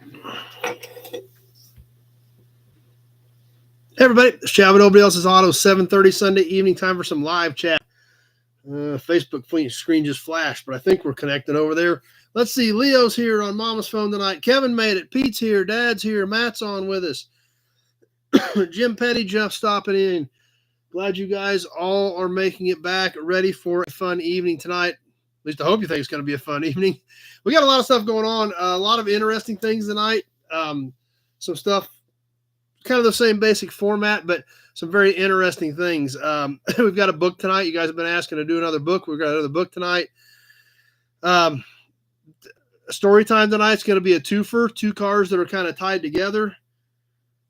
Hey everybody, it's Chad with Nobody Else's Auto, 7:30 Sunday evening, time for some live chat. Facebook screen just flashed, but I think we're connected over there. Let's see, Leo's here on Mama's phone tonight. Kevin made it. Pete's here. Dad's here. Matt's on with us. Jim Petty just stopping in. Glad you guys all are making it back, ready for a fun evening tonight. At least I hope you think it's going to be a fun evening. We got a lot of stuff going on, a lot of interesting things tonight. Some stuff, kind of the same basic format, but some very interesting things. We've got a book tonight. You guys have been asking to do another book. We've got another book tonight. Story time tonight's going to be a twofer, two cars that are kind of tied together.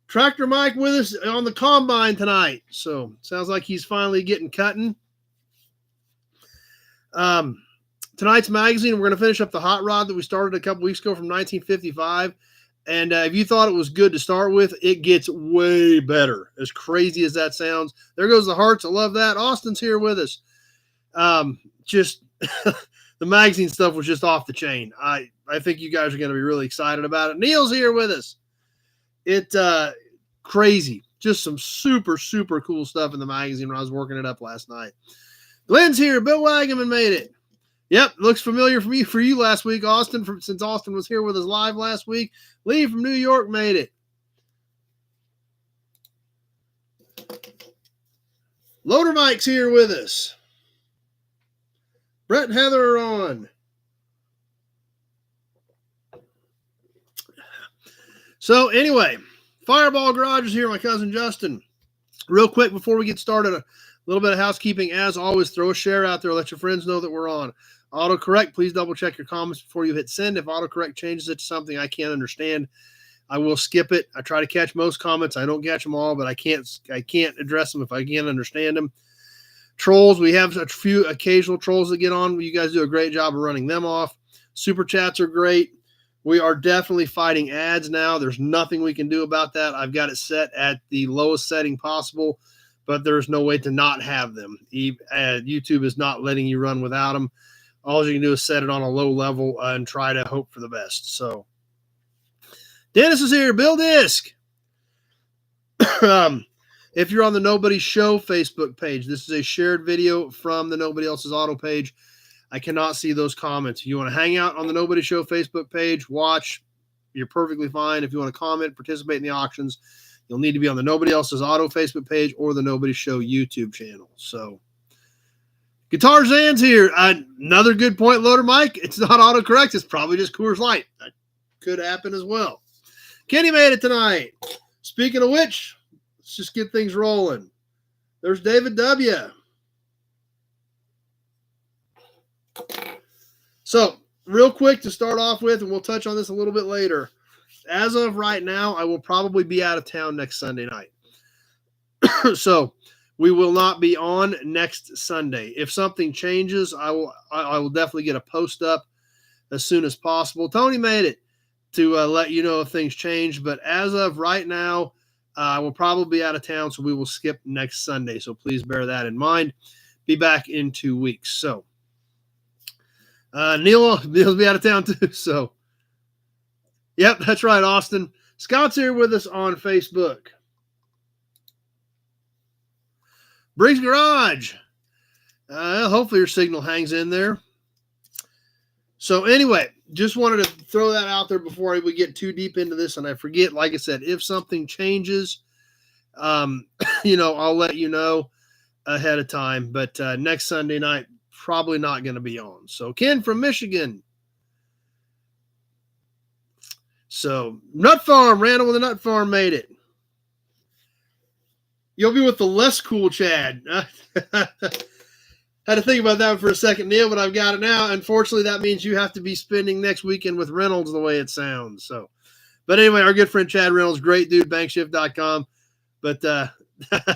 Tractor Mike with us on the combine tonight. So sounds like he's finally getting cutting. Tonight's magazine, we're going to finish up the hot rod that we started a couple weeks ago from 1955. And if you thought it was good to start with, it gets way better. As crazy as that sounds. There goes the hearts. I love that. Austin's here with us. Just the magazine stuff was just off the chain. I think you guys are going to be really excited about it. Neil's here with us. Crazy. Just some super, super cool stuff in the magazine when I was working it up last night. Glenn's here. Bill Wagaman made it. Yep, looks familiar for you last week, Austin, since Austin was here with us live last week. Lee from New York made it. Loader Mike's here with us. Brett and Heather are on. So anyway, Fireball Garage is here, my cousin Justin. Real quick before we get started, a little bit of housekeeping. As always, throw a share out there. Let your friends know that we're on. Autocorrect, please double check your comments before you hit send. If autocorrect changes it to something I can't understand, I will skip it. I try to catch most comments. I don't catch them all, but I can't address them if I can't understand them. Trolls, we have a few occasional trolls that get on. You guys do a great job of running them off. Super chats are great. We are definitely fighting ads now. There's nothing we can do about that. I've got it set at the lowest setting possible, but there's no way to not have them. YouTube is not letting you run without them. All you can do is set it on a low level and try to hope for the best. So, Dennis is here. Bill Disc. If you're on the Nobody Show Facebook page, this is a shared video from the Nobody Else's Auto page. I cannot see those comments. If you want to hang out on the Nobody Show Facebook page, watch, you're perfectly fine. If you want to comment, participate in the auctions, you'll need to be on the Nobody Else's Auto Facebook page or the Nobody Show YouTube channel. So, Guitar Zan's here. Another good point, Loader Mike. It's not autocorrect. It's probably just Coors Light. That could happen as well. Kenny made it tonight. Speaking of which, let's just get things rolling. There's David W. So, real quick to start off with, and we'll touch on this a little bit later. As of right now, I will probably be out of town next Sunday night. So, we will not be on next Sunday. If something changes, I will definitely get a post up as soon as possible. Tony made it to let you know if things change. But as of right now, I will probably be out of town, so we will skip next Sunday. So please bear that in mind. Be back in 2 weeks. So Neil'll be out of town too. So, yep, that's right, Austin. Scott's here with us on Facebook. Briggs Garage. Hopefully your signal hangs in there. So anyway, just wanted to throw that out there before we get too deep into this. And I forget, like I said, if something changes, I'll let you know ahead of time. But next Sunday night, probably not going to be on. So Ken from Michigan. So Nut Farm, Randall with the Nut Farm made it. You'll be with the less cool Chad. Had to think about that for a second, Neil, but I've got it now. Unfortunately, that means you have to be spending next weekend with Reynolds the way it sounds. So, but anyway, our good friend Chad Reynolds, great dude, bankshift.com. But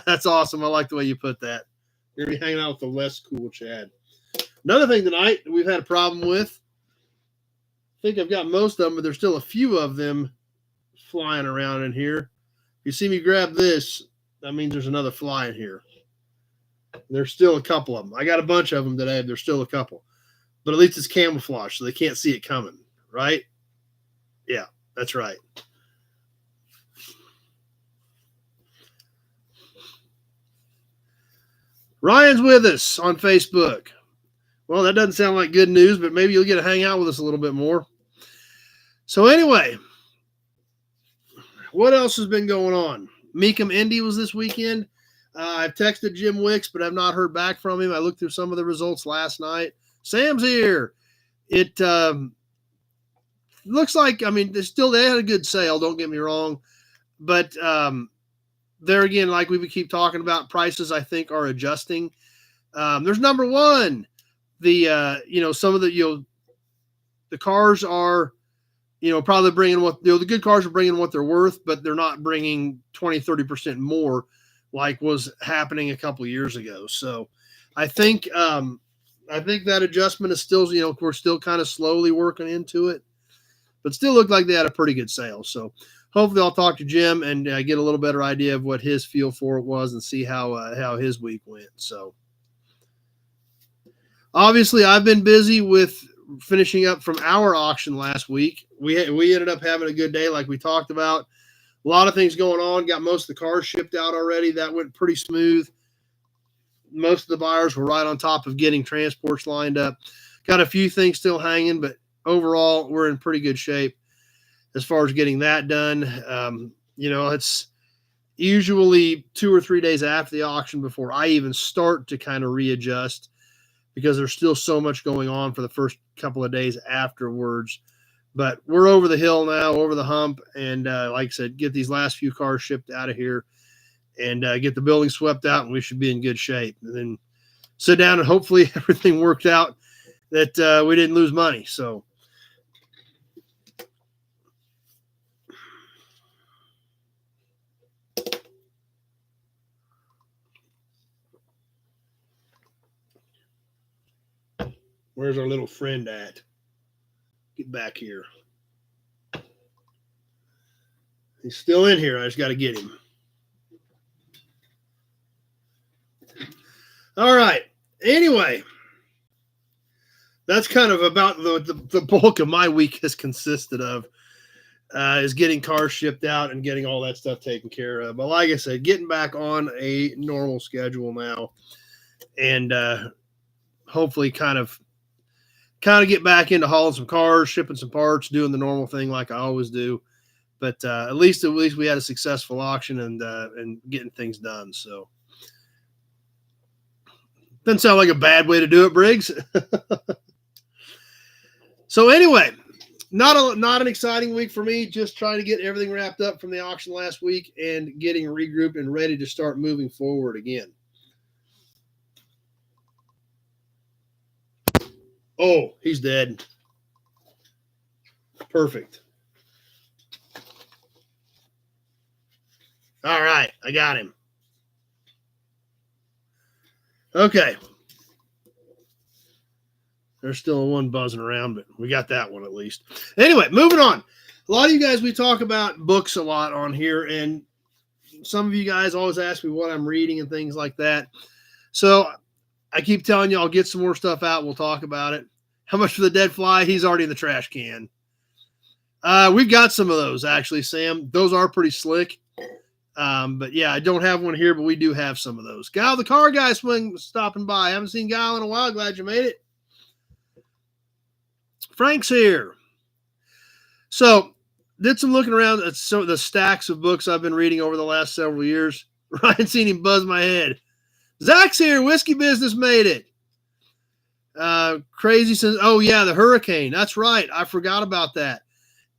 that's awesome. I like the way you put that. You're going to be hanging out with the less cool Chad. Another thing tonight we've had a problem with. I think I've got most of them, but there's still a few of them flying around in here. If you see me grab this, that means there's another fly in here. There's still a couple of them. I got a bunch of them today. There's still a couple. But at least it's camouflage, so they can't see it coming, right? Yeah. That's right. Ryan's with us on Facebook. Well, that doesn't sound like good news, but maybe you'll get to hang out with us a little bit more. So anyway, what else has been going on? Mecum Indy was this weekend. I've texted Jim Wicks, but I've not heard back from him. I looked through some of the results last night. Sam's here. It looks like, I mean, they had a good sale, don't get me wrong. But there again, like we keep talking about, prices I think are adjusting. There's number one. Some of the cars are, probably bringing what, the good cars are bringing what they're worth, but they're not bringing 20-30% more like was happening a couple of years ago. So I think that adjustment is still, we're still kind of slowly working into it, but still looked like they had a pretty good sale. So hopefully I'll talk to Jim and get a little better idea of what his feel for it was and see how his week went. So obviously I've been busy with finishing up from our auction last week. We ended up having a good day, like we talked about. A lot of things going on. Got most of the cars shipped out already. That went pretty smooth. Most of the buyers were right on top of getting transports lined up. Got a few things still hanging, but overall we're in pretty good shape as far as getting that done. It's usually 2 or 3 days after the auction before I even start to kind of readjust, because there's still so much going on for the first couple of days afterwards. But we're over the hill now, over the hump, and like I said, get these last few cars shipped out of here and get the building swept out, and we should be in good shape. And then sit down and hopefully everything worked out, that we didn't lose money. So where's our little friend at? Get back here. He's still in here. I just got to get him. All right. Anyway, that's kind of about the bulk of my week has consisted of, is getting cars shipped out and getting all that stuff taken care of. But like I said, getting back on a normal schedule now, and hopefully kind of get back into hauling some cars, shipping some parts, doing the normal thing like I always do. But at least we had a successful auction and getting things done. So doesn't sound like a bad way to do it, Briggs. So anyway, not an exciting week for me. Just trying to get everything wrapped up from the auction last week and getting regrouped and ready to start moving forward again. Oh, he's dead. Perfect. All right, I got him. Okay. There's still one buzzing around, but we got that one at least. Anyway, moving on. A lot of you guys, we talk about books a lot on here, and some of you guys always ask me what I'm reading and things like that. So I keep telling you I'll get some more stuff out. We'll talk about it. How much for the dead fly? He's already in the trash can. We've got some of those, actually, Sam. Those are pretty slick. But yeah, I don't have one here, but we do have some of those. Guile, the car guy, stopping by. I haven't seen Guile in a while. Glad you made it. Frank's here. So did some looking around at some of the stacks of books I've been reading over the last several years. Ryan seen him buzz my head. Zach's here. Whiskey Business made it. Crazy says, oh yeah, the Hurricane. That's right. I forgot about that.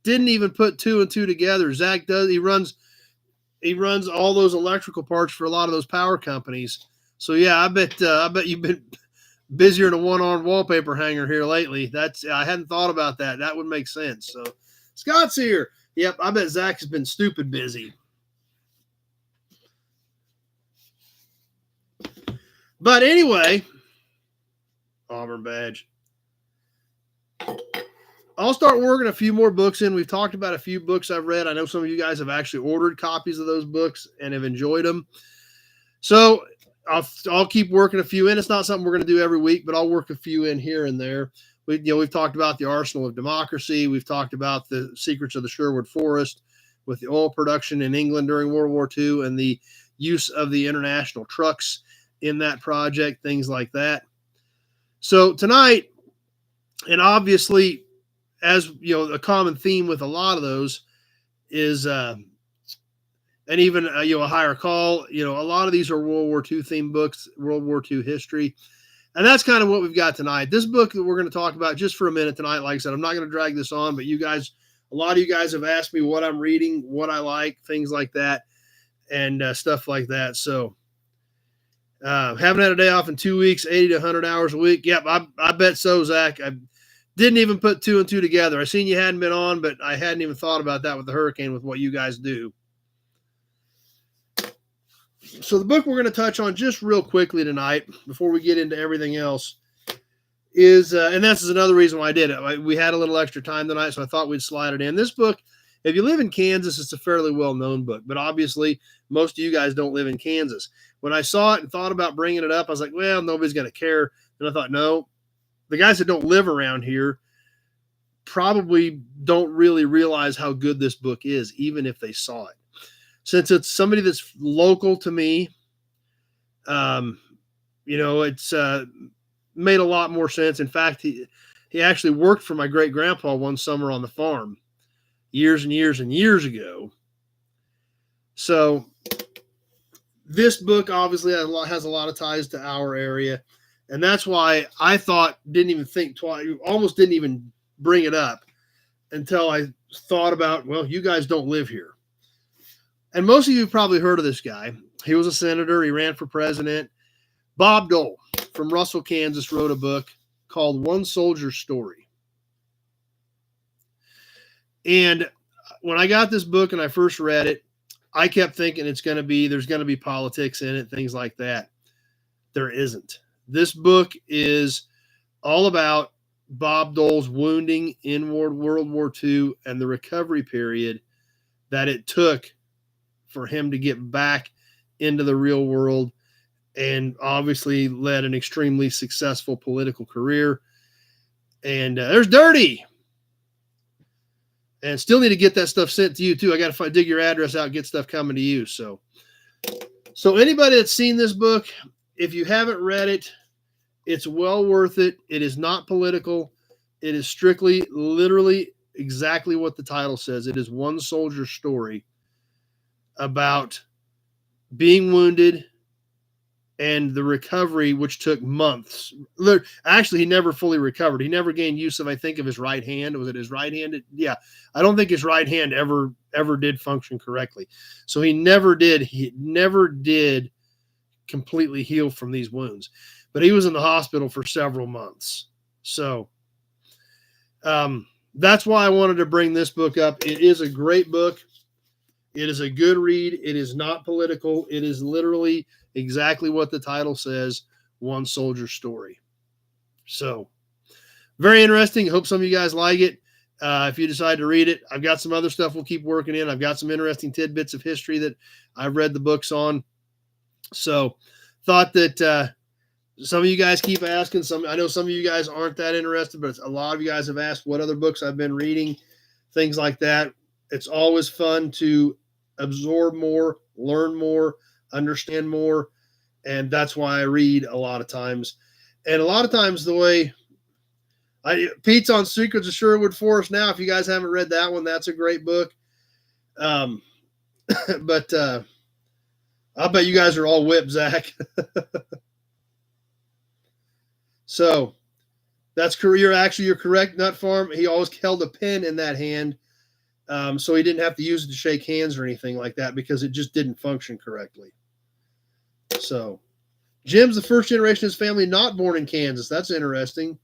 Didn't even put 2 and 2 together. Zach does. He runs all those electrical parts for a lot of those power companies. So yeah, I bet you've been busier than a one-armed wallpaper hanger here lately. I hadn't thought about that. That would make sense. So Scott's here. Yep, I bet Zach has been stupid busy. But anyway, Auburn badge. I'll start working a few more books in. We've talked about a few books I've read. I know some of you guys have actually ordered copies of those books and have enjoyed them. So I'll keep working a few in. It's not something we're going to do every week, but I'll work a few in here and there. we've talked about the arsenal of democracy. We've talked about the secrets of the Sherwood Forest with the oil production in England during World War II and the use of the international trucks in that project, things like that. So tonight, and obviously, as you know, a common theme with a lot of those is, and even a higher call. A lot of these are World War II themed books, World War II history, and that's kind of what we've got tonight. This book that we're going to talk about just for a minute tonight, like I said, I'm not going to drag this on, but a lot of you guys have asked me what I'm reading, what I like, things like that, and stuff like that. So, haven't had a day off in 2 weeks, 80 to 100 hours a week. Yep, I bet so, Zach. I didn't even put 2 and 2 together. I seen you hadn't been on, but I hadn't even thought about that with the hurricane, with what you guys do. So the book we're going to touch on just real quickly tonight, before we get into everything else, is, and this is another reason why I did it. We had a little extra time tonight, so I thought we'd slide it in. This book, if you live in Kansas, it's a fairly well-known book, but obviously most of you guys don't live in Kansas. When I saw it and thought about bringing it up, I was like, well, nobody's going to care. And I thought, no, the guys that don't live around here probably don't really realize how good this book is, even if they saw it. Since it's somebody that's local to me, it's made a lot more sense. In fact, he actually worked for my great-grandpa one summer on the farm years and years and years ago. So this book obviously has a lot of ties to our area, and that's why I didn't even think twice, almost didn't even bring it up until I thought about, well, you guys don't live here. And most of you have probably heard of this guy. He was a senator. He ran for president. Bob Dole from Russell, Kansas, wrote a book called One Soldier's Story. And when I got this book and I first read it, I kept thinking there's going to be politics in it, things like that. There isn't. This book is all about Bob Dole's wounding in World War II and the recovery period that it took for him to get back into the real world, and obviously led an extremely successful political career. And there's Dirty. And still need to get that stuff sent to you too. I got to dig your address out, get stuff coming to you. So anybody that's seen this book, if you haven't read it, it's well worth it. It is not political. It is strictly, literally exactly what the title says. It is One Soldier's Story about being wounded and the recovery, which took months. Actually, he never fully recovered. He never gained use of, I think, of his right hand. Was it his right hand? Yeah. I don't think his right hand ever did function correctly. So he never did completely heal from these wounds. But he was in the hospital for several months. So that's why I wanted to bring this book up. It is a great book. It is a good read. It is not political. It is literally exactly what the title says, One Soldier's Story. So, very interesting. Hope some of you guys like it. If you decide to read it, I've got some other stuff we'll keep working in. I've got some interesting tidbits of history that I've read the books on. So, thought that some of you guys keep asking. I know some of you guys aren't that interested, but a lot of you guys have asked what other books I've been reading, things like that. It's always fun to absorb more, learn more, understand more, and that's why I read a lot of times. And a lot of times the way Pete's on Secrets of Sherwood Forest now. If you guys haven't read that one, that's a great book. But I'll bet you guys are all whipped, Zach. So you're correct, Nut Farm. He always held a pen in that hand. So he didn't have to use it to shake hands or anything like that because it just didn't function correctly. So Jim's the first generation of his family not born in Kansas. That's interesting.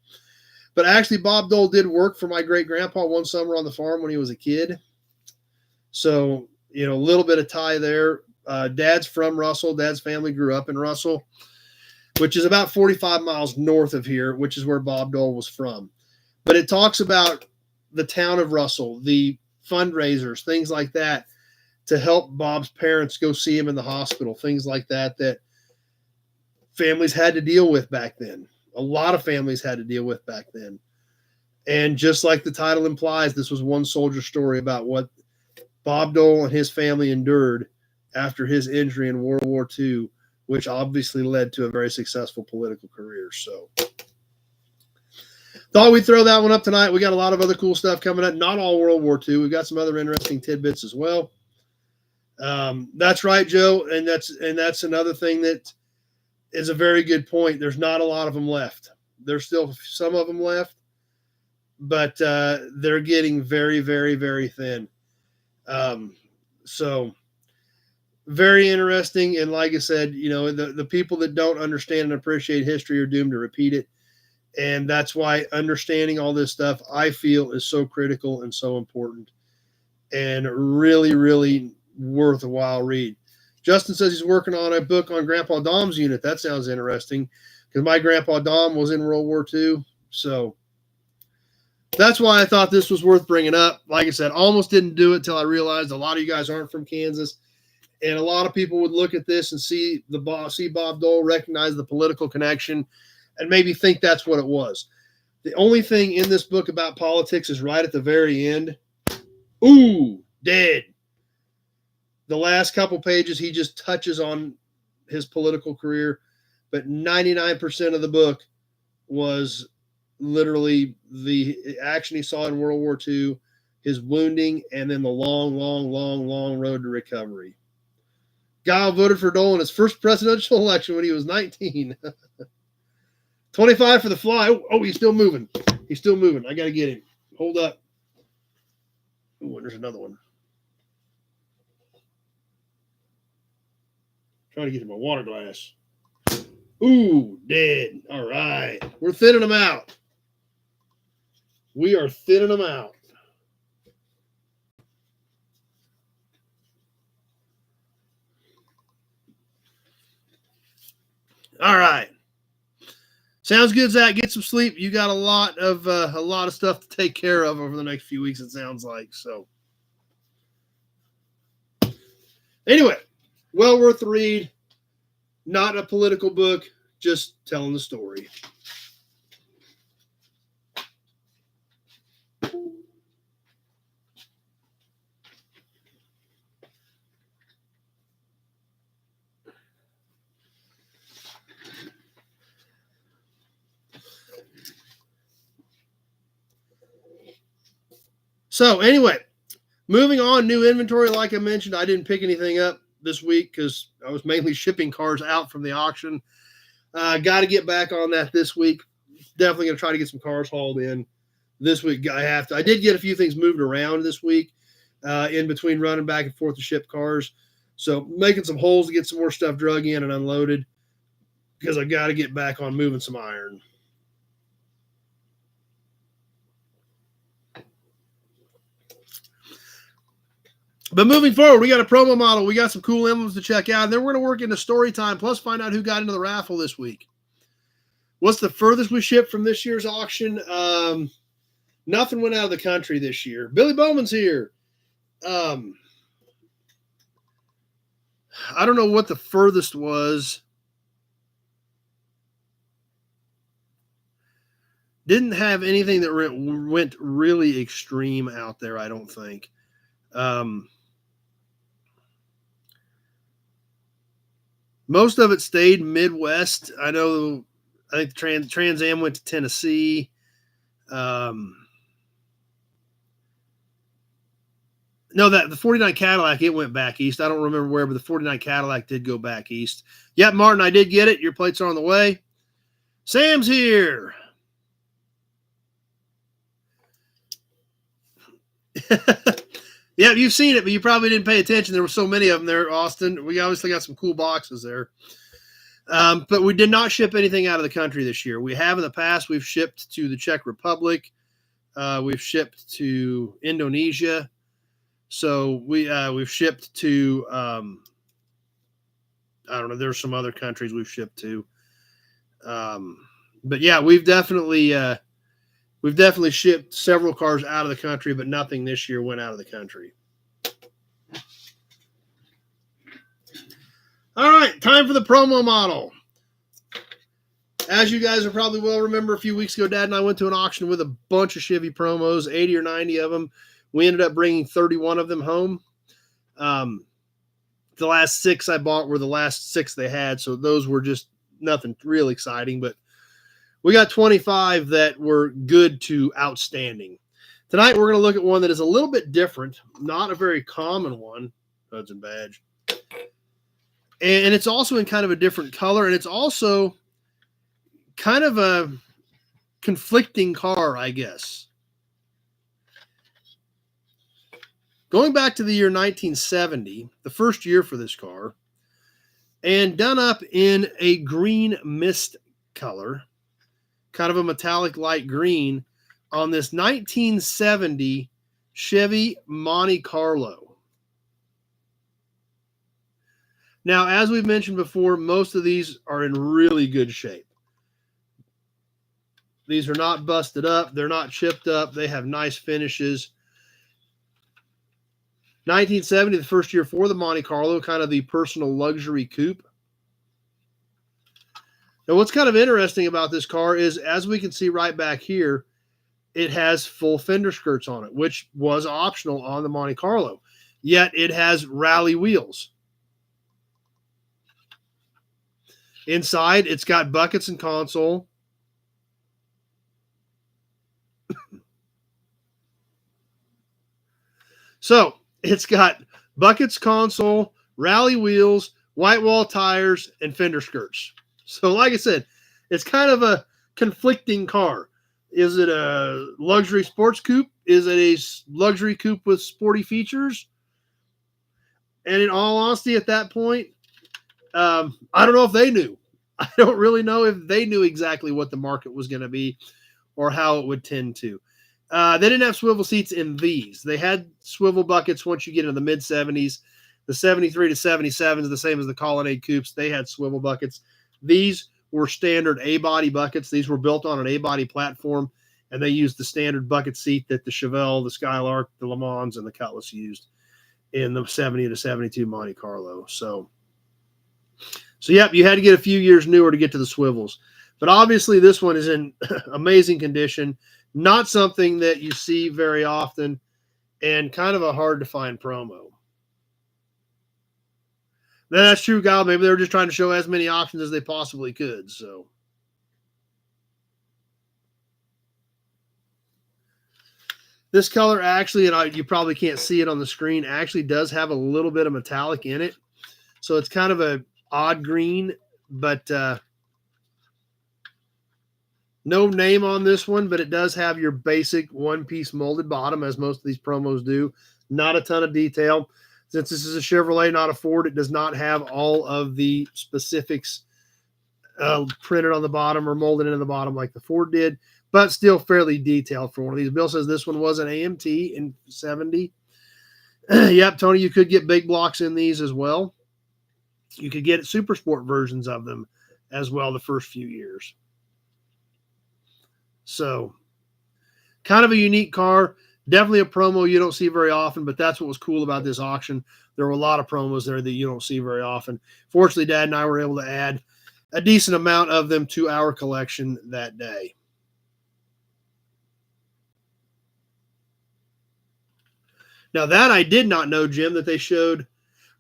But actually, Bob Dole did work for my great-grandpa one summer on the farm when he was a kid. So, a little bit of tie there. Dad's from Russell. Dad's family grew up in Russell, which is about 45 miles north of here, which is where Bob Dole was from. But it talks about the town of Russell, the fundraisers, things like that, to help Bob's parents go see him in the hospital, things like that families had to deal with back then. A lot of families had to deal with back then. And just like the title implies, this was one soldier's story about what Bob Dole and his family endured after his injury in World War II, which obviously led to a very successful political career. So thought we'd throw that one up tonight. We got a lot of other cool stuff coming up. Not all World War II. We've got some other interesting tidbits as well. That's right, Joe. And that's another thing that is a very good point. There's not a lot of them left. There's still some of them left, but they're getting very, very, very thin. So very interesting. And like I said, the people that don't understand and appreciate history are doomed to repeat it. And that's why understanding all this stuff, I feel, is so critical and so important and really, really worth a while read. Justin says he's working on a book on Grandpa Dom's unit. That sounds interesting because my Grandpa Dom was in World War II. So that's why I thought this was worth bringing up. Like I said, almost didn't do it till I realized a lot of you guys aren't from Kansas. And a lot of people would look at this and see Bob Dole, recognize the political connection, and maybe think that's what it was. The only thing in this book about politics is right at the very end. Ooh, dead. The last couple pages, he just touches on his political career, but 99% of the book was literally the action he saw in World War II, his wounding, and then the long, long, long, long road to recovery. Guile voted for Dole in his first presidential election when he was 19. 25 for the fly. Oh, he's still moving. He's still moving. I got to get him. Hold up. Oh, there's another one. Trying to get him a water glass. Ooh, dead. All right. We're thinning them out. We are thinning them out. All right. Sounds good, Zach. Get some sleep. You got a lot of stuff to take care of over the next few weeks, it sounds like. So anyway, well worth the read. Not a political book, just telling the story. So anyway, moving on, new inventory. Like I mentioned, I didn't pick anything up this week because I was mainly shipping cars out from the auction. Got to get back on that this week. Definitely going to try to get some cars hauled in this week. I did get a few things moved around this week in between running back and forth to ship cars. So making some holes to get some more stuff drug in and unloaded because I've got to get back on moving some iron. But moving forward, we got a promo model. We got some cool emblems to check out. And then we're going to work into story time, plus find out who got into the raffle this week. What's the furthest we shipped from this year's auction? Nothing went out of the country this year. Billy Bowman's here. I don't know what the furthest was. Didn't have anything that went really extreme out there, I don't think. Most of it stayed Midwest. I think the Trans Am went to Tennessee. No, that the 49 Cadillac, it went back east. I don't remember where, but the 49 Cadillac did go back east. Yep, Martin, I did get it. Your plates are on the way. Sam's here. Yeah, you've seen it, but you probably didn't pay attention. There were so many of them there, Austin. We obviously got some cool boxes there. But we did not ship anything out of the country this year. We have in the past. We've shipped to the Czech Republic. We've shipped to Indonesia. So we've shipped to, I don't know, there's some other countries we've shipped to. But yeah, we've definitely shipped several cars out of the country, but nothing this year went out of the country. All right, time for the promo model. As you guys will probably well remember, a few weeks ago, Dad and I went to an auction with a bunch of Chevy promos, 80 or 90 of them. We ended up bringing 31 of them home. The last 6 I bought were the last 6 they had, so those were just nothing real exciting, but we got 25 that were good to outstanding. Tonight, we're going to look at one that is a little bit different, not a very common one, Hudson Badge. And it's also in kind of a different color, and it's also kind of a conflicting car, I guess. Going back to the year 1970, the first year for this car, and done up in a green mist color, kind of a metallic light green, on this 1970 Chevy Monte Carlo. Now, as we've mentioned before, most of these are in really good shape. These are not busted up. They're not chipped up. They have nice finishes. 1970, the first year for the Monte Carlo, kind of the personal luxury coupe. Now, what's kind of interesting about this car is, as we can see right back here, it has full fender skirts on it, which was optional on the Monte Carlo. Yet it has rally wheels. Inside, it's got buckets and console. So it's got buckets, console, rally wheels, white wall tires, and fender skirts. So like I said, it's kind of a conflicting car. Is it a luxury sports coupe? Is it a luxury coupe with sporty features? And in all honesty, at that point, I don't know if they knew. I don't really know if they knew exactly what the market was going to be or how it would tend to. They didn't have swivel seats in these. They had swivel buckets once you get into the mid-70s. The 73 to 77s, the same as the Colonnade coupes, they had swivel buckets. These were standard A-body buckets. These were built on an A-body platform, and they used the standard bucket seat that the Chevelle, the Skylark, the Le Mans, and the Cutlass used in the 70 to 72 Monte Carlo. So yep, you had to get a few years newer to get to the swivels. But obviously this one is in amazing condition, not something that you see very often, and kind of a hard-to-find promo. That's true, Kyle. Maybe they were just trying to show as many options as they possibly could. So, this color actually, and you probably can't see it on the screen, actually does have a little bit of metallic in it. So it's kind of a odd green, but no name on this one, but it does have your basic one-piece molded bottom, as most of these promos do. Not a ton of detail. Since this is a Chevrolet, not a Ford, it does not have all of the specifics printed on the bottom or molded into the bottom like the Ford did, but still fairly detailed for one of these. Bill says this one was an AMT in 70. Yep, Tony, you could get big blocks in these as well. You could get super sport versions of them as well the first few years. So, kind of a unique car. Definitely a promo you don't see very often, but that's what was cool about this auction. There were a lot of promos there that you don't see very often. Fortunately, Dad and I were able to add a decent amount of them to our collection that day. Now that I did not know, Jim, that they showed,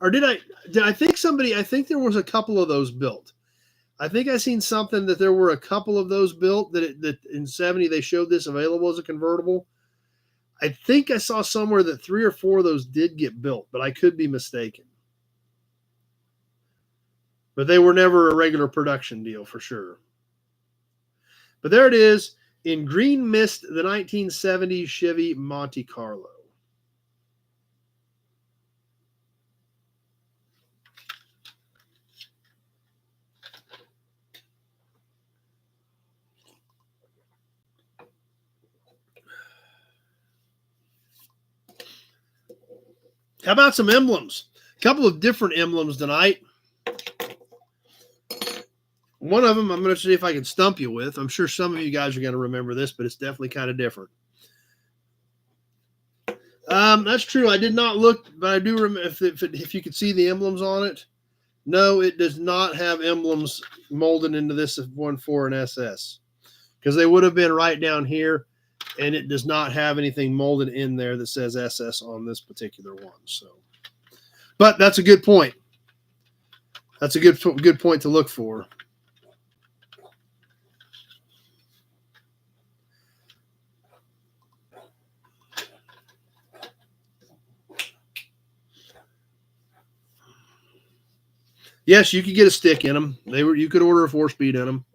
or did I think there was a couple of those built. I think I seen something that there were a couple of those built that in 70 they showed this available as a convertible. I think I saw somewhere that 3 or 4 of those did get built, but I could be mistaken. But they were never a regular production deal for sure. But there it is in green mist, the 1970 Chevy Monte Carlo. How about some emblems? A couple of different emblems tonight. One of them I'm going to see if I can stump you with. I'm sure some of you guys are going to remember this, but it's definitely kind of different. That's true. I did not look, but I do remember if you could see the emblems on it. No, it does not have emblems molded into this 1.4 and SS, because they would have been right down here, and it does not have anything molded in there that says SS on this particular one. So, but that's a good point. That's a good point to look for. Yes, you could get a stick in them. You could order a 4-speed in them.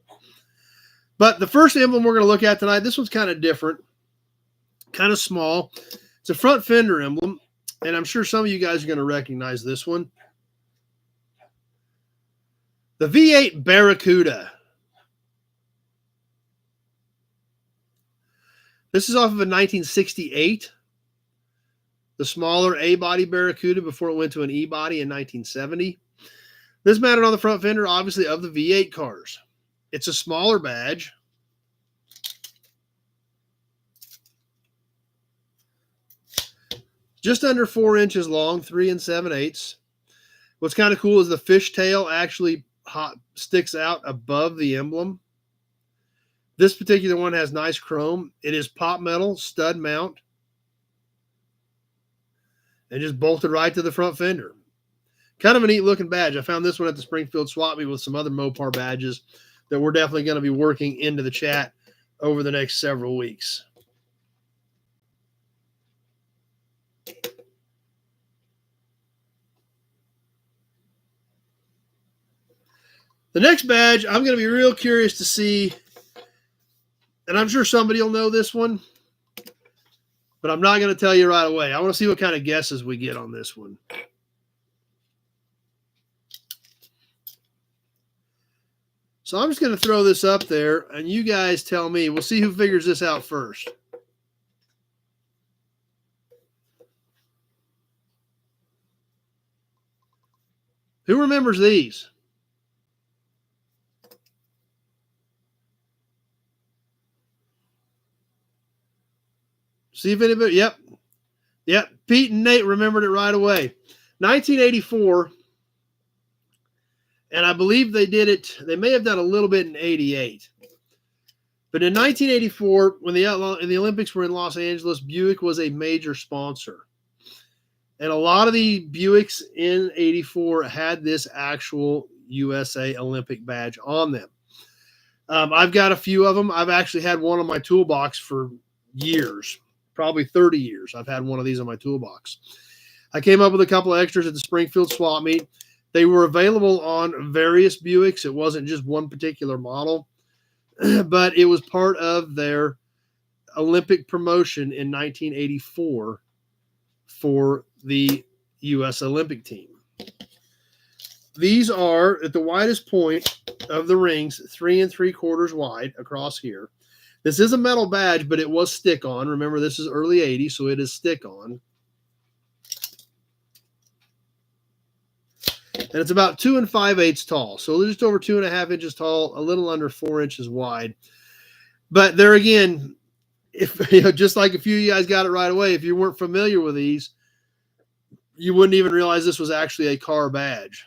But the first emblem we're going to look at tonight, this one's kind of different, kind of small. It's a front fender emblem, and I'm sure some of you guys are going to recognize this one. The V8 Barracuda. This is off of a 1968. The smaller A-body Barracuda before it went to an E-body in 1970. This mounted on the front fender, obviously, of the V8 cars. It's a smaller badge. Just under 4 inches long, 3 7/8. What's kind of cool is the fishtail actually sticks out above the emblem. This particular one has nice chrome. It is pop metal, stud mount, and just bolted right to the front fender. Kind of a neat looking badge. I found this one at the Springfield Swap Meet with some other Mopar badges that we're definitely going to be working into the chat over the next several weeks. The next badge, I'm going to be real curious to see, and I'm sure somebody will know this one, but I'm not going to tell you right away. I want to see what kind of guesses we get on this one. So I'm just going to throw this up there, and you guys tell me. We'll see who figures this out first. Who remembers these? See if anybody, yep. Pete and Nate remembered it right away. 1984, and I believe they did it, they may have done a little bit in 88. But in 1984, when the Olympics were in Los Angeles, Buick was a major sponsor. And a lot of the Buicks in 84 had this actual USA Olympic badge on them. I've got a few of them. I've actually had one on my toolbox for years. Probably 30 years. I've had one of these on my toolbox. I came up with a couple of extras at the Springfield Swap Meet. They were available on various Buicks. It wasn't just one particular model, but it was part of their Olympic promotion in 1984 for the U.S. Olympic team. These are at the widest point of the rings, 3 3/4 wide across here. This is a metal badge, but it was stick-on. Remember, this is early 80s, so it is stick-on. And it's about 2 5/8 tall. So just over 2.5 inches tall, a little under 4 inches wide. But there again, if just like a few of you guys got it right away, if you weren't familiar with these, you wouldn't even realize this was actually a car badge.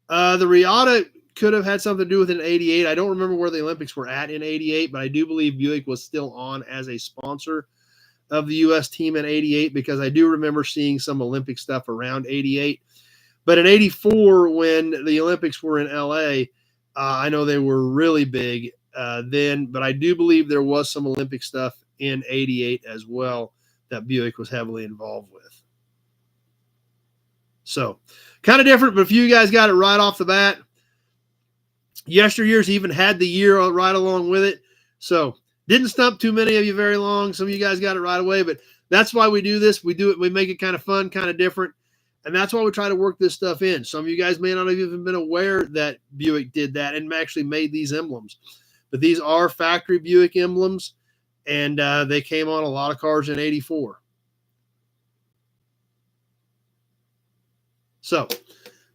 The Riata could have had something to do with it in 88. I don't remember where the Olympics were at in 88, but I do believe Buick was still on as a sponsor of the U.S. team in 88, because I do remember seeing some Olympic stuff around 88. But in 84, when the Olympics were in L.A., I know they were really big then, but I do believe there was some Olympic stuff in 88 as well that Buick was heavily involved with. So kind of different, but if you guys got it right off the bat, yesteryears even had the year right along with it. So didn't stump too many of you very long. Some of you guys got it right away, but that's why we do this. We do it. We make it kind of fun, kind of different. And that's why we try to work this stuff in. Some of you guys may not have even been aware that Buick did that and actually made these emblems. But these are factory Buick emblems, and they came on a lot of cars in 84. So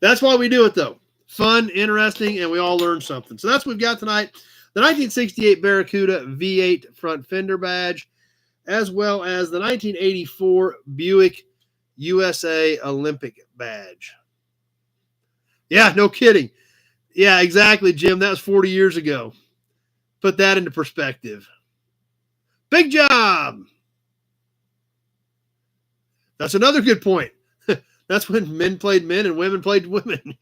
that's why we do it, though. Fun, interesting, and we all learn something. So that's what we've got tonight. The 1968 Barracuda V8 front fender badge, as well as the 1984 Buick USA Olympic badge. Yeah, no kidding. Yeah, exactly, Jim. That was 40 years ago. Put that into perspective. Big job. That's another good point. That's when men played men and women played women.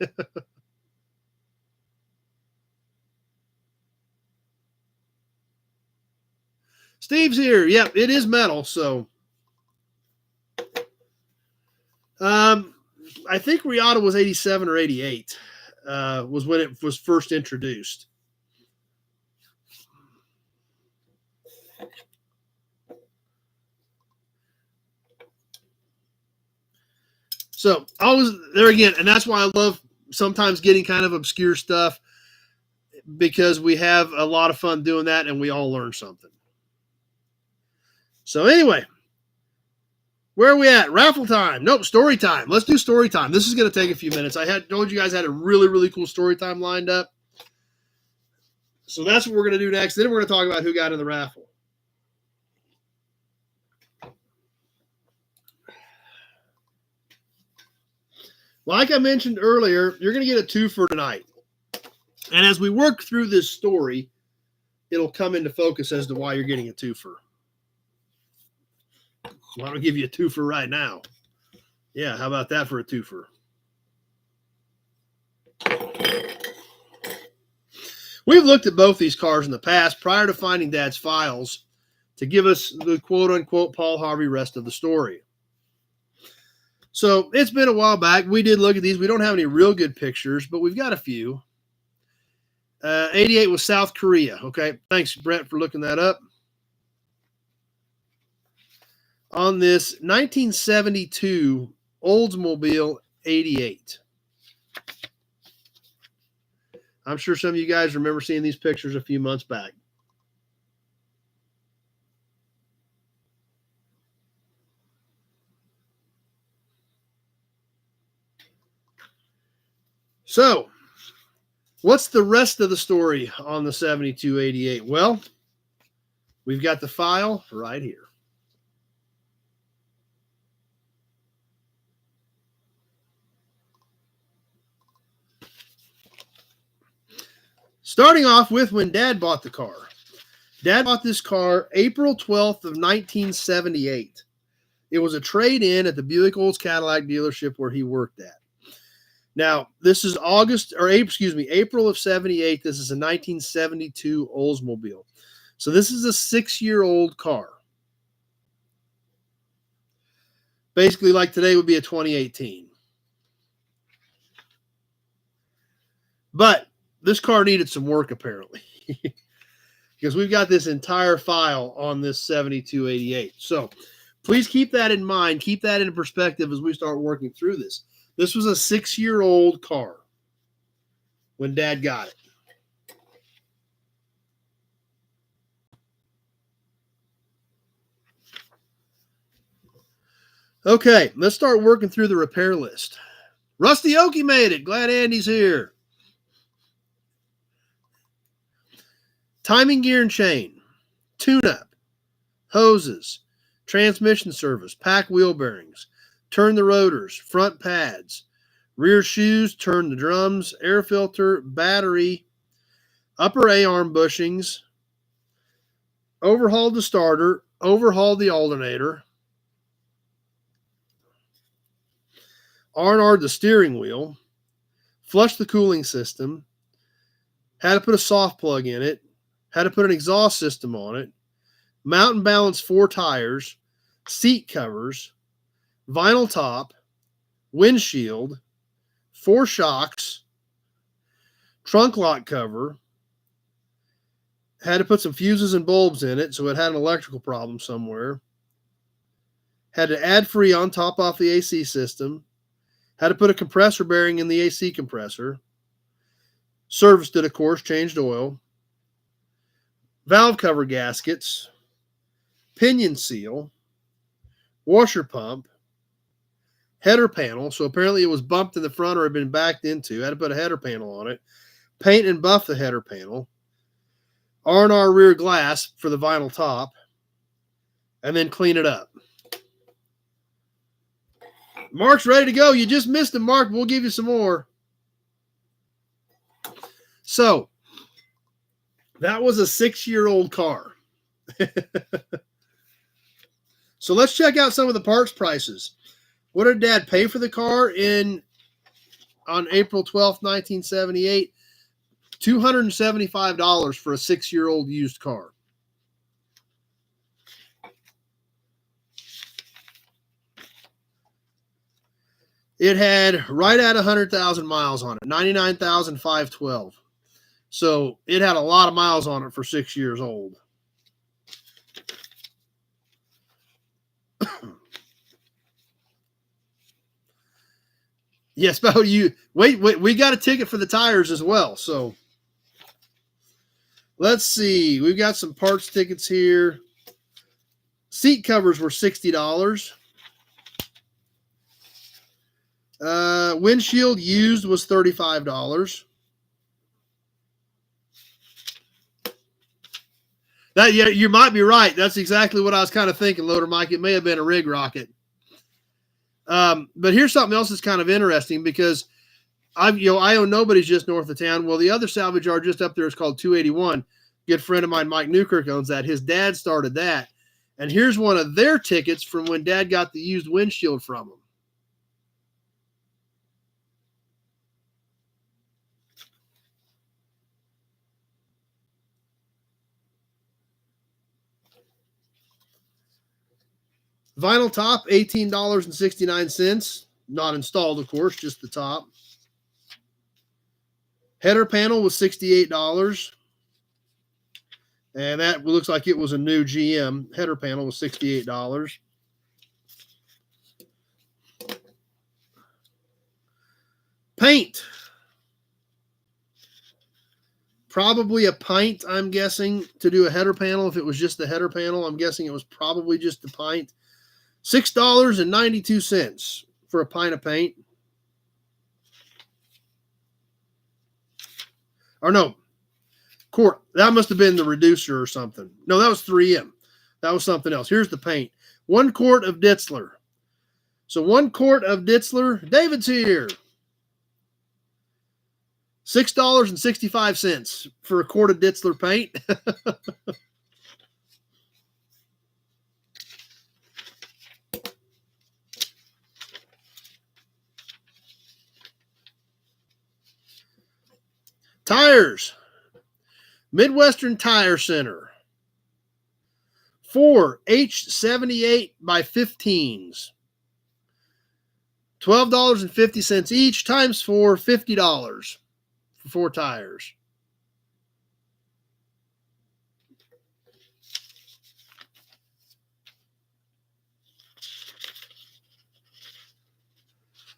Steve's here. Yep, it is metal. So, I think Riata was 87 or 88. Was when it was first introduced. So always there again, and that's why I love sometimes getting kind of obscure stuff because we have a lot of fun doing that and we all learn something. So anyway, where are we at? Raffle time. Nope, story time. Let's do story time. This is going to take a few minutes. I had told you guys I had a really, really cool story time lined up. So that's what we're going to do next. Then we're going to talk about who got in the raffle. Like I mentioned earlier, you're going to get a twofer tonight. And as we work through this story, it'll come into focus as to why you're getting a twofer. Why don't I give you a twofer right now? Yeah, how about that for a twofer? We've looked at both these cars in the past prior to finding Dad's files to give us the quote-unquote Paul Harvey rest of the story. So it's been a while back. We did look at these. We don't have any real good pictures, but we've got a few. 88 was South Korea. Okay, thanks, Brett, for looking that up. On this 1972 Oldsmobile 88. I'm sure some of you guys remember seeing these pictures a few months back. So, what's the rest of the story on the 7288? Well, we've got the file right here. Starting off with when Dad bought the car. Dad bought this car April 12th of 1978. It was a trade-in at the Buick Olds Cadillac dealership where he worked at. Now, this is April of 78. This is a 1972 Oldsmobile. So this is a 6-year-old car. Basically, like today would be a 2018. But this car needed some work, apparently, because we've got this entire file on this 7288. So please keep that in mind. Keep that in perspective as we start working through this. This was a 6-year-old car when Dad got it. Okay, let's start working through the repair list. Rusty Okie made it. Glad Andy's here. Timing gear and chain, tune-up, hoses, transmission service, pack wheel bearings, turn the rotors, front pads, rear shoes, turn the drums, air filter, battery, upper A-arm bushings, overhauled the starter, overhauled the alternator, R&R'd the steering wheel, flushed the cooling system, had to put a soft plug in it, had to put an exhaust system on it, mount and balance 4 tires, seat covers, vinyl top, windshield, 4 shocks, trunk lock cover, had to put some fuses and bulbs in it, so it had an electrical problem somewhere, had to add Freon top off the AC system, had to put a compressor bearing in the AC compressor, serviced it, of course, changed oil, valve cover gaskets, pinion seal, washer pump, header panel. So apparently it was bumped in the front or had been backed into. Had to put a header panel on it. Paint and buff the header panel. R&R rear glass for the vinyl top. And then clean it up. Mark's ready to go. You just missed him, Mark. We'll give you some more. So that was a 6-year-old car. So let's check out some of the parts prices. What did Dad pay for the car on April 12th, 1978? $275 for a 6-year-old used car. It had right at 100,000 miles on it, 99,512. So it had a lot of miles on it for 6 years old. Yes, but wait, we got a ticket for the tires as well. So let's see. We've got some parts tickets here. Seat covers were $60. Windshield used was $35. Yeah, you might be right. That's exactly what I was kind of thinking, Loader Mike. It may have been a rig rocket. But here's something else that's kind of interesting because I own Nobody's just north of town. Well, the other salvage yard just up there is called 281. Good friend of mine, Mike Newkirk, owns that. His dad started that. And here's one of their tickets from when Dad got the used windshield from him. Vinyl top, $18.69. Not installed, of course, just the top. Header panel was $68. And that looks like it was a new GM. Header panel was $68. Paint. Probably a pint, I'm guessing, to do a header panel. If it was just the header panel, I'm guessing it was probably just a pint. $6.92 for a pint of paint. Or no, quart. That must have been the reducer or something. No, that was 3M. That was something else. Here's the paint. 1 quart of Ditzler. So 1 quart of Ditzler. David's here. $6.65 for a quart of Ditzler paint. Tires. Midwestern Tire Center. 4 H78 by 15s. $12.50 each times 4, $50 for 4 tires.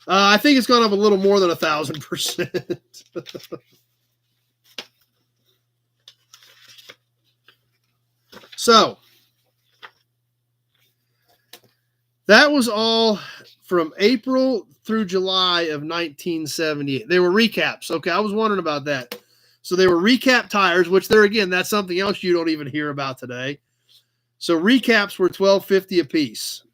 I think it's gone up a little more than 1,000%. So that was all from April through July of 1978. They were recaps. Okay, I was wondering about that. So they were recap tires, which that's something else you don't even hear about today. So recaps were $12.50 a piece.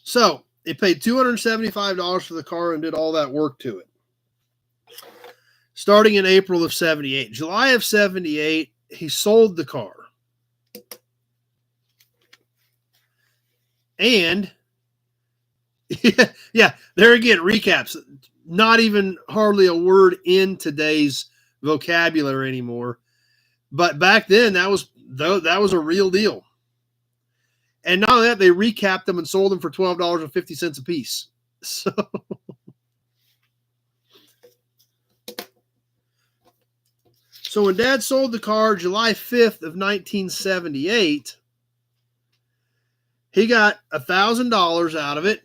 So it paid $275 for the car and did all that work to it. Starting in April of 78. July of 78, he sold the car. And, yeah, there again, recaps. Not even hardly a word in today's vocabulary anymore. But back then, that was a real deal. And not only that, they recapped them and sold them for $12.50 a piece. So when Dad sold the car July 5th of 1978, he got $1,000 out of it.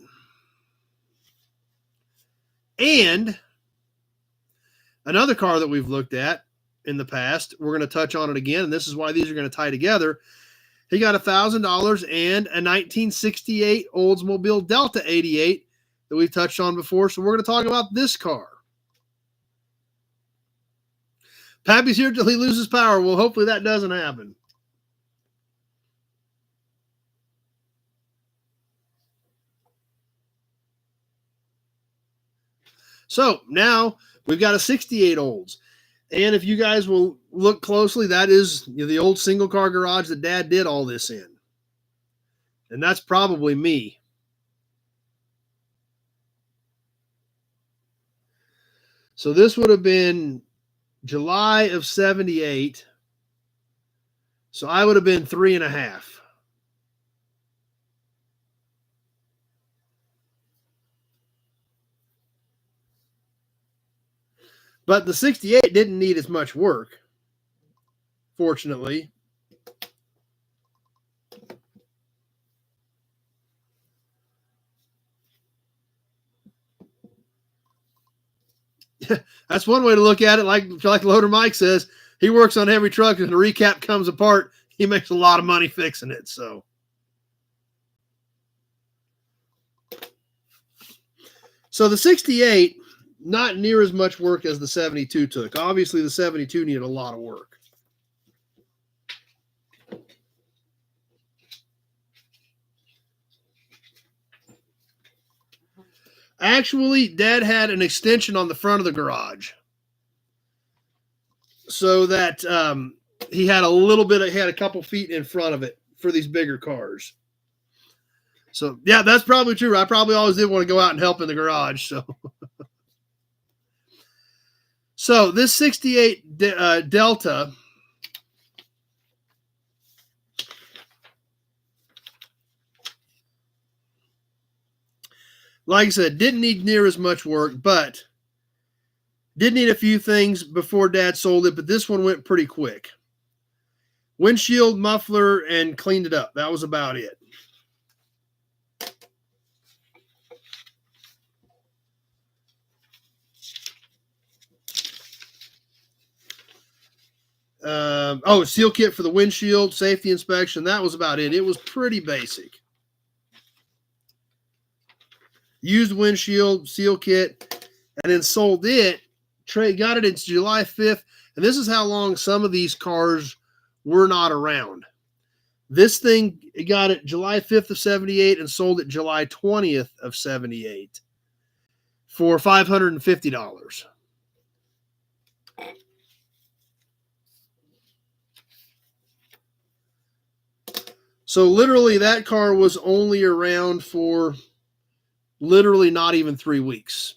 And another car that we've looked at in the past, we're going to touch on it again, and this is why these are going to tie together. He got $1,000 and a 1968 Oldsmobile Delta 88 that we've touched on before. So we're going to talk about this car. Pappy's here till he loses power. Well, hopefully that doesn't happen. So now we've got a 68 Olds. And if you guys will look closely, that is the old single car garage that Dad did all this in. And that's probably me. So this would have been July of 78. So I would have been 3.5. But the 68 didn't need as much work, fortunately. That's one way to look at it. Like Loader Mike says, he works on every truck, and the recap comes apart. He makes a lot of money fixing it. So the 68, not near as much work as the 72 took. Obviously, the 72 needed a lot of work. Actually, Dad had an extension on the front of the garage so that he had a couple feet in front of it for these bigger cars. So, yeah, that's probably true. I probably always did want to go out and help in the garage. So this 68 Delta, like I said, didn't need near as much work, but did need a few things before Dad sold it, but this one went pretty quick. Windshield, muffler, and cleaned it up. That was about it. Seal kit for the windshield, safety inspection. That was about it. It was pretty basic. Used windshield, seal kit, and then sold it. Got it in July 5th. And this is how long some of these cars were not around. This thing got it July 5th of 78 and sold it July 20th of 78 for $550. So literally that car was only around for literally not even 3 weeks.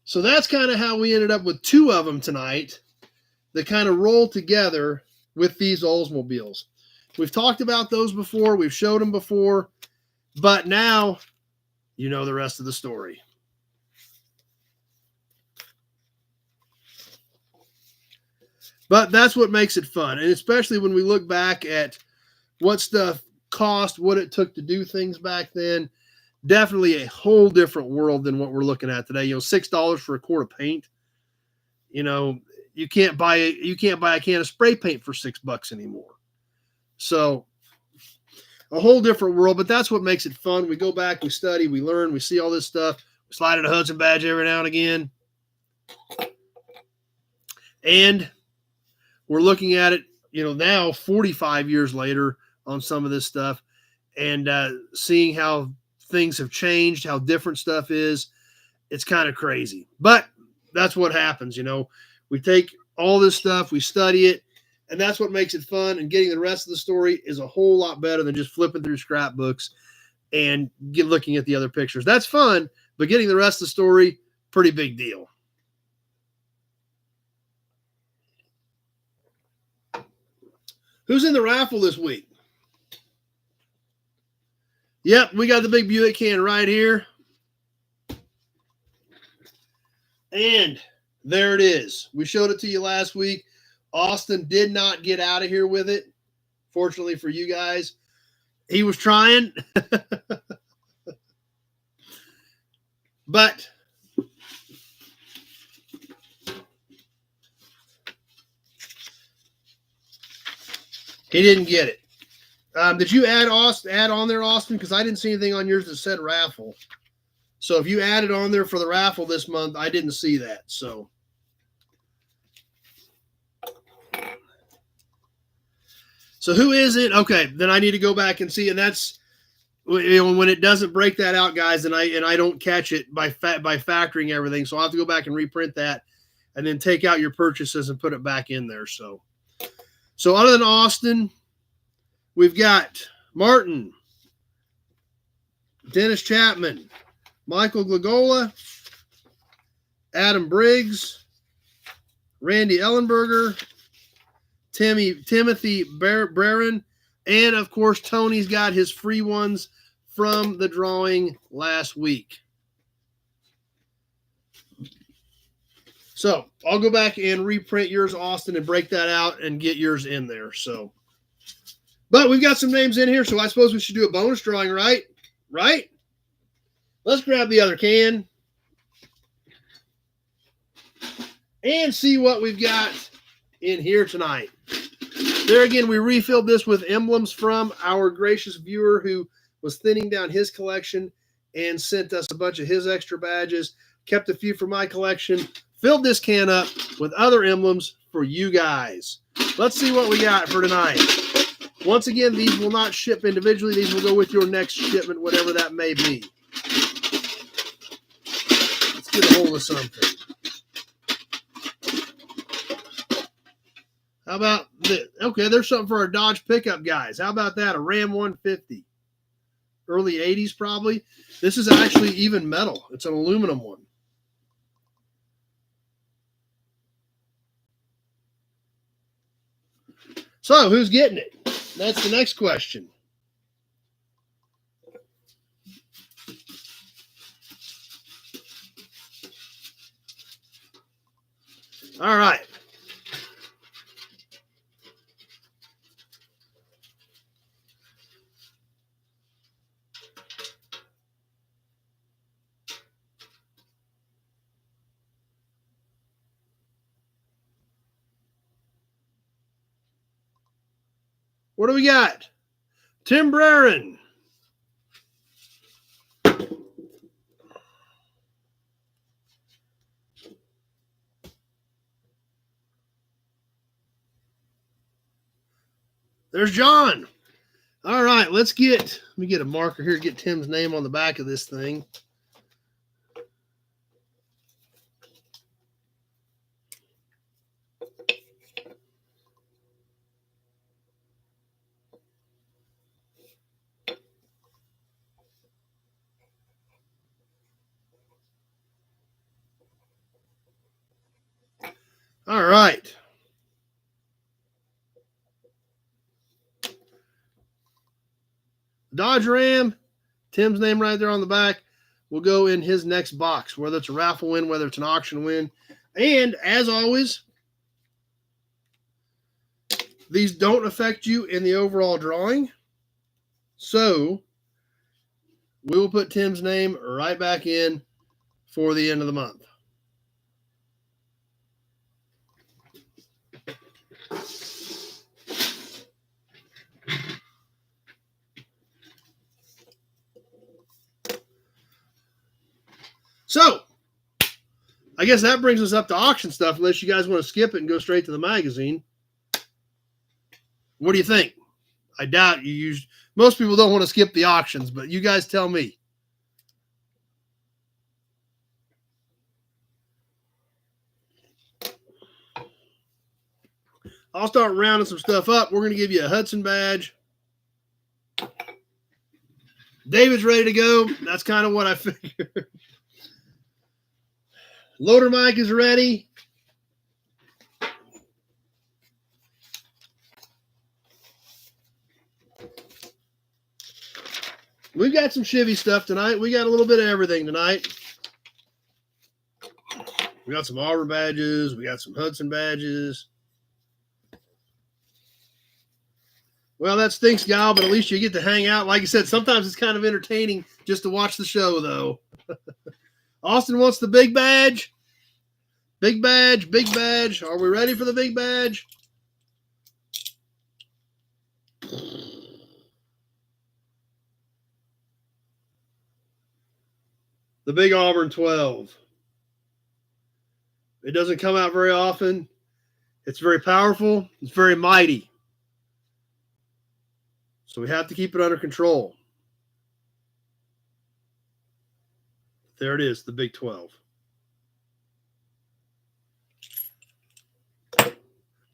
So that's kind of how we ended up with 2 of them tonight that kind of roll together with these Oldsmobiles. We've talked about those before. We've showed them before. But now you know the rest of the story. But that's what makes it fun. And especially when we look back at what stuff cost, what it took to do things back then. Definitely a whole different world than what we're looking at today. $6 for a quart of paint. You can't buy a can of spray paint for $6 anymore. So a whole different world, but that's what makes it fun. We go back, we study, we learn, we see all this stuff. We slide in a Hudson badge every now and again. And we're looking at it, now 45 years later on some of this stuff and seeing how things have changed, how different stuff is. It's kind of crazy, but that's what happens. We take all this stuff, we study it, and that's what makes it fun. And getting the rest of the story is a whole lot better than just flipping through scrapbooks and looking at the other pictures. That's fun, but getting the rest of the story, pretty big deal. Who's in the raffle this week? Yep, we got the big Buick can right here. And there it is. We showed it to you last week. Austin did not get out of here with it. Fortunately for you guys, he was trying. But he didn't get it. Did you add on there, Austin? Because I didn't see anything on yours that said raffle. So if you added on there for the raffle this month, I didn't see that. So So who is it? Okay, then I need to go back and see, and that's when it doesn't break that out, guys, and I don't catch it by factoring everything. So I'll have to go back and reprint that, and then take out your purchases and put it back in there. So other than Austin, we've got Martin, Dennis Chapman, Michael Glagola, Adam Briggs, Randy Ellenberger, Timothy Barron, and of course Tony's got his free ones from the drawing last week. So I'll go back and reprint yours, Austin, and break that out and get yours in there. So, but we've got some names in here, so I suppose we should do a bonus drawing, right? Right? Let's grab the other can and see what we've got in here tonight. There again, we refilled this with emblems from our gracious viewer who was thinning down his collection and sent us a bunch of his extra badges, kept a few for my collection, filled this can up with other emblems for you guys. Let's see what we got for tonight. Once again, these will not ship individually. These will go with your next shipment, whatever that may be. Let's get a hold of something. How about this? Okay, there's something for our Dodge pickup guys. How about that? A Ram 150. Early 80s, probably. This is actually even metal. It's an aluminum one. So, who's getting it? That's the next question. All right. What do we got? Tim Brerin. There's John. All right, let me get a marker here, get Tim's name on the back of this thing. All right. Dodge Ram, Tim's name right there on the back, will go in his next box, whether it's a raffle win, whether it's an auction win. And as always, these don't affect you in the overall drawing. So we will put Tim's name right back in for the end of the month. So, I guess that brings us up to auction stuff, unless you guys want to skip it and go straight to the magazine. What do you think? I doubt you use. Most people don't want to skip the auctions, but you guys tell me. I'll start rounding some stuff up. We're going to give you a Hudson badge. David's ready to go. That's kind of what I figured. Loader Mike is ready. We've got some Chevy stuff tonight. We got a little bit of everything tonight. We got some Auburn badges. We got some Hudson badges. Well, that stinks, gal, but at least you get to hang out. Like I said, sometimes it's kind of entertaining just to watch the show, though. Austin wants the big badge. Big badge, big badge. Are we ready for the big badge? The big Auburn 12. It doesn't come out very often. It's very powerful. It's very mighty. So we have to keep it under control. There it is, the Big 12.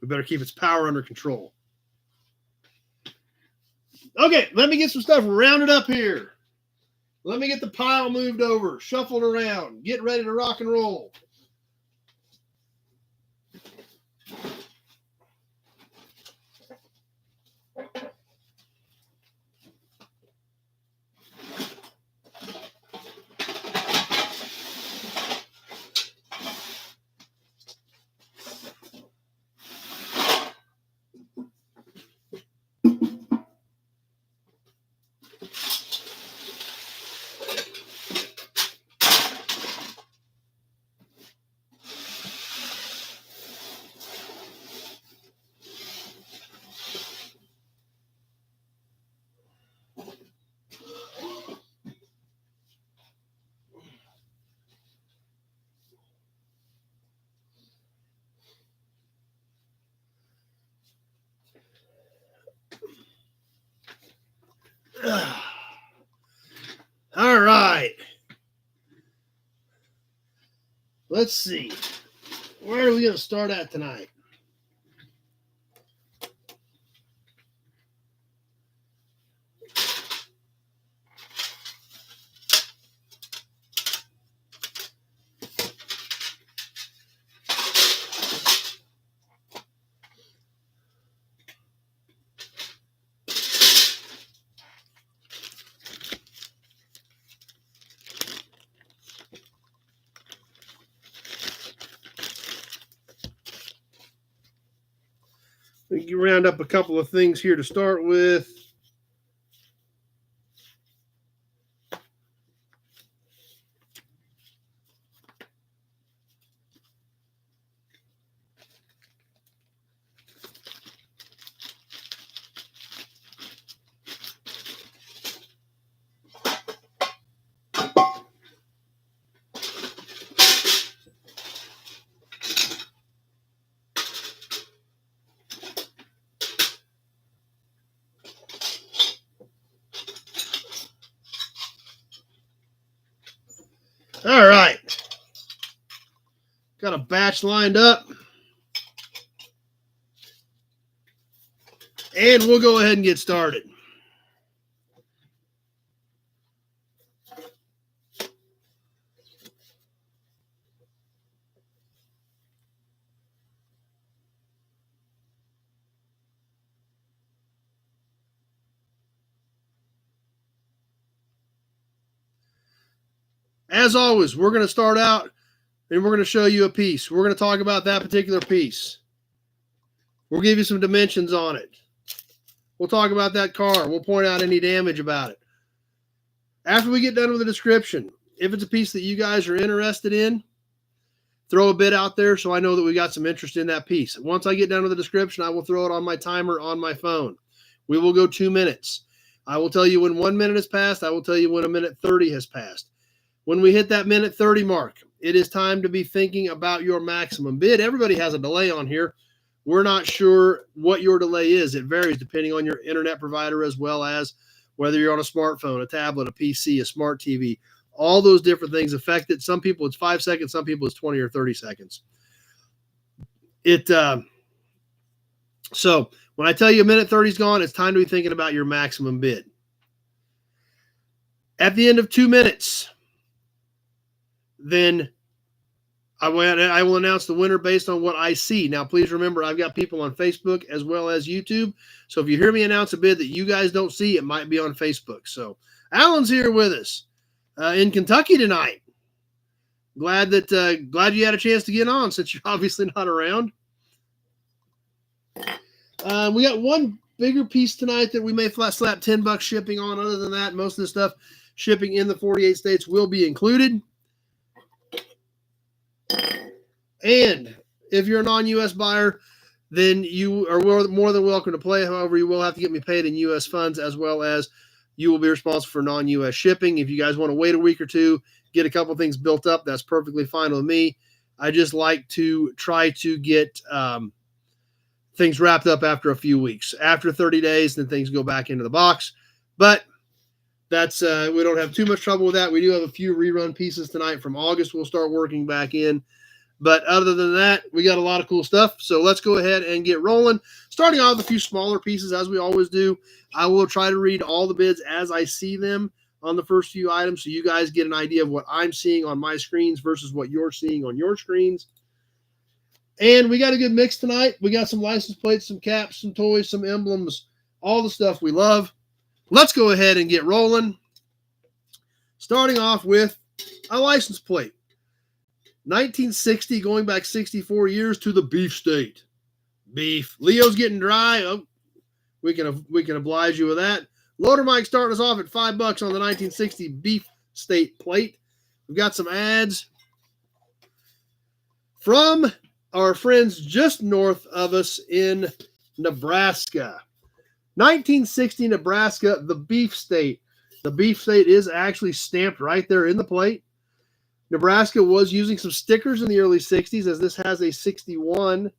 We better keep its power under control. Okay, let me get some stuff rounded up here. Let me get the pile moved over, shuffled around, get ready to rock and roll. All right. Let's see. Where are we going to start at tonight? We can round up a couple of things here to start with. All right. Got a batch lined up. And we'll go ahead and get started. As always, we're going to start out and we're going to show you a piece. We're going to talk about that particular piece. We'll give you some dimensions on it. We'll talk about that car. We'll point out any damage about it. After we get done with the description, if it's a piece that you guys are interested in, throw a bid out there so I know that we got some interest in that piece. Once I get done with the description, I will throw it on my timer on my phone. We will go 2 minutes. I will tell you when 1 minute has passed. I will tell you when a minute 30 has passed. When we hit that minute 30 mark, it is time to be thinking about your maximum bid. Everybody has a delay on here. We're not sure what your delay is. It varies depending on your internet provider as well as whether you're on a smartphone, a tablet, a PC, a smart TV. All those different things affect it. Some people it's 5 seconds. Some people it's 20 or 30 seconds. So when I tell you a minute 30 is gone, it's time to be thinking about your maximum bid. At the end of 2 minutes, then I will announce the winner based on what I see. Now, please remember, I've got people on Facebook as well as YouTube. So if you hear me announce a bid that you guys don't see, it might be on Facebook. So Alan's here with us in Kentucky tonight. Glad you had a chance to get on since you're obviously not around. We got one bigger piece tonight that we may flat slap $10 shipping on. Other than that, most of the stuff shipping in the 48 states will be included. And if you're a non-U.S. buyer, then you are more than welcome to play. However, you will have to get me paid in U.S. funds, as well as you will be responsible for non-U.S. shipping. If you guys want to wait a week or two, get a couple things built up, that's perfectly fine with me. I just like to try to get things wrapped up after a few weeks. After 30 days, then things go back into the box. But that's we don't have too much trouble with that. We do have a few rerun pieces tonight from August. We'll start working back in. But other than that, we got a lot of cool stuff. So let's go ahead and get rolling. Starting off with a few smaller pieces, as we always do. I will try to read all the bids as I see them on the first few items, so you guys get an idea of what I'm seeing on my screens versus what you're seeing on your screens. And we got a good mix tonight. We got some license plates, some caps, some toys, some emblems, all the stuff we love. Let's go ahead and get rolling. Starting off with a license plate. 1960, going back 64 years to the beef state. Beef. Leo's getting dry. Oh, we can oblige you with that. Loader Mike starting us off at $5 on the 1960 beef state plate. We've got some ads from our friends just north of us in Nebraska. 1960 Nebraska, the beef state. The beef state is actually stamped right there in the plate. Nebraska was using some stickers in the early 60s, as this has a 61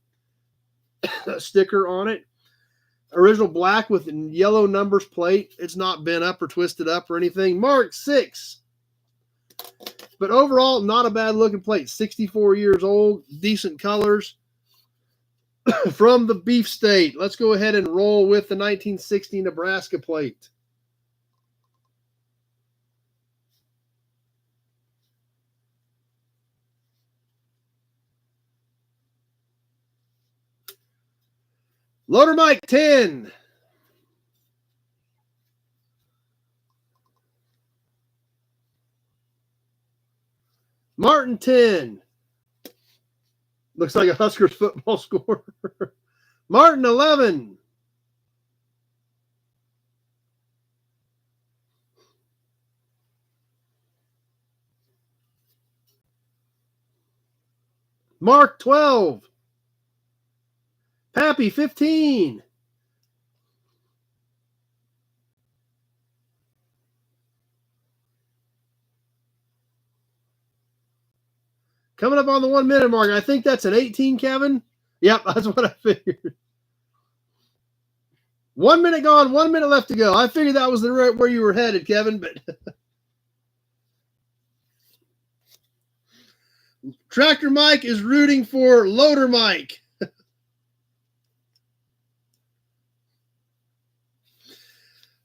sticker on it. Original black with yellow numbers plate. It's not bent up or twisted up or anything. Mark 6. But overall, not a bad looking plate. 64 years old, decent colors. From the beef state, let's go ahead and roll with the 1960 Nebraska plate. Loader Mike 10. Martin 10. Looks like a Huskers football score. Martin 11. Mark 12. Pappy 15. Coming up on the 1 minute mark. I think that's an 18, Kevin. Yep, that's what I figured. 1 minute gone, 1 minute left to go. I figured that was the right where you were headed, Kevin, but Tractor Mike is rooting for Loader Mike.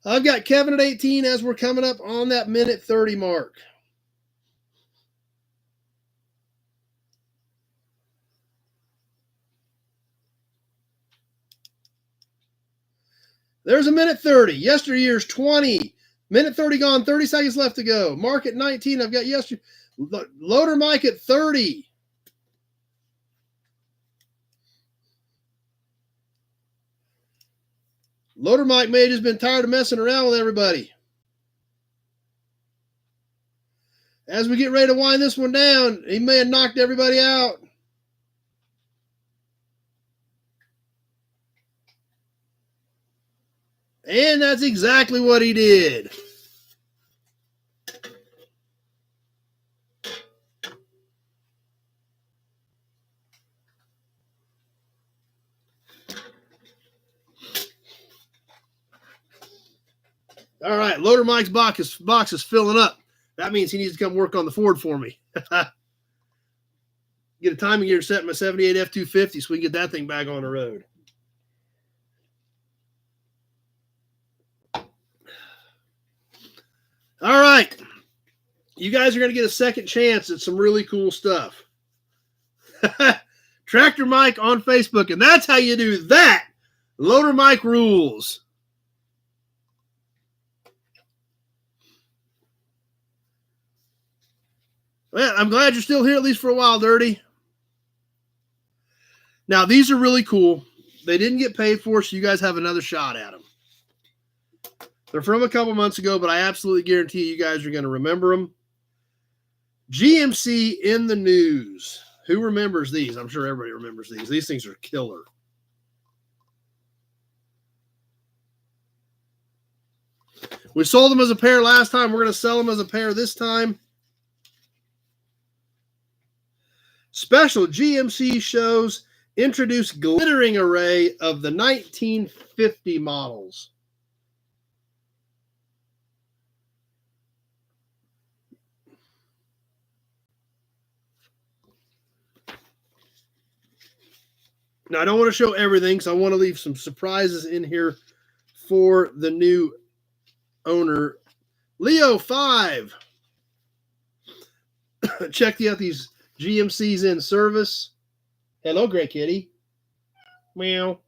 I've got Kevin at 18 as we're coming up on that minute 30 mark. There's a minute 30. Yesteryear's 20. Minute 30 gone. 30 seconds left to go. Mark at 19. I've got Loader Mike at 30. Loader Mike may have just been tired of messing around with everybody. As we get ready to wind this one down, he may have knocked everybody out. And that's exactly what he did. All right, Loader Mike's box is filling up. That means he needs to come work on the Ford for me. Get a timing gear set in my 78 F250 so we can get that thing back on the road. All right. You guys are going to get a second chance at some really cool stuff. Tractor Mike on Facebook, and that's how you do that. Loader Mike rules. Well, I'm glad you're still here at least for a while, Dirty. Now, these are really cool. They didn't get paid for, so you guys have another shot at them. They're from a couple months ago, but I absolutely guarantee you guys are going to remember them. GMC in the news. Who remembers these? I'm sure everybody remembers these. These things are killer. We sold them as a pair last time. We're going to sell them as a pair this time. Special GMC shows introduced glittering array of the 1950 models. Now, I don't want to show everything because I want to leave some surprises in here for the new owner. Leo 5. Check out these GMCs in service. Hello, Great Kitty. Meow.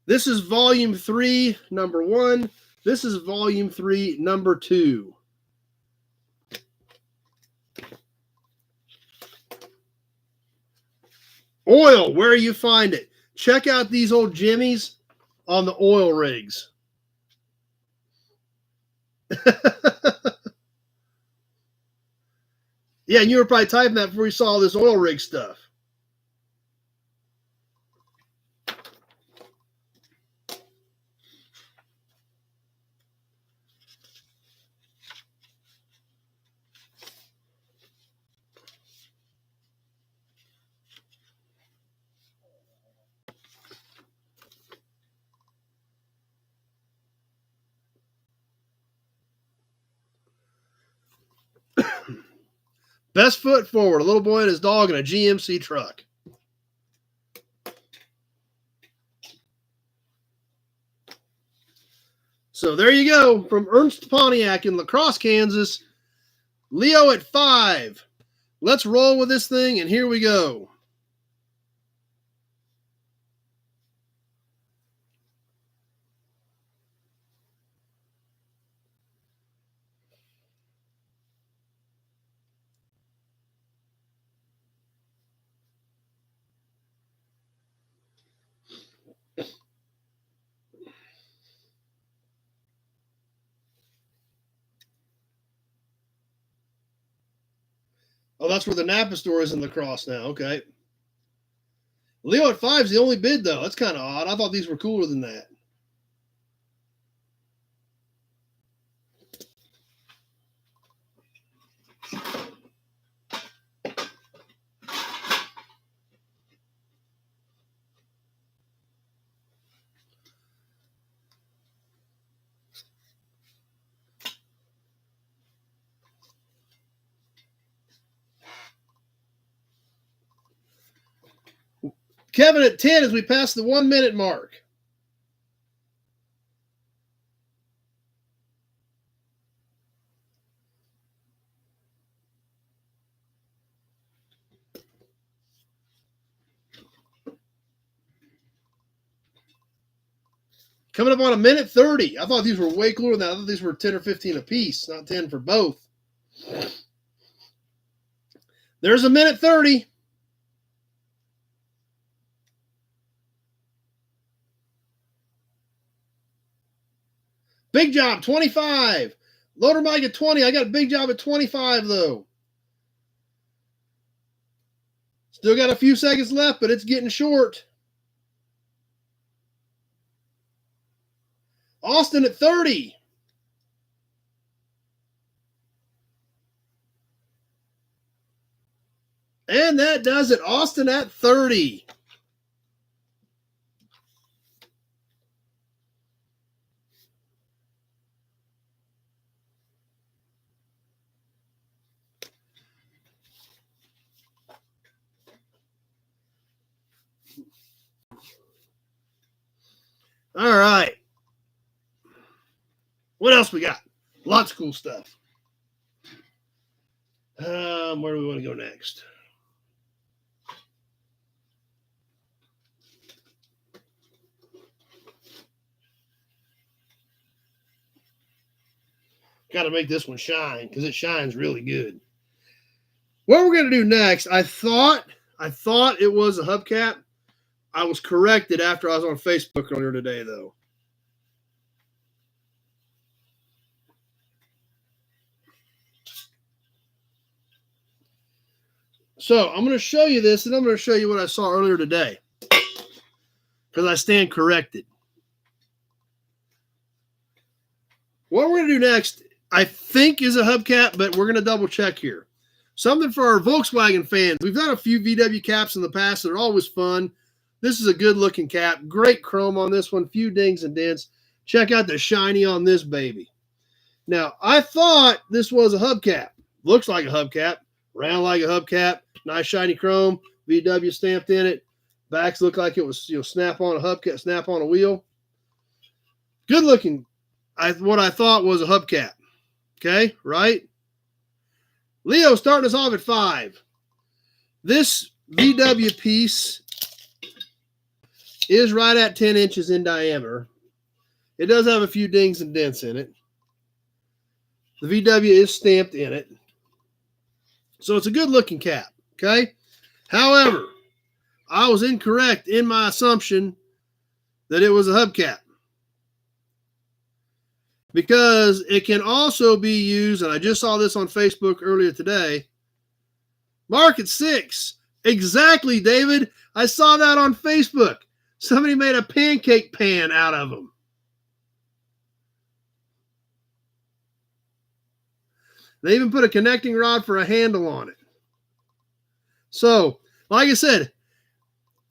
This is volume 3, number 1. This is volume 3, number 2. Oil, where you find it. Check out these old Jimmies on the oil rigs. Yeah, and you were probably typing that before you saw all this oil rig stuff. Best foot forward, a little boy and his dog in a GMC truck. So there you go, from Ernst Pontiac in La Crosse, Kansas. Leo at 5. Let's roll with this thing, and here we go. Oh, that's where the Napa store is in La Crosse now. Okay. Leo at 5 is the only bid, though. That's kind of odd. I thought these were cooler than that. Kevin at 10 as we pass the 1 minute mark. Coming up on 1:30. I thought these were way cooler than that. I thought these were 10 or 15 a piece, not 10 for both. There's 1:30. Big job, 25. Loader Mike at 20. I got a big job at 25, though. Still got a few seconds left, but it's getting short. Austin at 30. And that does it. Austin at 30. All right. What else we got? Lots of cool stuff. Where do we want to go next? Got to make this one shine because it shines really good. What we're going to do next, I thought it was a hubcap. I was corrected after I was on Facebook earlier today, though. So I'm going to show you this, and I'm going to show you what I saw earlier today because I stand corrected. What we're going to do next, I think, is a hubcap, but we're going to double check here. Something for our Volkswagen fans. We've done a few VW caps in the past. They're always fun. This is a good looking cap. Great chrome on this one. Few dings and dents. Check out the shiny on this baby. Now, I thought this was a hubcap. Looks like a hubcap. Round like a hubcap. Nice shiny chrome. VW stamped in it. Backs look like it was, snap on a hubcap, snap on a wheel. Good looking. What I thought was a hubcap. Okay, right? Leo starting us off at 5. This VW piece is right at 10 inches in diameter. It does have a few dings and dents in it. The VW is stamped in it. So it's a good looking cap. Okay. However, I was incorrect in my assumption that it was a hubcap, because it can also be used, and I just saw this on Facebook earlier today, Mark at 6. Exactly, David. I saw that on Facebook. Somebody made a pancake pan out of them. They even put a connecting rod for a handle on it. So, like I said,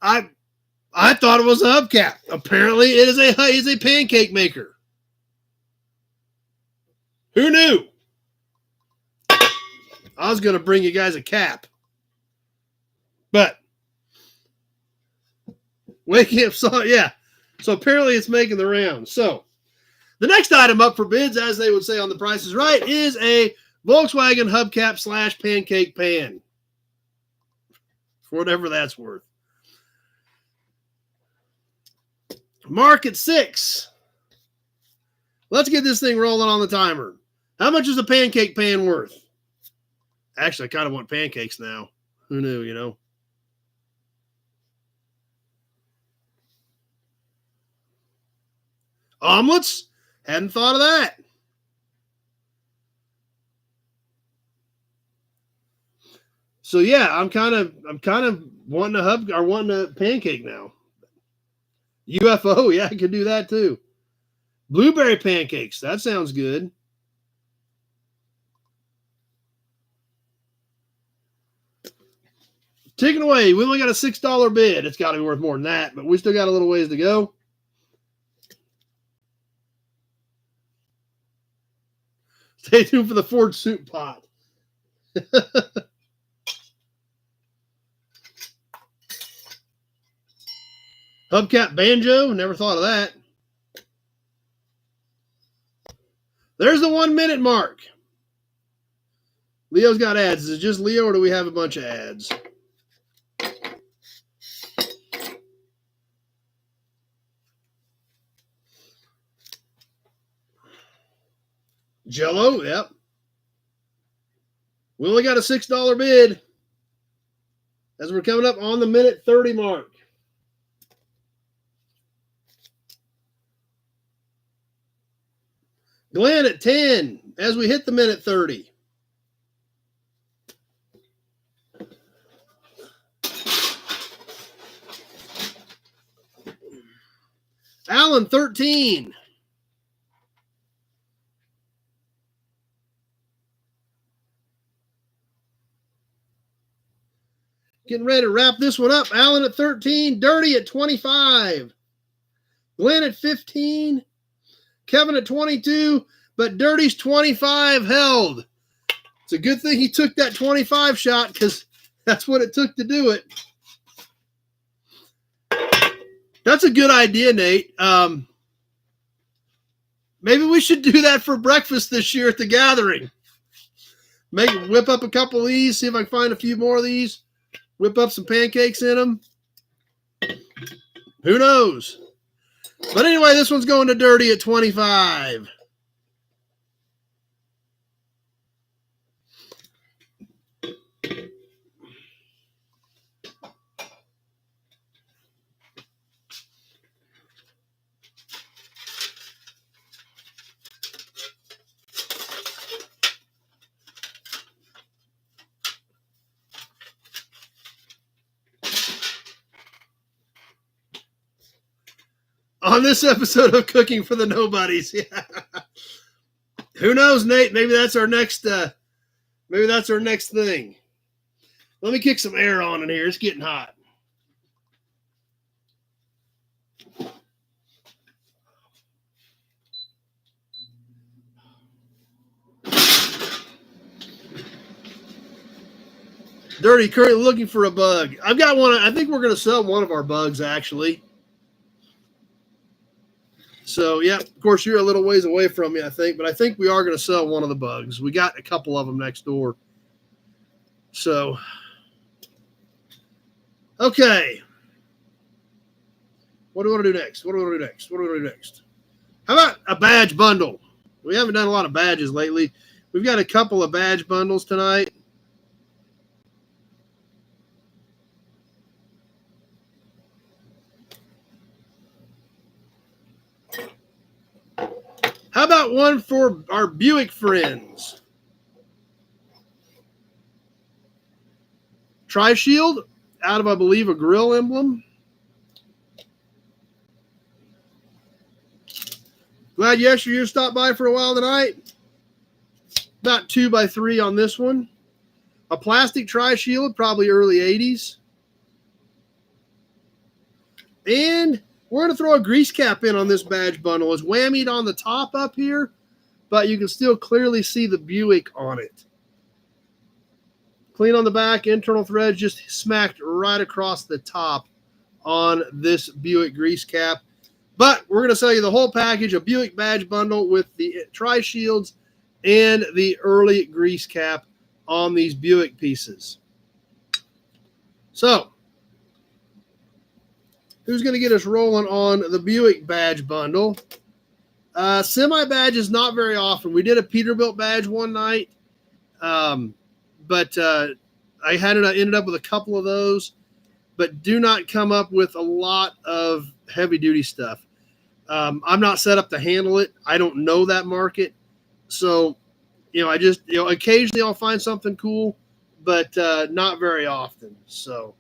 I thought it was a hubcap. Apparently, it is a pancake maker. Who knew? I was going to bring you guys a cap. But, waking up saw, yeah. So apparently it's making the rounds. So, the next item up for bids, as they would say on The Price is Right, is a Volkswagen hubcap / pancake pan. For whatever that's worth. Mark at 6. Let's get this thing rolling on the timer. How much is a pancake pan worth? Actually, I kind of want pancakes now. Who knew, Omelets? Hadn't thought of that. So yeah, I'm kind of wanting a pancake now. UFO, yeah, I could do that too. Blueberry pancakes, that sounds good. Taking away, we only got a $6 bid. It's got to be worth more than that, but we still got a little ways to go. Stay tuned for the Ford soup pot. Hubcap banjo, never thought of that. There's the 1 minute mark. Leo's got ads. Is it just Leo, or do we have a bunch of ads? Jello, yep. We only got a $6 bid as we're coming up on the minute 30 mark. Glenn at 10 as we hit the minute 30. Alan 13. Getting ready to wrap this one up. Alan at 13. Dirty at 25. Glenn at 15. Kevin at 22. But Dirty's 25 held. It's a good thing he took that 25 shot, because that's what it took to do it. That's a good idea, Nate. Maybe we should do that for breakfast this year at the gathering. Whip up a couple of these, see if I can find a few more of these. Whip up some pancakes in them. Who knows? But anyway, this one's going to Dirty at 25. On this episode of Cooking for the Nobodies. Yeah. Who knows, Nate? Maybe that's our next. Maybe that's our next thing. Let me kick some air on in here. It's getting hot. Dirty, currently looking for a bug. I've got one. I think we're going to sell one of our bugs, actually. So, yeah, of course, you're a little ways away from me, I think. But I think we are going to sell one of the bugs. We got a couple of them next door. So, okay. What do we want to do next? What do we want to do next? What do we want to do next? How about a badge bundle? We haven't done a lot of badges lately. We've got a couple of badge bundles tonight. How about one for our Buick friends? Tri-Shield out of, I believe, a grill emblem. Glad you stopped by for a while tonight. About 2x3 on this one. A plastic Tri-Shield, probably early 80s. And we're going to throw a grease cap in on this badge bundle. It's whammied on the top up here, but you can still clearly see the Buick on it. Clean on the back, internal threads just smacked right across the top on this Buick grease cap. But we're going to sell you the whole package, a Buick badge bundle with the Tri-Shields and the early grease cap on these Buick pieces. So, who's going to get us rolling on the Buick badge bundle? Semi badges not very often. We did a Peterbilt badge one night, but I ended up with a couple of those, but do not come up with a lot of heavy duty stuff. I'm not set up to handle it. I don't know that market, so occasionally I'll find something cool, but not very often. So.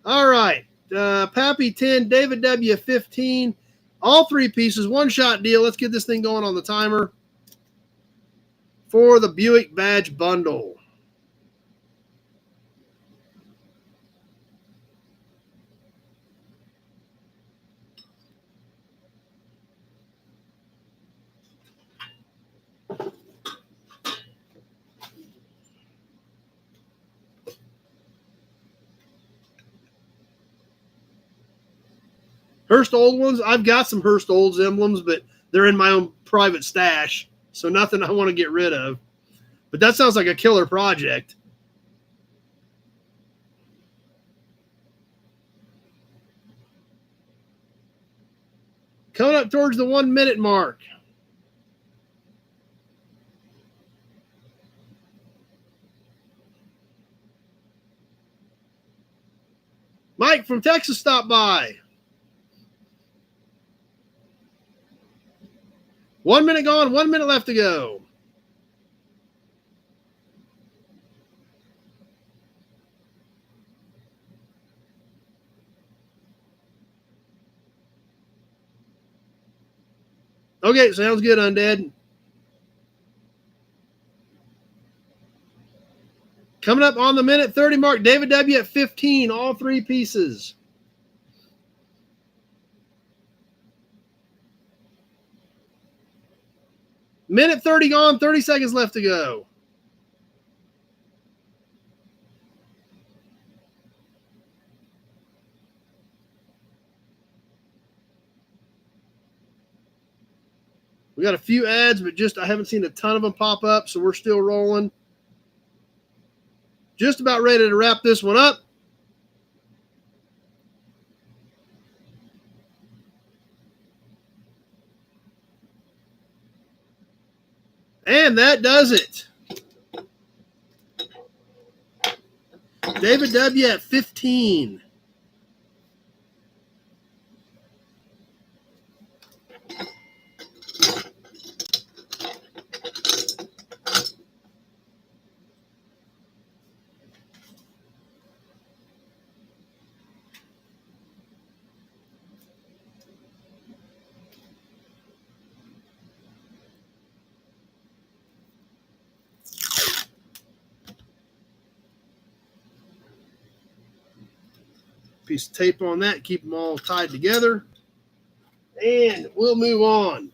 All right. Pappy 10, David W 15. All three pieces, one-shot deal. Let's get this thing going on the timer for the Buick badge bundle. Hurst Old ones. I've got some Hurst Olds emblems, but they're in my own private stash, so nothing I want to get rid of. But that sounds like a killer project. Coming up towards the 1 minute mark. Mike from Texas stopped by. 1 minute gone, 1 minute left to go. Okay, sounds good, Undead. Coming up on the minute 30 mark, David W at 15, all three pieces. Minute 30 gone, 30 seconds left to go. We got a few ads, but I haven't seen a ton of them pop up, so we're still rolling. Just about ready to wrap this one up. And that does it. David W at 15. Piece of tape on that, keep them all tied together. And we'll move on.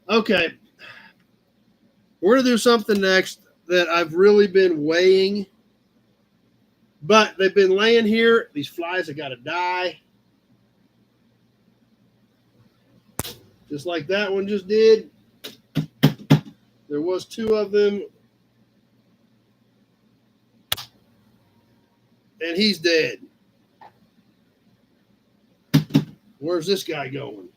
Okay. We're going to do something next that I've really been weighing. But they've been laying here. These flies have got to die. Just like that one just did. There was 2 of them. And he's dead. Where's this guy going?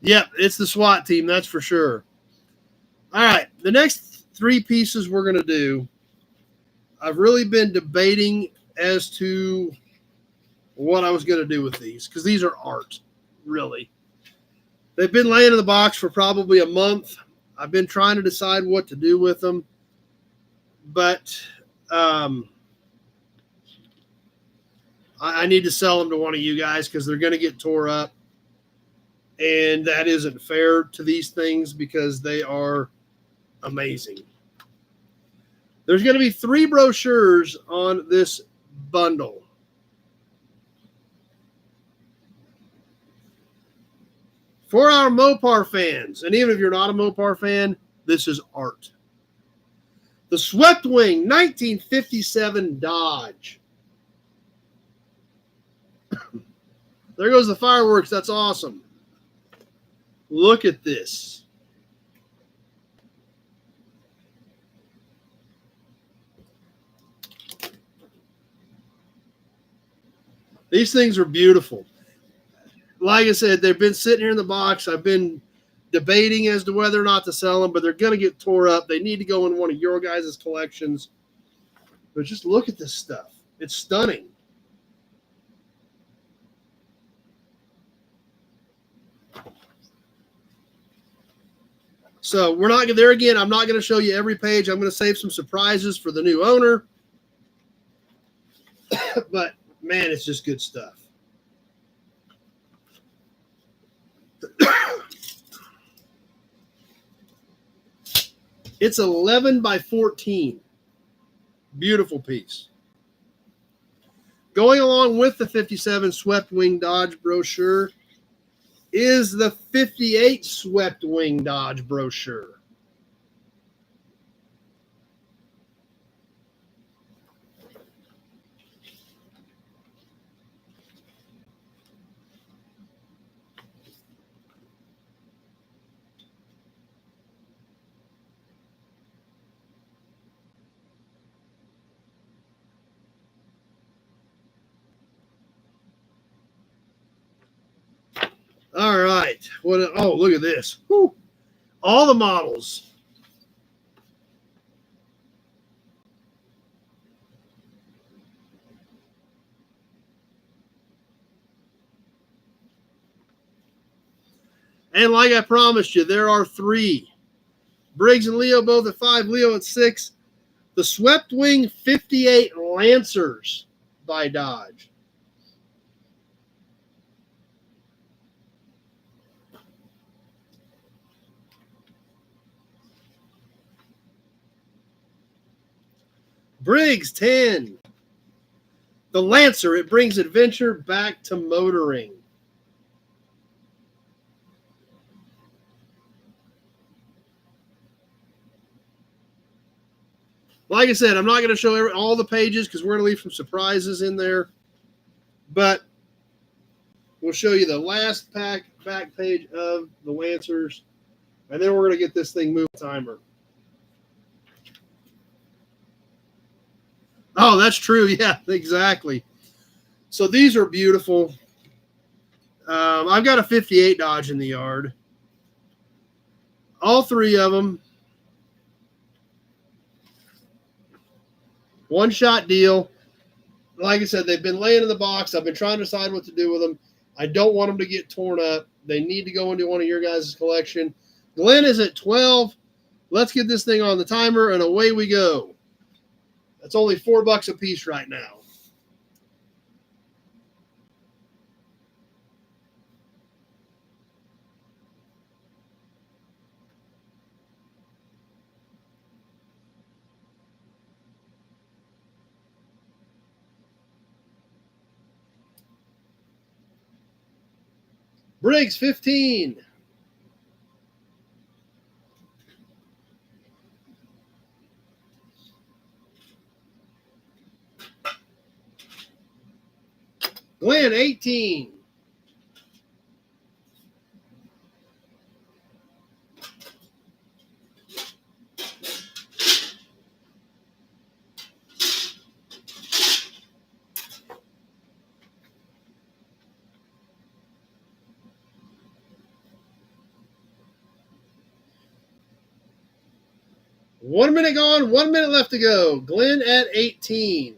Yep, it's the SWAT team, that's for sure. All right, the next 3 pieces we're going to do, I've really been debating as to what I was going to do with these, because these are art, really. They've been laying in the box for probably a month. I've been trying to decide what to do with them, but I need to sell them to one of you guys because they're going to get tore up. And that isn't fair to these things because they are amazing. There's going to be 3 brochures on this bundle. For our Mopar fans, and even if you're not a Mopar fan, this is art. The Swept Wing 1957 Dodge. There goes the fireworks. That's awesome. Look at this. These things are beautiful. Like I said, they've been sitting here in the box. I've been debating as to whether or not to sell them, but they're going to get tore up. They need to go in one of your guys' collections. But just look at this stuff. It's stunning. So we're not there again. I'm not going to show you every page. I'm going to save some surprises for the new owner. But man, it's just good stuff. It's 11 by 14. Beautiful piece. Going along with the 57 Swept Wing Dodge brochure is the 58 Swept Wing Dodge brochure. All right. What? Oh, look at this. Whew. All the models. And like I promised you, there are 3. Briggs and Leo both at 5, Leo at 6. The Swept Wing 58 Lancers by Dodge. Briggs 10. The Lancer, it brings adventure back to motoring. Like I said, I'm not going to show all the pages because we're going to leave some surprises in there. But we'll show you the last back page of the Lancers. And then we're going to get this thing moved timer. Oh, that's true. Yeah, exactly. So these are beautiful. I've got a 58 Dodge in the yard. All 3 of them. One-shot deal. Like I said, they've been laying in the box. I've been trying to decide what to do with them. I don't want them to get torn up. They need to go into one of your guys' collection. Glenn is at 12. Let's get this thing on the timer, and away we go. It's only $4 a piece right now. Briggs, 15. Glenn, 18. One minute gone, 1 minute left to go. Glenn at 18.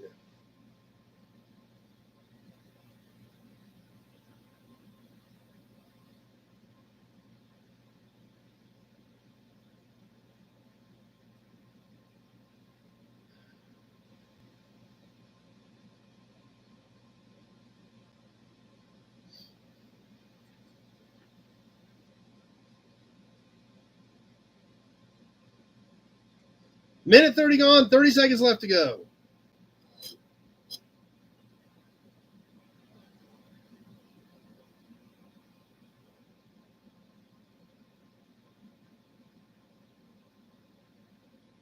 Minute 30 gone, 30 seconds left to go.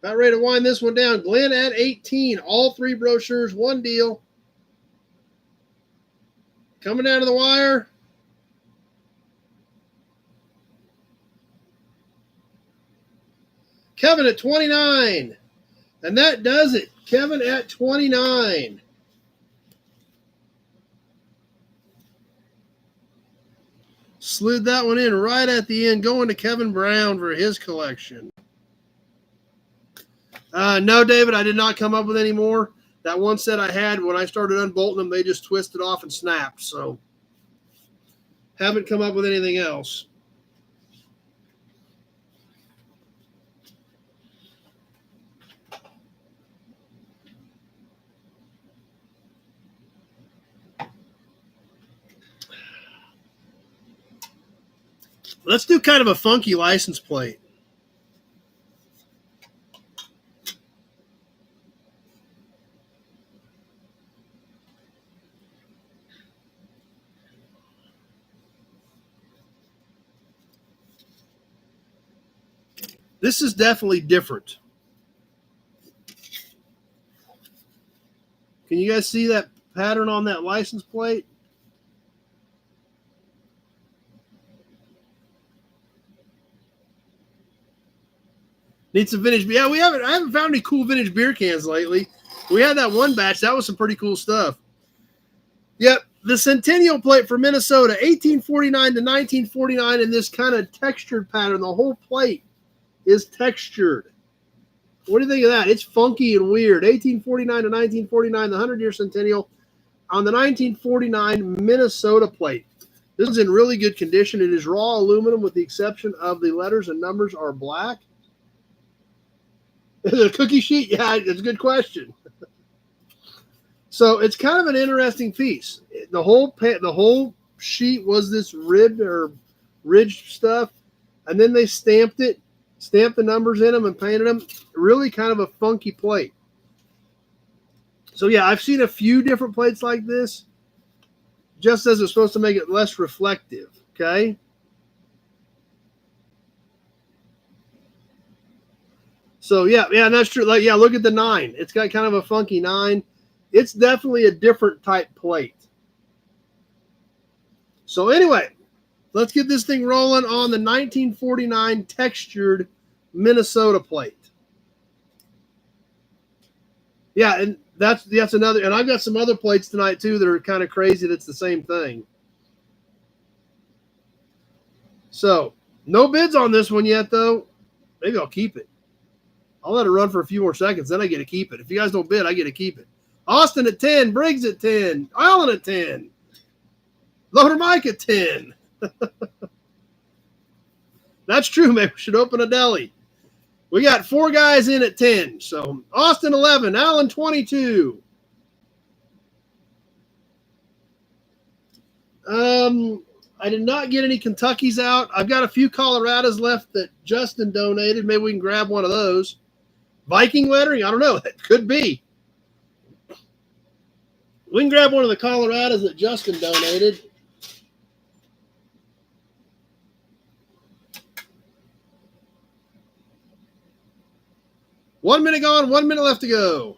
About ready to wind this one down. Glenn at 18. All three brochures, one deal. Coming down to the wire. Kevin at 29. And that does it. Kevin at 29. Slid that one in right at the end, going to Kevin Brown for his collection. No, David, I did not come up with any more. That one set I had, when I started unbolting them, they just twisted off and snapped. So, haven't come up with anything else. Let's do kind of a funky license plate. This is definitely different. Can you guys see that pattern on that license plate? Need some vintage. Yeah, I haven't found any cool vintage beer cans lately. We had that one batch. That was some pretty cool stuff. Yep, the Centennial plate for Minnesota, 1849 to 1949, in this kind of textured pattern. The whole plate is textured. What do you think of that? It's funky and weird. 1849 to 1949, the 100-year Centennial on the 1949 Minnesota plate. This is in really good condition. It is raw aluminum with the exception of the letters and numbers are black. Is it a cookie sheet? Yeah, it's a good question. So it's kind of an interesting piece. The whole sheet was this ribbed or ridged stuff, and then they stamped the numbers in them and painted them. Really kind of a funky plate. So yeah, I've seen a few different plates like this, just as it's supposed to make it less reflective. Okay. So yeah, that's true. Like, yeah, look at the 9. It's got kind of a funky 9. It's definitely a different type plate. So anyway, let's get this thing rolling on the 1949 textured Minnesota plate. Yeah, and that's another. And I've got some other plates tonight too that are kind of crazy. That's the same thing. So no bids on this one yet, though. Maybe I'll keep it. I'll let it run for a few more seconds. Then I get to keep it. If you guys don't bid, I get to keep it. Austin at 10. Briggs at 10. Allen at 10. Loader Mike at 10. That's true. Maybe we should open a deli. We got 4 guys in at 10. So Austin 11, Allen 22. I did not get any Kentuckys out. I've got a few Colorados left that Justin donated. Maybe we can grab one of those. Viking lettering? I don't know. That could be. We can grab one of the Colorados that Justin donated. One minute gone, 1 minute left to go.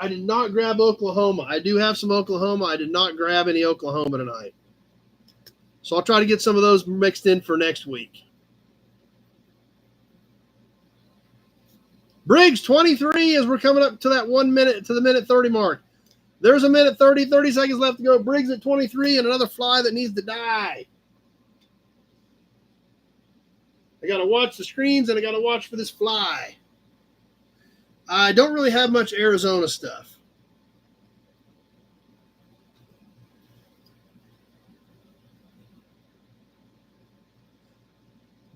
I did not grab Oklahoma. I do have some Oklahoma. I did not grab any Oklahoma tonight. So I'll try to get some of those mixed in for next week. Briggs 23 as we're coming up to that 1 minute, to the minute 30 mark. There's a minute 30 seconds left to go. Briggs at 23 and another fly that needs to die. I got to watch the screens and I got to watch for this fly. I don't really have much Arizona stuff.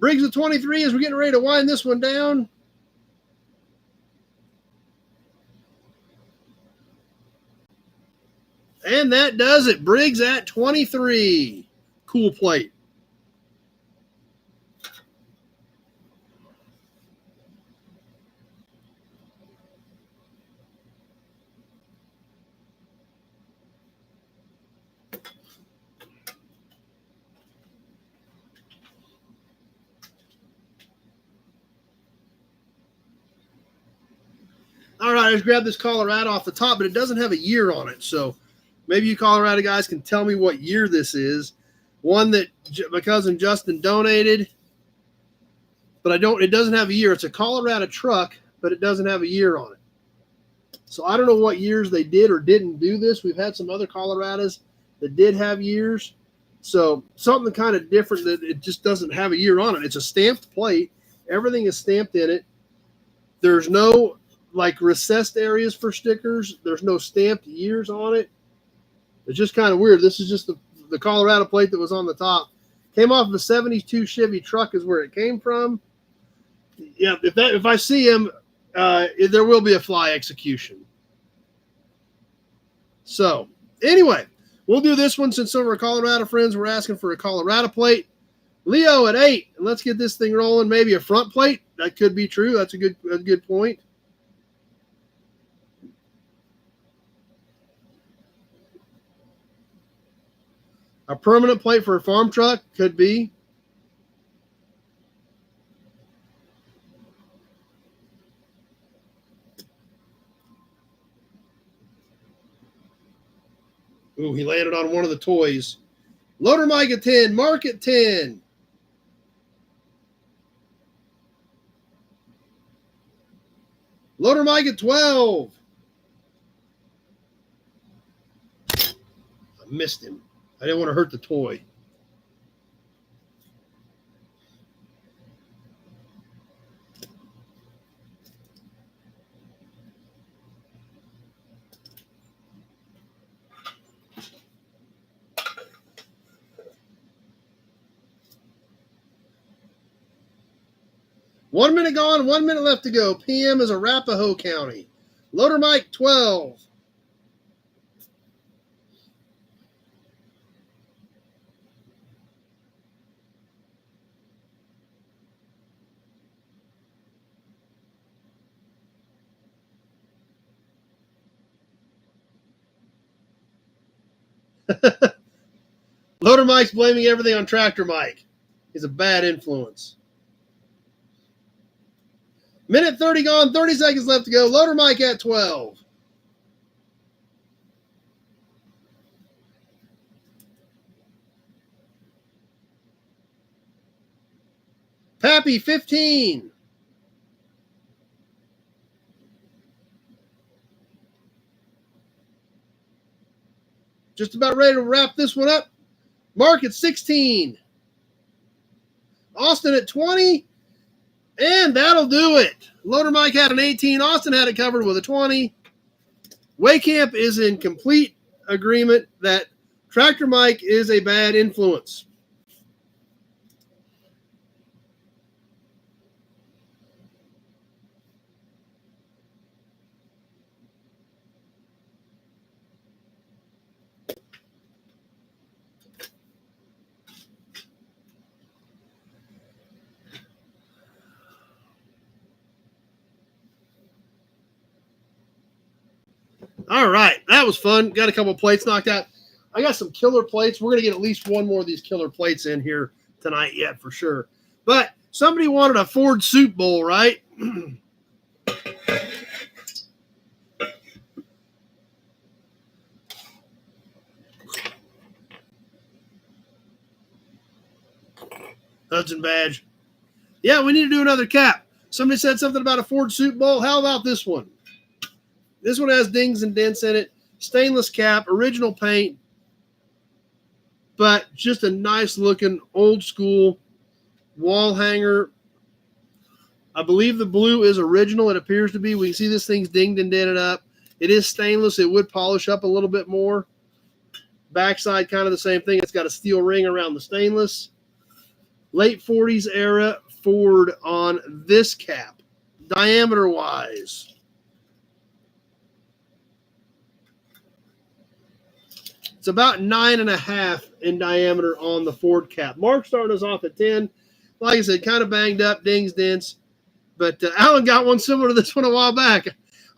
Briggs at 23 as we're getting ready to wind this one down. And that does it. Briggs at 23. Cool plate. All right, I just grabbed this Colorado off the top, but it doesn't have a year on it. So maybe you Colorado guys can tell me what year this is. One that my cousin Justin donated, but it doesn't have a year. It's a Colorado truck, but it doesn't have a year on it. So I don't know what years they did or didn't do this. We've had some other Colorados that did have years. So something kind of different that it just doesn't have a year on it. It's a stamped plate. Everything is stamped in it. There's no like recessed areas for stickers. There's no stamped years on it. It's just kind of weird. This is just the Colorado plate that was on the top. Came off of a 72 Chevy truck is where it came from. Yeah, if I see him, there will be a fly execution. So anyway, we'll do this one since some of our Colorado friends were asking for a Colorado plate. Leo at 8, and let's get this thing rolling. Maybe a front plate. That could be true. That's a good point. A permanent plate for a farm truck could be. Ooh, he landed on one of the toys. Loader Mike at 10. Mark at 10. Loader Mike at 12. I missed him. I didn't want to hurt the toy. One minute gone, 1 minute left to go. PM is Arapahoe County. Loader Mike 12. Loader Mike's blaming everything on Tractor Mike. He's a bad influence. Minute 30 gone, 30 seconds left to go. Loader Mike at 12. Pappy 15. Just about ready to wrap this one up. Mark at 16. Austin at 20. And that'll do it. Loader Mike had an 18. Austin had it covered with a 20. Waycamp is in complete agreement that Tractor Mike is a bad influence. All right, that was fun. Got a couple plates knocked out. I got some killer plates. We're going to get at least one more of these killer plates in here tonight yet for sure. But somebody wanted a Ford Soup Bowl, right? Hudson Badge. Yeah, we need to do another cap. Somebody said something about a Ford Soup Bowl. How about this one? This one has dings and dents in it. Stainless cap, original paint, but just a nice looking old school wall hanger. I believe the blue is original. It appears to be. We can see this thing's dinged and dented up. It is stainless. It would polish up a little bit more. Backside, kind of the same thing. It's got a steel ring around the stainless. Late 40s era Ford on this cap, diameter-wise. It's about 9.5 in diameter on the Ford cap. Mark starting us off at 10. Like I said, kind of banged up, dings, dents. But Alan got one similar to this one a while back.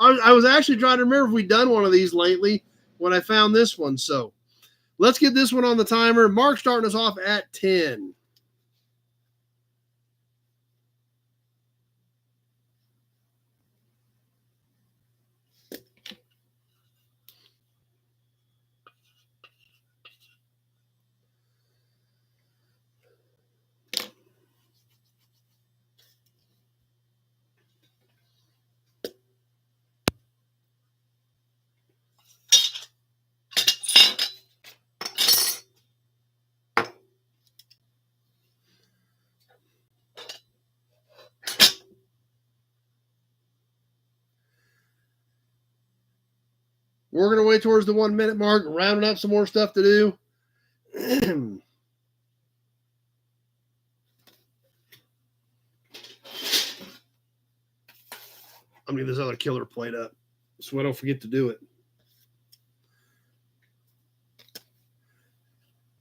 I was actually trying to remember if we'd done one of these lately when I found this one. So let's get this one on the timer. Mark starting us off at 10. We're going to wait towards the 1 minute mark, rounding up some more stuff to do. I'm going to get this other killer plate up so I don't forget to do it.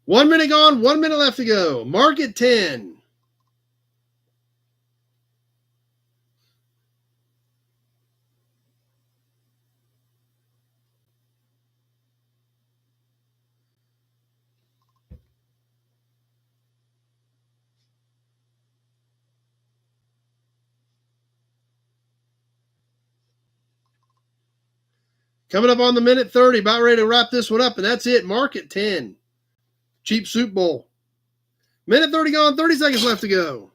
1 minute gone, 1 minute left to go. Mark at 10. Coming up on the minute 30, about ready to wrap this one up, and that's it. Mark at 10. Cheap Soup Bowl. Minute 30 gone, 30 seconds left to go.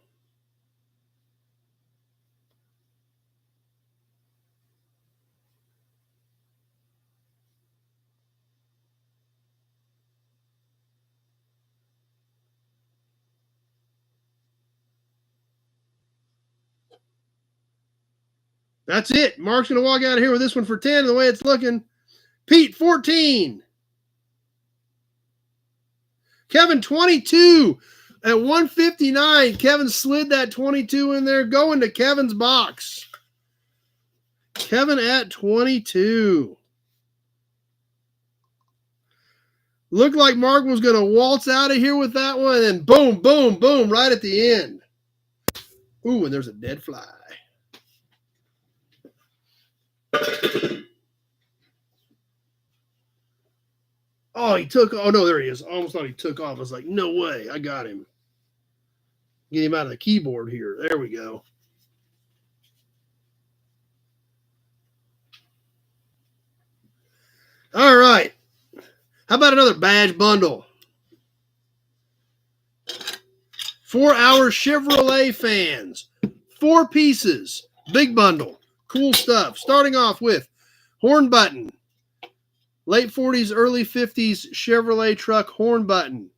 That's it. Mark's going to walk out of here with this one for 10, the way it's looking. Pete, 14. Kevin, 22. At 159, Kevin slid that 22 in there, going to Kevin's box. Kevin at 22. Looked like Mark was going to waltz out of here with that one, and boom, boom, boom, right at the end. Ooh, and there's a dead fly. Oh, he took. Oh, no, there he is. I almost thought he took off. I was like, no way. I got him. Get him out of the keyboard here. There we go. All right. How about another badge bundle? For our Chevrolet fans. 4 pieces. Big bundle. Cool stuff. Starting off with horn button. Late 40s, early 50s Chevrolet truck horn button.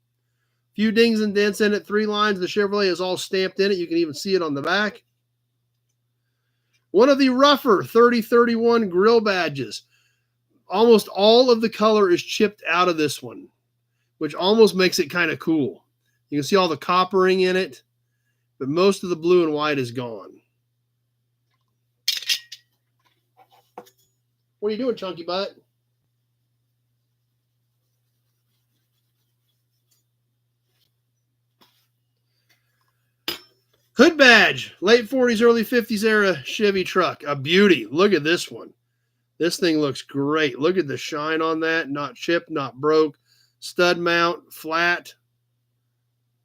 Few dings and dents in it. 3 lines. The Chevrolet is all stamped in it. You can even see it on the back. One of the rougher 3031 grill badges. almost all of the color is chipped out of this one, which almost makes it kind of cool. You can see all the coppering in it, but most of the blue and white is gone. What are you doing, Chunky Butt? Hood badge, late 40s, early 50s era Chevy truck. A beauty. Look at this one. This thing looks great. Look at the shine on that. Not chipped, not broke. Stud mount, flat.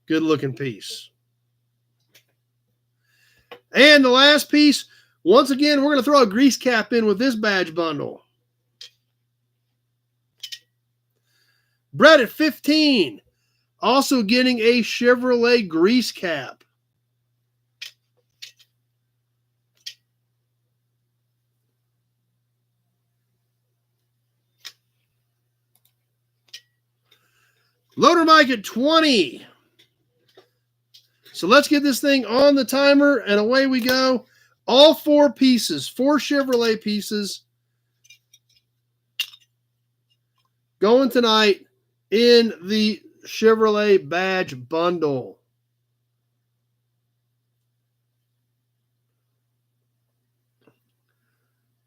Good looking piece. And the last piece, once again, we're going to throw a grease cap in with this badge bundle. Brett at 15, also getting a Chevrolet grease cap. Loader Mike at 20. So let's get this thing on the timer, and away we go. All 4 pieces, 4 Chevrolet pieces, going tonight in the Chevrolet badge bundle.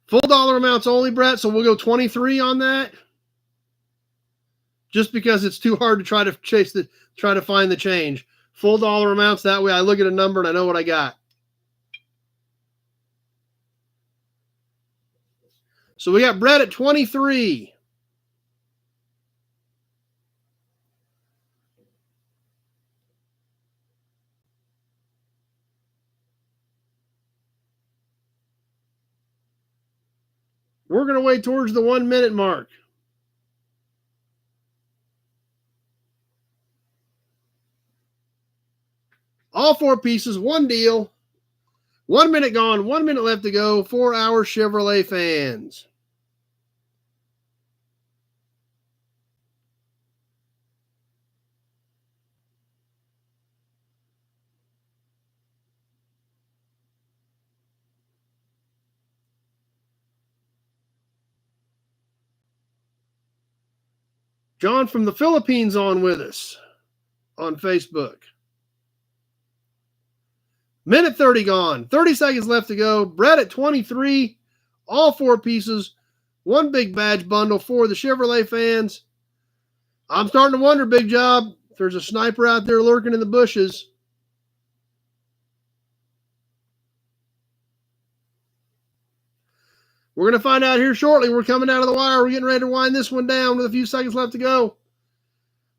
Full dollar amounts only, Brett, so we'll go 23 on that. Just because it's too hard to try to find the change. Full dollar amounts, that way I look at a number and I know what I got. So we got Brett at 23. We're going to wait towards the 1 minute mark. All 4 pieces, one deal. 1 minute gone, 1 minute left to go. 4 hour Chevrolet fans. John from the Philippines on with us on Facebook. Minute 30 gone. 30 seconds left to go. Brett at 23. All 4 pieces. One big badge bundle for the Chevrolet fans. I'm starting to wonder, Big Job, if there's a sniper out there lurking in the bushes. We're going to find out here shortly. We're coming out of the wire. We're getting ready to wind this one down with a few seconds left to go.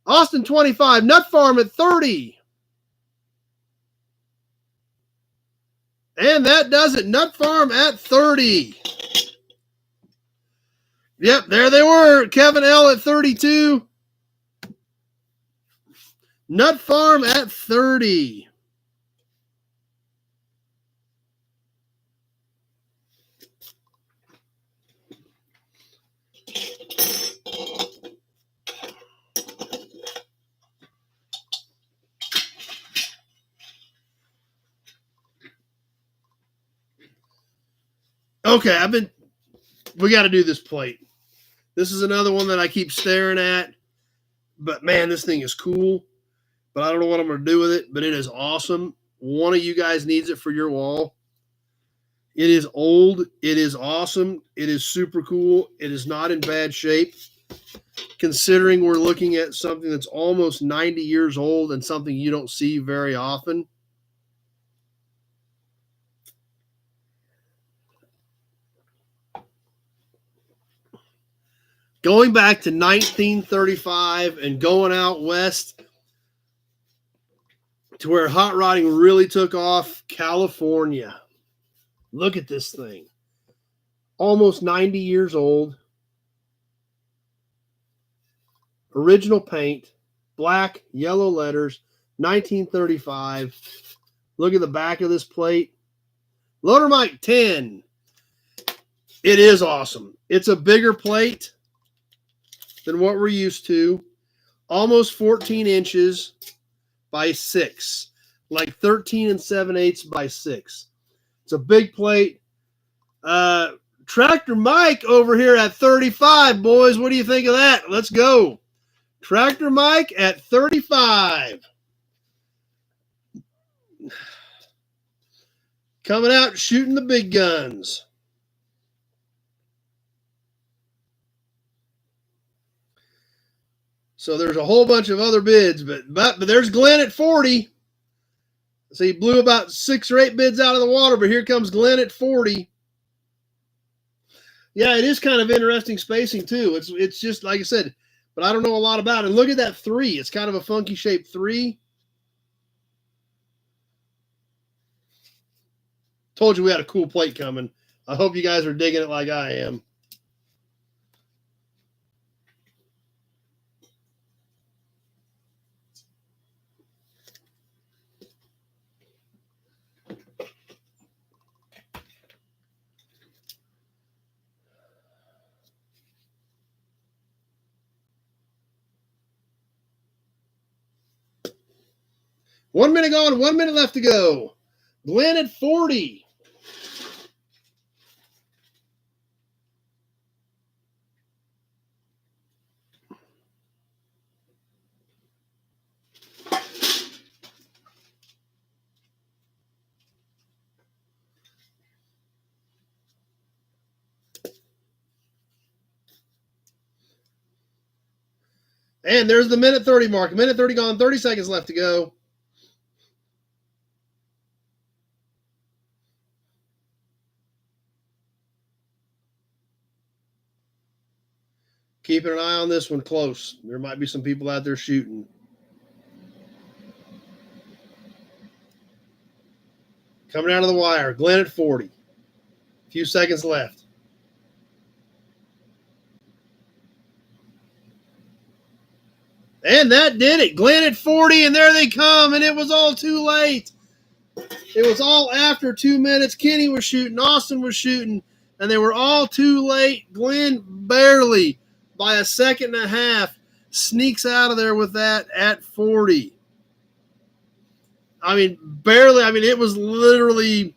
Austin 25. Nut Farm at 30. And that does it. Nut Farm at 30. Yep, there they were. Kevin L. at 32. Nut Farm at 30. Okay, we got to do this plate. This is another one that I keep staring at, but man, this thing is cool, but I don't know what I'm going to do with it, but it is awesome. One of you guys needs it for your wall. It is old. It is awesome. It is super cool. It is not in bad shape, considering we're looking at something that's almost 90 years old and something you don't see very often. Going back to 1935 and going out west to where hot rodding really took off, California. Look at this thing. Almost 90 years old. Original paint, black, yellow letters, 1935. Look at the back of this plate. Loader Mike 10. It is awesome. It's a bigger plate than what we're used to. Almost 14 inches by 6. Like 13 7/8 by 6. It's a big plate. Tractor Mike over here at 35, boys. What do you think of that? Let's go. Tractor Mike at 35. Coming out shooting the big guns. So there's a whole bunch of other bids, but there's Glenn at 40. So he blew about 6 or 8 bids out of the water, but here comes Glenn at 40. Yeah, it is kind of interesting spacing too. It's just like I said, but I don't know a lot about it. And look at that 3. It's kind of a funky shaped 3. Told you we had a cool plate coming. I hope you guys are digging it like I am. One minute gone, 1 minute left to go. Glenn at 40. And there's the minute 30 mark. Minute 30 gone, 30 seconds left to go. Keeping an eye on this one close. There might be some people out there shooting. Coming out of the wire. Glenn at 40. A few seconds left. And that did it. Glenn at 40, and there they come, and it was all too late. It was all after 2 minutes. Kenny was shooting, Austin was shooting, and they were all too late. Glenn barely, by a second and a half, sneaks out of there with that at 40. I mean, barely. I mean, it was literally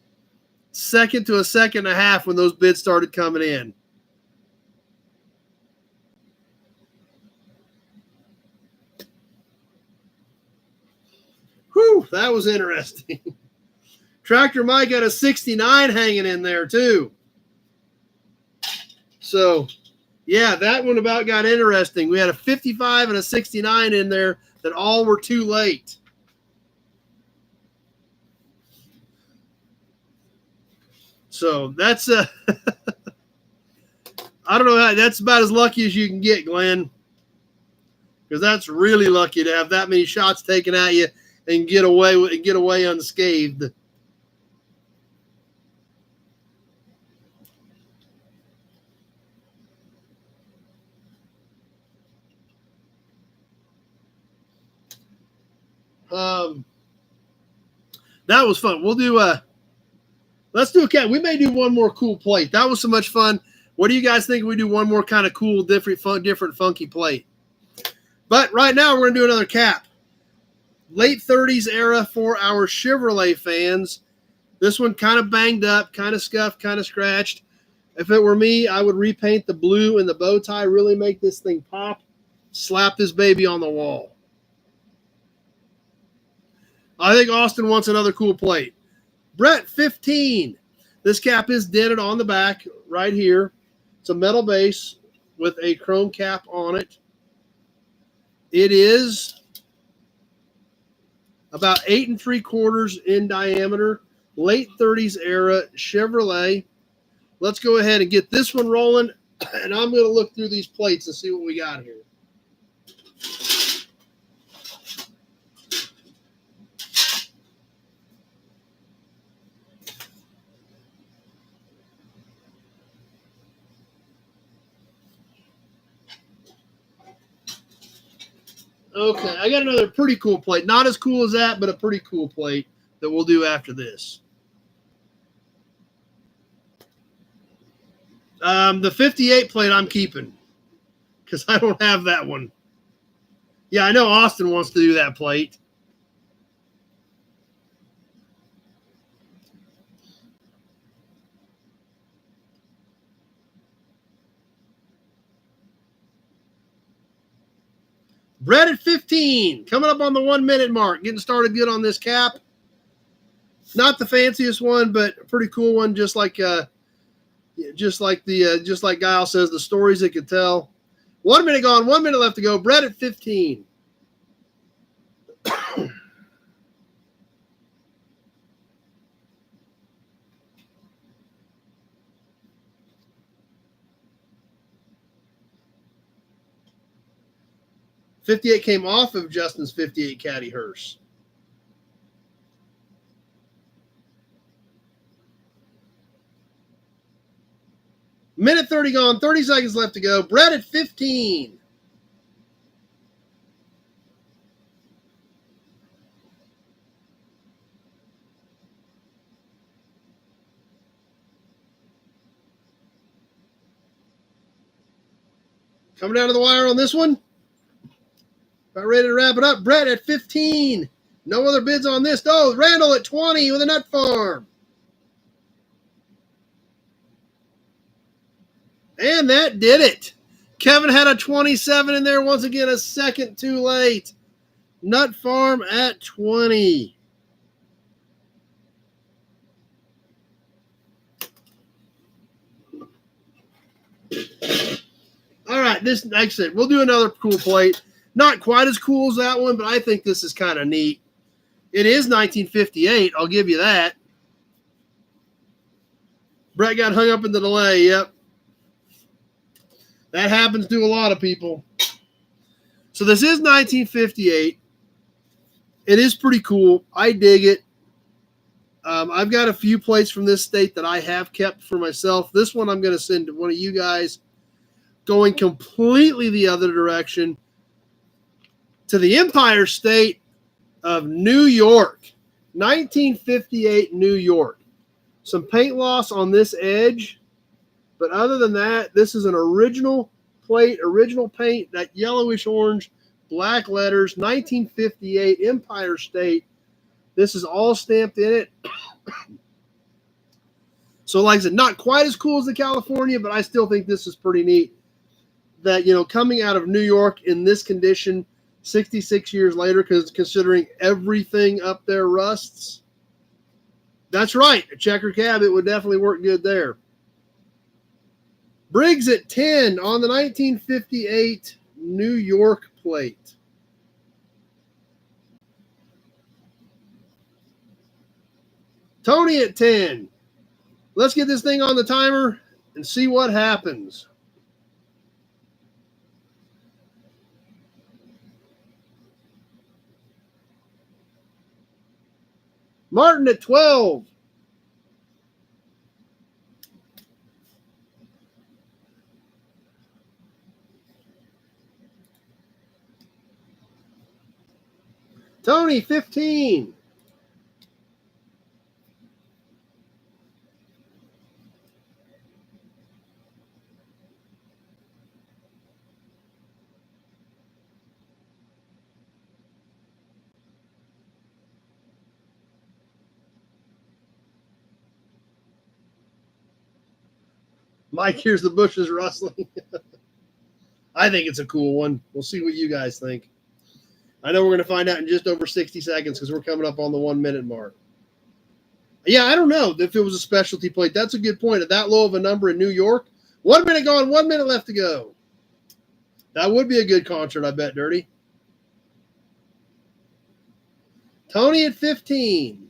second to a second and a half when those bids started coming in. Whew, that was interesting. Tractor Mike got a 69 hanging in there, too. So, yeah, that one about got interesting. We had a 55 and a 69 in there that all were too late. So, that's I don't know how, that's about as lucky as you can get, Glenn. Because that's really lucky to have that many shots taken at you and get away unscathed. That was fun. We'll do let's do a cat. We may do one more cool plate. That was so much fun. What do you guys think if we do one more kind of cool, different funky plate? But right now we're gonna do another cap. Late 30s era for our Chevrolet fans. This one kind of banged up, kind of scuffed, kind of scratched. If it were me, I would repaint the blue and the bow tie, really make this thing pop, slap this baby on the wall. I think Austin wants another cool plate. Brett, 15. This cap is dented on the back right here. It's a metal base with a chrome cap on it. It is about 8 3/4 in diameter. Late 30s era Chevrolet. Let's go ahead and get this one rolling, and I'm going to look through these plates and see what we got here. Okay, I got another pretty cool plate. Not as cool as that, but a pretty cool plate that we'll do after this. The 58 plate I'm keeping because I don't have that one. Yeah, I know Austin wants to do that plate. Brett at 15, coming up on the 1 minute mark, getting started good on this cap. Not the fanciest one, but a pretty cool one. Just like Guile says, the stories it could tell. 1 minute gone, 1 minute left to go. Brett at 15. 58 came off of Justin's 58 caddy hearse. Minute 30 gone, 30 seconds left to go. Brett at 15. Coming down to the wire on this one. About ready to wrap it up. Brett at 15. No other bids on this. Oh, Randall at 20 with a nut farm. And that did it. Kevin had a 27 in there. Once again, a second too late. Nut farm at 20. All right, this, like I said, we'll do another cool plate. Not quite as cool as that one, but I think this is kind of neat. It is 1958. I'll give you that. Brett got hung up in the delay. Yep. That happens to a lot of people. So this is 1958. It is pretty cool. I dig it. I've got a few plates from this state that I have kept for myself. This one I'm going to send to one of you guys, going completely the other direction, to the Empire State of New York. 1958 New York. Some paint loss on this edge, but other than that, this is an original plate, original paint, that yellowish orange, black letters, 1958 Empire State. This is all stamped in it. So like I said, not quite as cool as the California, but I still think this is pretty neat. That, you know, coming out of New York in this condition, 66 years later, because considering everything up there rusts. That's right. A checker cab, it would definitely work good there. Briggs at 10 on the 1958 New York plate. Tony at 10. Let's get this thing on the timer and see what happens. Martin at 12. Tony, 15. Mike hears the bushes rustling. I think it's a cool one. We'll see what you guys think. I know we're going to find out in just over 60 seconds because we're coming up on the 1 minute mark. Yeah, I don't know if it was a specialty plate. That's a good point. At that low of a number in New York, 1 minute gone, 1 minute left to go. That would be a good concert, I bet, Dirty. Tony at 15.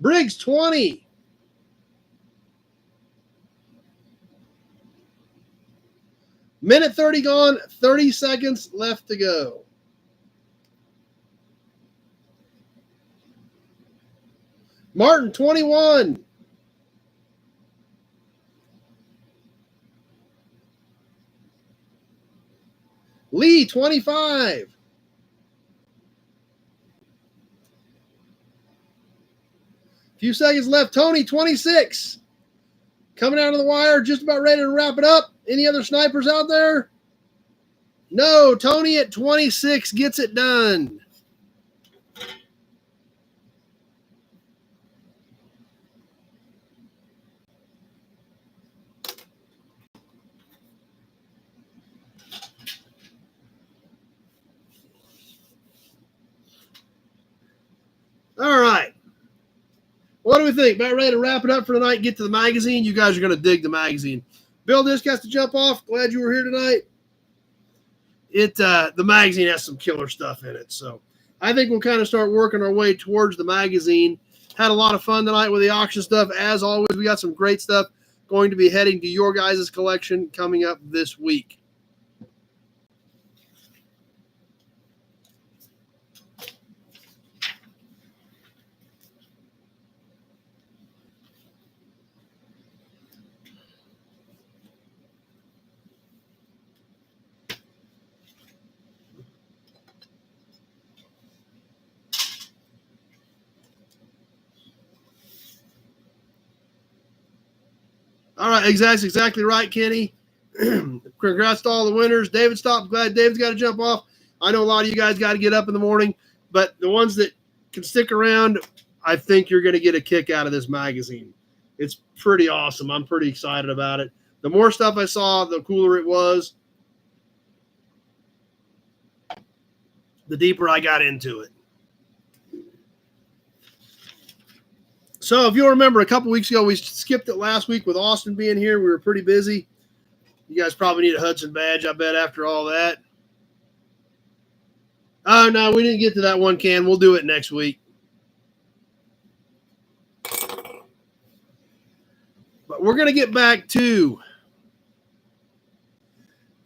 Briggs, 20. Minute 30 gone, 30 seconds left to go. Martin, 21. Lee, 25. Few seconds left. Tony, 26. Coming out of the wire, just about ready to wrap it up. Any other snipers out there? No, Tony at 26 gets it done. what do we think? About ready to wrap it up for tonight and get to the magazine? You guys are going to dig the magazine. Bill Disc has to jump off. Glad you were here tonight. The magazine has some killer stuff in it. So I think we'll kind of start working our way towards the magazine. Had a lot of fun tonight with the auction stuff. As always, we got some great stuff going to be heading to your guys' collection coming up this week. All right, exactly right, Kenny. Congrats to all the winners. David stopped. Glad David's got to jump off. I know a lot of you guys got to get up in the morning, but the ones that can stick around, I think you're going to get a kick out of this magazine. It's pretty awesome. I'm pretty excited about it. The more stuff I saw, the cooler it was. The deeper I got into it. So if you'll remember, a couple weeks ago, we skipped it last week with Austin being here. We were pretty busy. You guys probably need a Hudson badge, I bet, after all that. Oh, no, we didn't get to that one, Ken. We'll do it next week. But we're going to get back to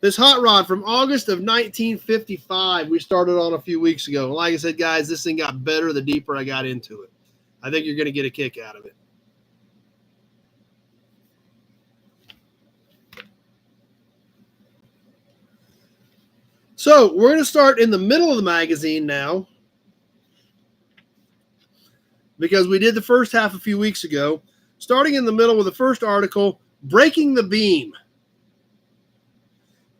this hot rod from August of 1955 we started on a few weeks ago. And like I said, guys, this thing got better the deeper I got into it. I think you're going to get a kick out of it. So we're going to start in the middle of the magazine now because we did the first half a few weeks ago. Starting in the middle with the first article, Breaking the Beam.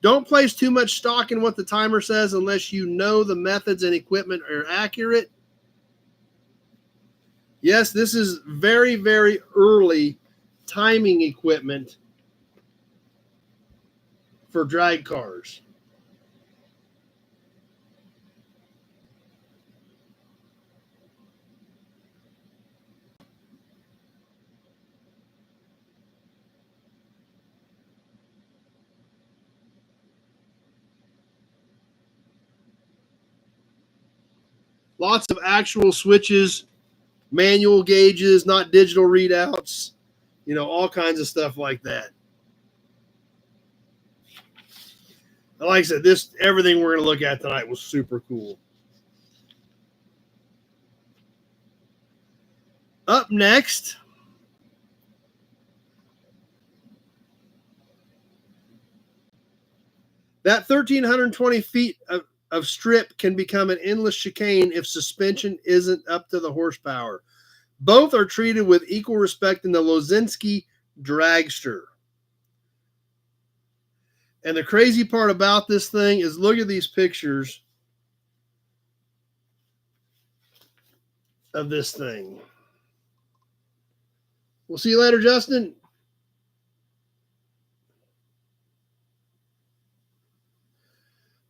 Don't place too much stock in what the timer says unless you know the methods and equipment are accurate. Yes, this is very, very early timing equipment for drag cars. Lots of actual switches, manual gauges, not digital readouts, all kinds of stuff like that. And like I said, everything we're going to look at tonight was super cool. Up next, that 1,320 feet of strip can become an endless chicane if suspension isn't up to the horsepower. Both are treated with equal respect in the Lozinski dragster. And the crazy part about this thing is look at these pictures of this thing. We'll see you later, Justin.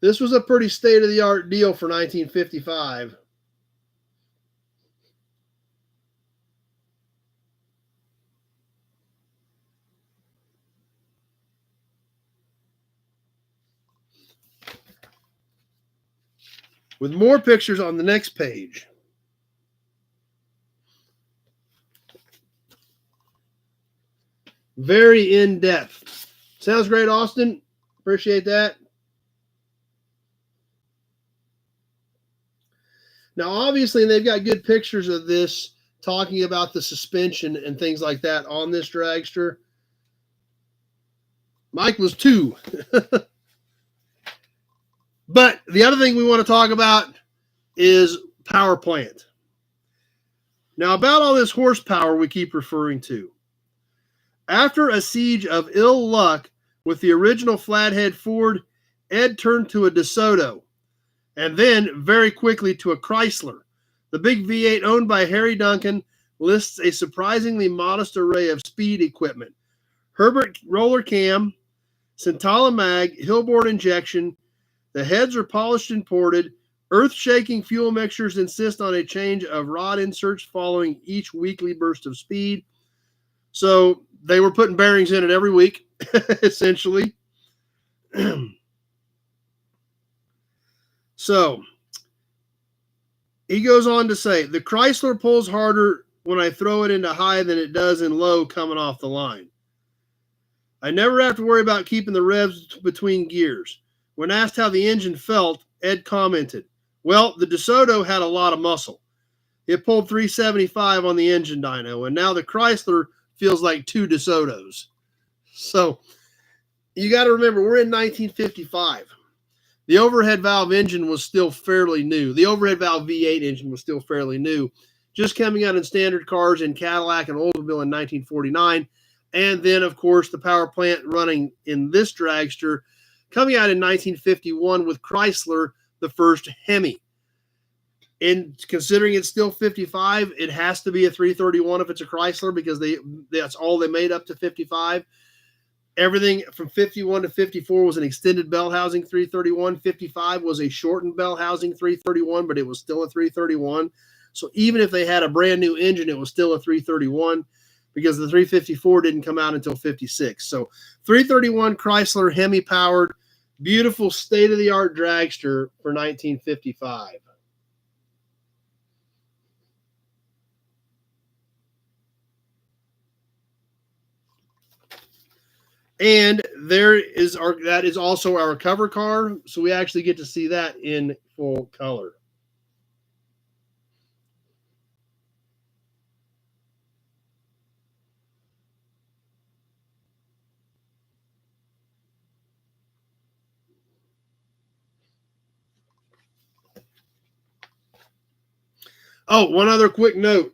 This was a pretty state-of-the-art deal for 1955. With more pictures on the next page. Very in-depth. Sounds great, Austin. Appreciate that. Now, obviously, they've got good pictures of this talking about the suspension and things like that on this dragster. Mike was 2. But the other thing we want to talk about is power plant. Now, about all this horsepower we keep referring to. After a siege of ill luck with the original flathead Ford, Ed turned to a DeSoto, and then very quickly to a Chrysler. The big V8 owned by Harry Duncan lists a surprisingly modest array of speed equipment. Herbert roller cam, Centala mag, Hillboard injection. The heads are polished and ported, Earth-shaking fuel mixtures insist on a change of rod inserts following each weekly burst of speed. So they were putting bearings in it every week, essentially. So he goes on to say, the Chrysler pulls harder when I throw it into high than it does in low coming off the line. I never have to worry about keeping the revs between gears. When asked how the engine felt, Ed commented, well, the DeSoto had a lot of muscle. It pulled 375 on the engine dyno, and now the Chrysler feels like 2 DeSotos. So you got to remember, we're in 1955. The overhead valve engine was still fairly new. The overhead valve V8 engine was still fairly new, just coming out in standard cars in Cadillac and Oldsmobile in 1949. And then, of course, the power plant running in this dragster coming out in 1951 with Chrysler, the first Hemi. And considering it's still 55, it has to be a 331 if it's a Chrysler, because that's all they made up to 55. Everything from 51 to 54 was an extended bell housing 331. 55 was a shortened bell housing 331, but it was still a 331. So even if they had a brand new engine, it was still a 331, because the 354 didn't come out until 56. So 331 Chrysler Hemi powered, beautiful state-of-the-art dragster for 1955. And that is also our cover car, so we actually get to see that in full color. Oh, one other quick note.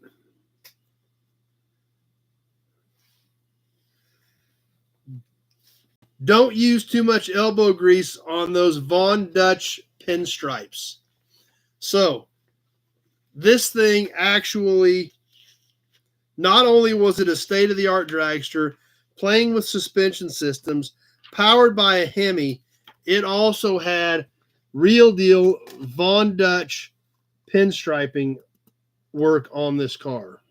Don't use too much elbow grease on those Von Dutch pinstripes. So this thing actually, not only was it a state-of-the-art dragster, playing with suspension systems, powered by a Hemi, it also had real deal Von Dutch pinstriping work on this car.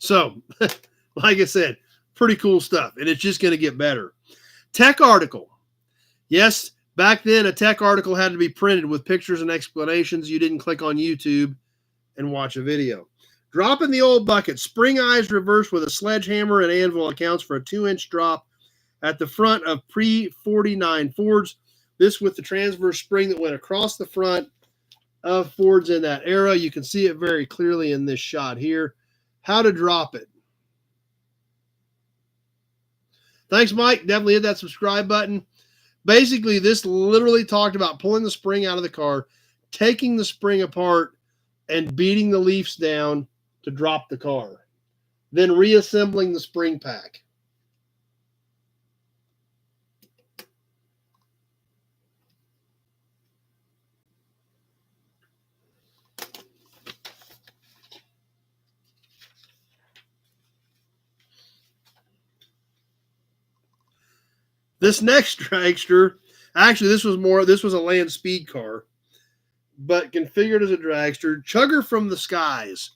So, like I said, pretty cool stuff, and it's just going to get better. Tech article. Yes, back then a tech article had to be printed with pictures and explanations. You didn't click on YouTube and watch a video. Drop in the old bucket. Spring eyes reversed with a sledgehammer and anvil accounts for a 2-inch drop at the front of pre-49 Fords. This with the transverse spring that went across the front of Fords in that era. You can see it very clearly in this shot here. How to drop it. Thanks, Mike. Definitely hit that subscribe button. Basically, this literally talked about pulling the spring out of the car, taking the spring apart, and beating the leaves down to drop the car. Then reassembling the spring pack. This next dragster, actually, this was a land speed car, but configured as a dragster. Chugger from the Skies.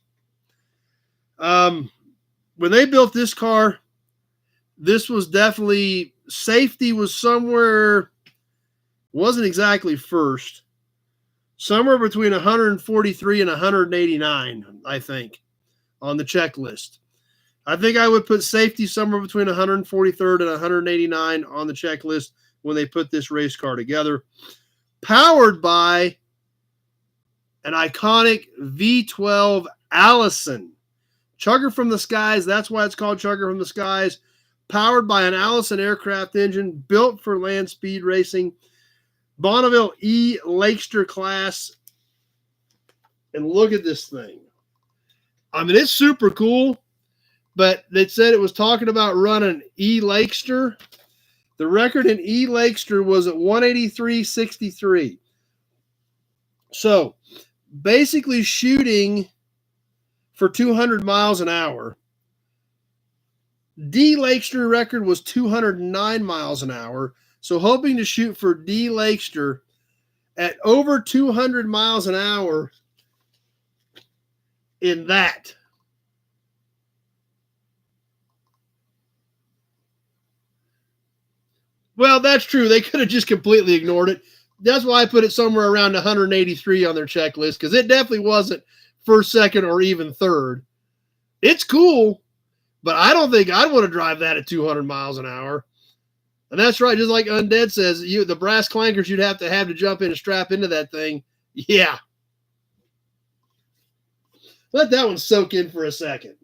When they built this car, this was definitely, safety was somewhere, wasn't exactly first, somewhere between 143 and 189, I think, on the checklist. I think I would put safety somewhere between 143rd and 189 on the checklist when they put this race car together. Powered by an iconic V12 Allison. Chugger from the Skies, that's why it's called Chugger from the Skies. Powered by an Allison aircraft engine built for land speed racing. Bonneville E Lakester class. And look at this thing. I mean, it's super cool. But they said it was talking about running E Lakester. The record in E Lakester was at 183.63. So basically shooting for 200 miles an hour. D. Lakester record was 209 miles an hour. So hoping to shoot for D. Lakester at over 200 miles an hour in that. Well, that's true. They could have just completely ignored it. That's why I put it somewhere around 183 on their checklist, because it definitely wasn't first, second, or even third. It's cool, but I don't think I'd want to drive that at 200 miles an hour. And that's right. Just like Undead says, the brass clankers you'd have to jump in and strap into that thing. Yeah. Let that one soak in for a second.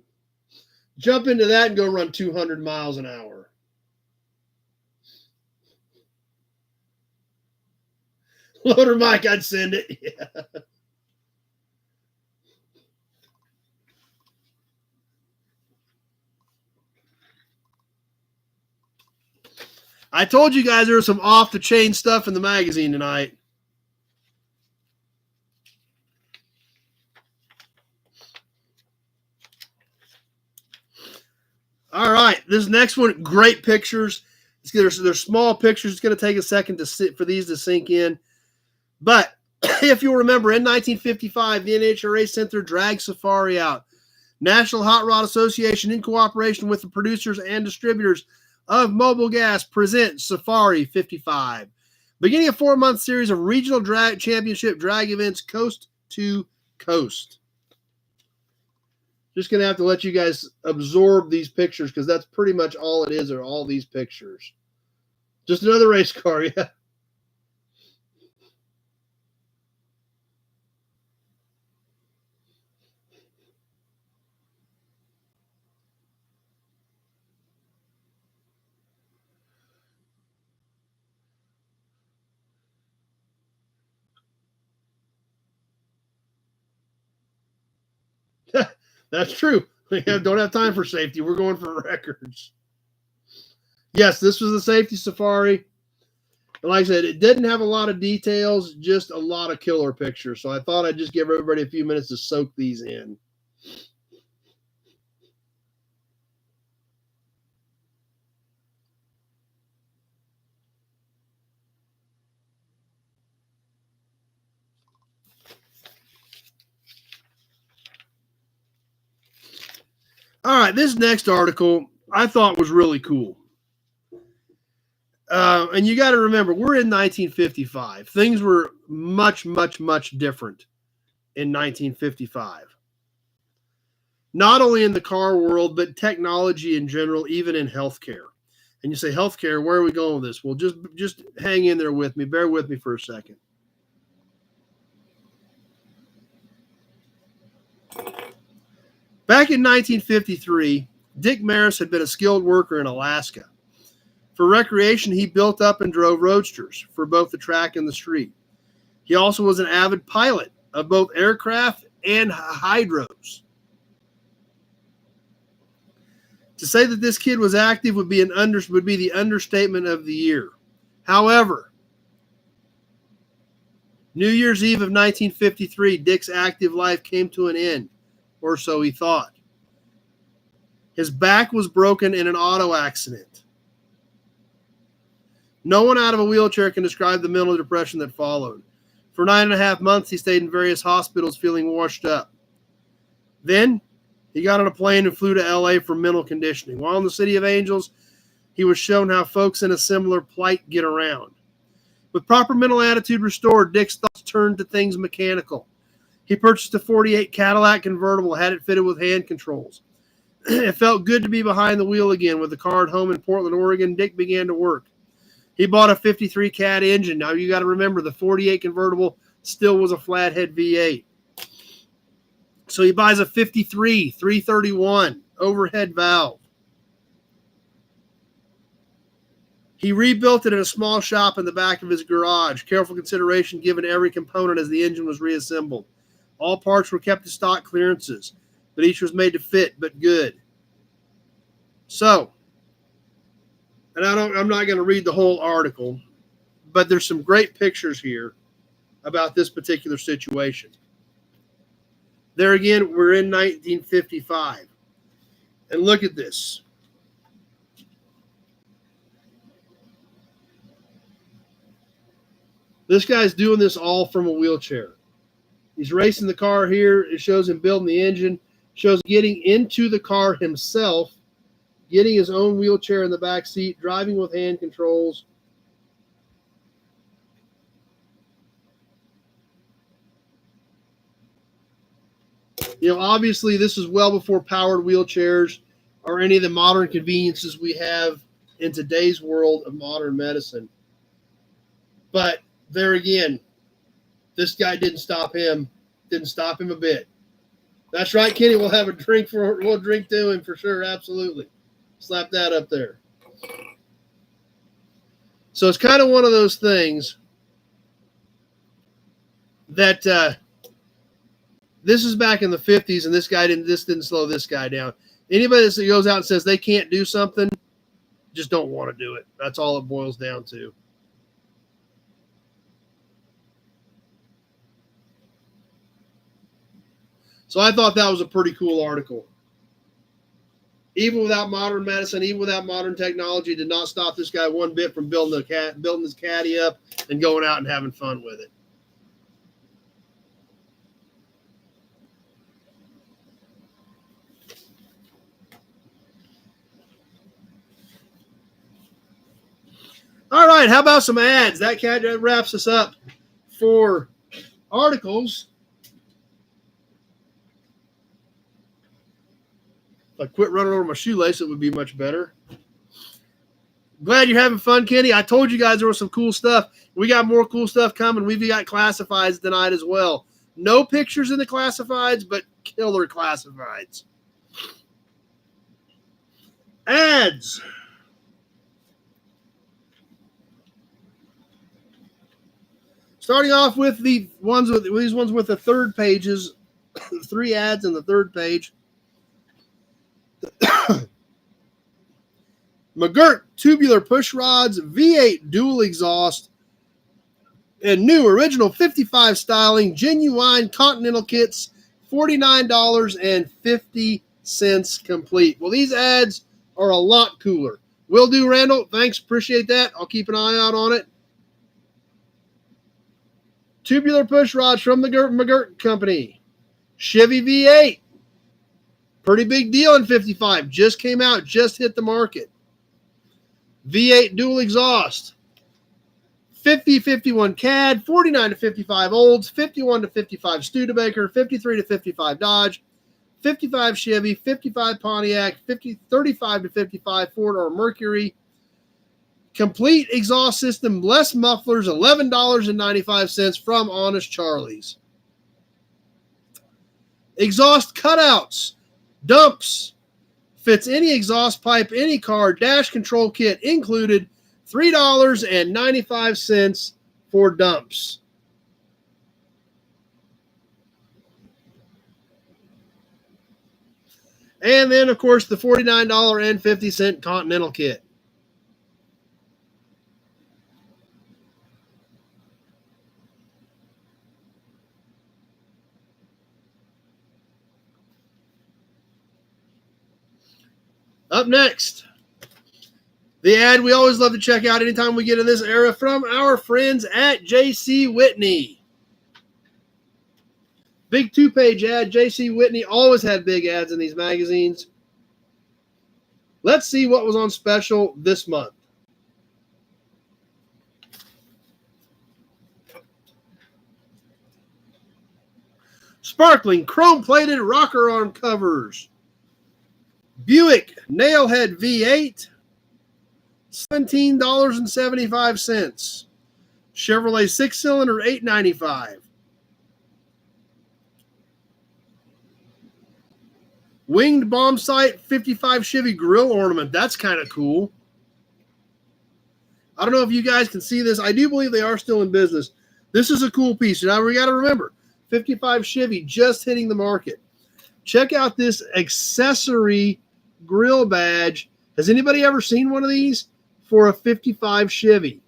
Jump into that and go run 200 miles an hour. Loader Mike, I'd send it. Yeah. I told you guys there was some off-the-chain stuff in the magazine tonight. All right, this next one, great pictures. They're small pictures. It's going to take a second for these to sink in. But if you'll remember, in 1955, the NHRA sent their drag safari out. National Hot Rod Association, in cooperation with the producers and distributors of Mobile Gas, presents Safari 55, beginning a 4-month series of regional drag championship drag events coast to coast. Just going to have to let you guys absorb these pictures, because that's pretty much all it is, are all these pictures. Just another race car, yeah. That's true. We don't have time for safety. We're going for records. Yes, this was the safety safari. And like I said, it didn't have a lot of details, just a lot of killer pictures. So I thought I'd just give everybody a few minutes to soak these in. All right, this next article I thought was really cool. And you got to remember, we're in 1955. Things were much, much, much different in 1955. Not only in the car world, but technology in general, even in healthcare. And you say, healthcare, where are we going with this? Well, just hang in there with me. Bear with me for a second. Back in 1953, Dick Maris had been a skilled worker in Alaska. For recreation, he built up and drove roadsters for both the track and the street. He also was an avid pilot of both aircraft and hydros. To say that this kid was active would be the understatement of the year. However, New Year's Eve of 1953, Dick's active life came to an end, or so he thought. His back was broken in an auto accident. No one out of a wheelchair can describe the mental depression that followed. For 9.5 months, he stayed in various hospitals feeling washed up. Then, he got on a plane and flew to LA for mental conditioning. While in the City of Angels, he was shown how folks in a similar plight get around. With proper mental attitude restored, Dick's thoughts turned to things mechanical. He purchased a 48 Cadillac convertible, had it fitted with hand controls. It felt good to be behind the wheel again. With the car at home in Portland, Oregon, Dick began to work. He bought a 53 Cat engine. Now you got to remember, the 48 convertible still was a flathead V8. So he buys a 53 331 overhead valve. He rebuilt it in a small shop in the back of his garage. Careful consideration given to every component as the engine was reassembled. All parts were kept to stock clearances, but each was made to fit, but good. So, and I'm not going to read the whole article, but there's some great pictures here. about this particular situation. There again, we're in 1955. And look at this. This guy's doing this all from a wheelchair. He's racing the car here. It shows him building the engine. Shows getting into the car himself, getting his own wheelchair in the back seat, driving with hand controls. You know, obviously, this is well before powered wheelchairs or any of the modern conveniences we have in today's world of modern medicine. But there again, this guy didn't stop him. Didn't stop him a bit. That's right, Kenny. We'll have a drink we'll drink to him for sure. Absolutely. Slap that up there. So it's kind of one of those things that this is back in the 50s, and this didn't slow this guy down. Anybody that goes out and says they can't do something, just don't want to do it. That's all it boils down to. So I thought that was a pretty cool article. Even without modern medicine, even without modern technology, did not stop this guy one bit from building his caddy up and going out and having fun with it. All right, how about some ads? That wraps us up for articles. If I quit running over my shoelace, it would be much better. Glad you're having fun, Kenny. I told you guys there was some cool stuff. We got more cool stuff coming. We've got classifieds tonight as well. No pictures in the classifieds, but killer classifieds. Ads. Starting off with these ones with the third pages, 3 ads in the third page. McGirt tubular push rods, V8 dual exhaust, and new original 55 styling genuine Continental kits, $49.50 complete. Well, these ads are a lot cooler. Will do, Randall. Thanks. Appreciate that. I'll keep an eye out on it. Tubular push rods from the McGirt Company. Chevy V8. Pretty big deal in 55. Just came out. Just hit the market. V8 dual exhaust. 50-51 CAD. 49-55 Olds. 51-55 Studebaker. 53-55 Dodge. 55 Chevy. 55 Pontiac. 35-55 Ford or Mercury. Complete exhaust system, less mufflers, $11.95 from Honest Charlie's. Exhaust cutouts, dumps, fits any exhaust pipe, any car, dash control kit included, $3.95 for dumps. And then, of course, the $49.50 Continental kit. Up next, the ad we always love to check out anytime we get in this era from our friends at J.C. Whitney. Big 2-page ad. J.C. Whitney always had big ads in these magazines. Let's see what was on special this month. Sparkling chrome-plated rocker arm covers. Buick Nailhead V8, $17.75. Chevrolet 6-cylinder, $8.95. Winged bomb sight 55 Chevy grill ornament. That's kind of cool. I don't know if you guys can see this. I do believe they are still in business. This is a cool piece. Now we got to remember, 55 Chevy just hitting the market. Check out this accessory grill badge. Has anybody ever seen one of these for a 55 Chevy?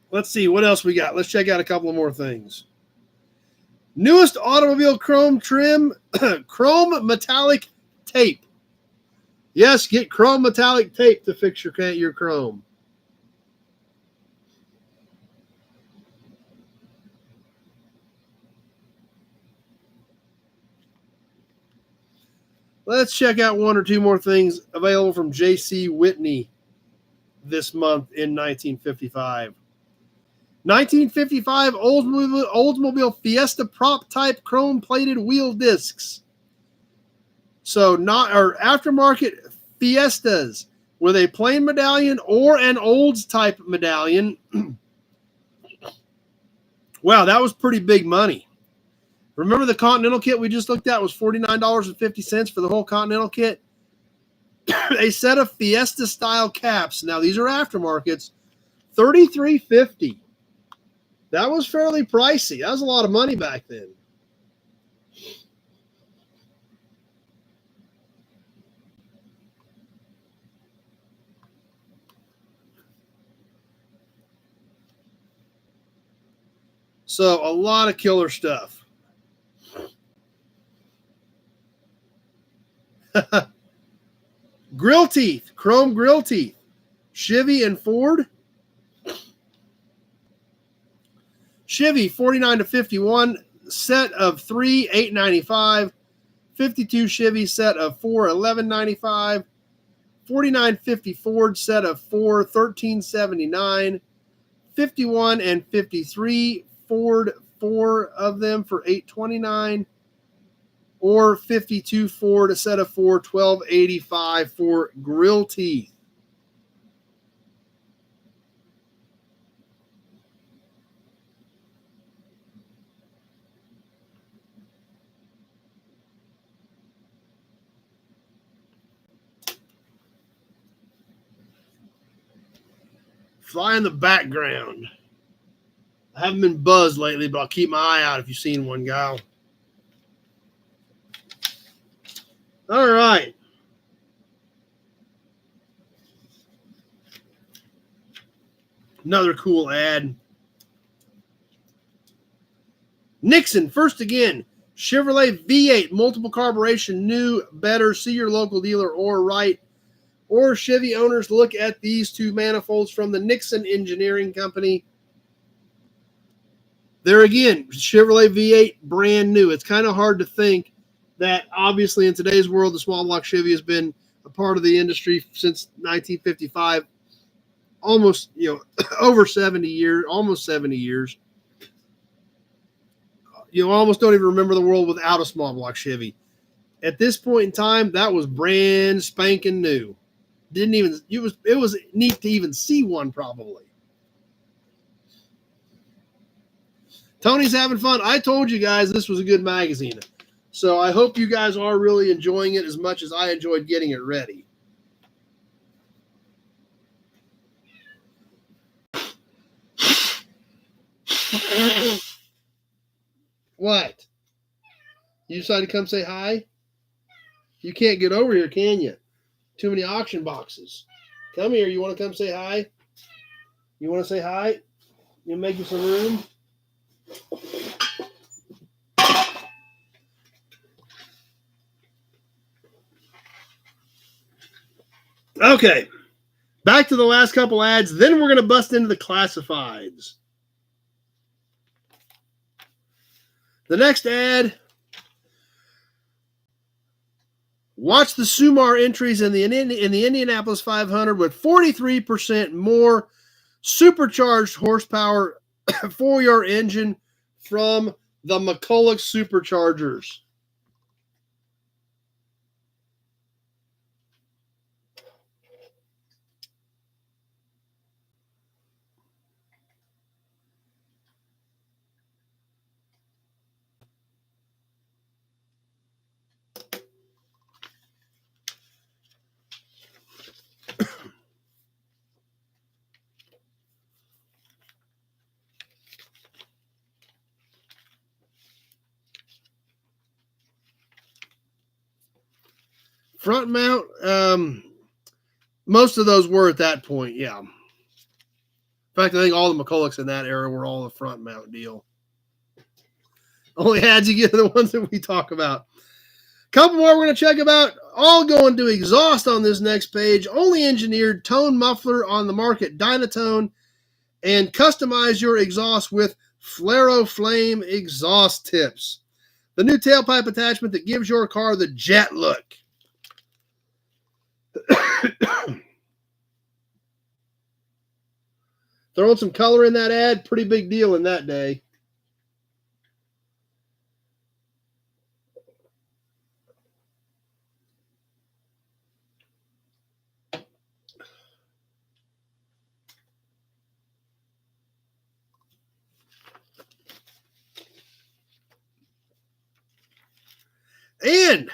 Let's see what else we got. Let's check out a couple of more things. Newest automobile chrome trim, chrome metallic tape. Yes, get chrome metallic tape to fix your chrome. Let's check out one or two more things available from J.C. Whitney this month in 1955. 1955 Oldsmobile Fiesta prop type chrome plated wheel discs. So aftermarket Fiestas with a plain medallion or an Olds type medallion. Wow, that was pretty big money. Remember the Continental kit we just looked at was $49.50 for the whole Continental kit? A set of Fiesta style caps. Now these are aftermarkets, $33.50. That was fairly pricey. That was a lot of money back then. So a lot of killer stuff. Grill teeth, chrome grill teeth. Chevy and Ford. Chevy 49 to 51, set of 3, $8.95. 52 Chevy, set of 4, $11.95. 4950 Ford, set of 4, $13.79. 51 and 53 Ford, 4 of them for $8.29. Or 52 Ford, a set of 4, $12.85 for grill teeth. Fly in the background. I haven't been buzzed lately, but I'll keep my eye out if you've seen one, gal. All right. Another cool ad. Nixon, first again. Chevrolet V8, multiple carburation, new, better. See your local dealer or write. Or Chevy owners, look at these two manifolds from the Nixon Engineering Company. There again, Chevrolet V8, brand new. It's kind of hard to think that obviously in today's world, the small block Chevy has been a part of the industry since 1955, almost, over 70 years, almost 70 years. You almost don't even remember the world without a small block Chevy. At this point in time, that was brand spanking new. It was neat to even see one probably. Tony's having fun. I told you guys this was a good magazine. So I hope you guys are really enjoying it as much as I enjoyed getting it ready. What? You decided to come say hi? You can't get over here, can you? Too many auction boxes. Come here. You want to come say hi? You want to say hi? You make you some room? Okay. Back to the last couple ads. Then we're going to bust into the classifieds. The next ad. Watch the Sumar entries in the Indianapolis 500 with 43% more supercharged horsepower for your engine from the McCulloch Superchargers. Front mount, most of those were at that point, yeah. fact, I think all the McCullochs in that era were all the front mount deal. Only ads you get are the ones that we talk about. Couple more we're going to check about. All going to exhaust on this next page. Only engineered tone muffler on the market, Dynatone. And customize your exhaust with Flaro Flame exhaust tips. The new tailpipe attachment that gives your car the jet look. Throwing some color in that ad, pretty big deal in that day. And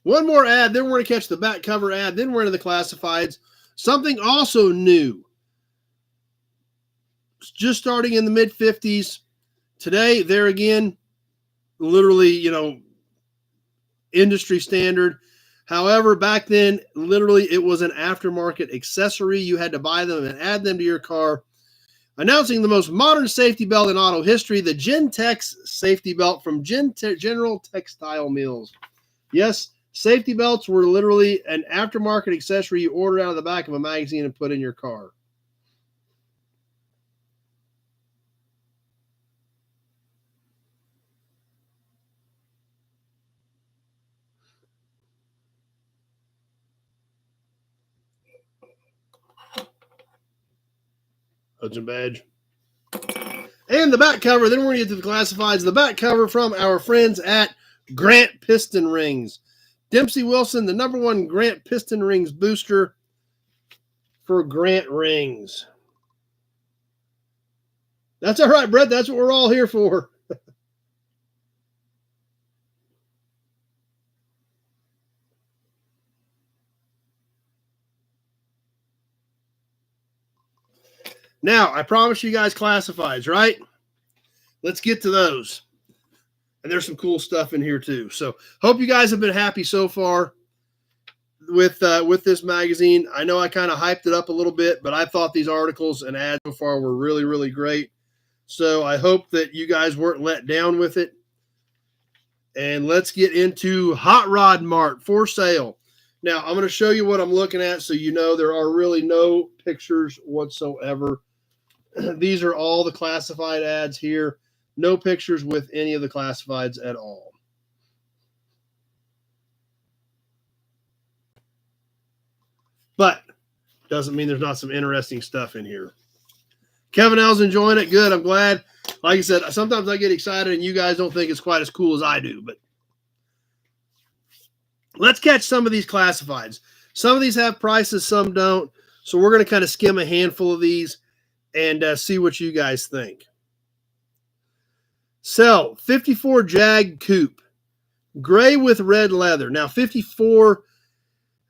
one more ad, then we're going to catch the back cover ad, then we're into the classifieds. Something also new. Just starting in the mid-50s. Today, there again, literally, industry standard. However, back then, literally, it was an aftermarket accessory. You had to buy them and add them to your car. Announcing the most modern safety belt in auto history, the Gentex safety belt from General Textile Mills. Yes, safety belts were literally an aftermarket accessory you ordered out of the back of a magazine and put in your car. Hudson badge. And the back cover, then we're going to get to the classifieds. The back cover from our friends at Grant Piston Rings. Dempsey Wilson, the #1 Grant Piston Rings booster for Grant Rings. That's all right, Brett. That's what we're all here for. Now, I promised you guys classifieds, right? Let's get to those. And there's some cool stuff in here too. So hope you guys have been happy so far with this magazine. I know I kind of hyped it up a little bit, but I thought these articles and ads so far were really, really great. So I hope that you guys weren't let down with it. And let's get into Hot Rod Mart for sale. Now, I'm going to show you what I'm looking at so you know there are really no pictures whatsoever. These are all the classified ads here. No pictures with any of the classifieds at all. But doesn't mean there's not some interesting stuff in here. Kevin L's enjoying it. Good. I'm glad. Like I said, sometimes I get excited and you guys don't think it's quite as cool as I do. But let's catch some of these classifieds. Some of these have prices, some don't. So we're going to kind of skim a handful of these and see what you guys think. Sell 54 Jag Coupe, gray with red leather. Now 54,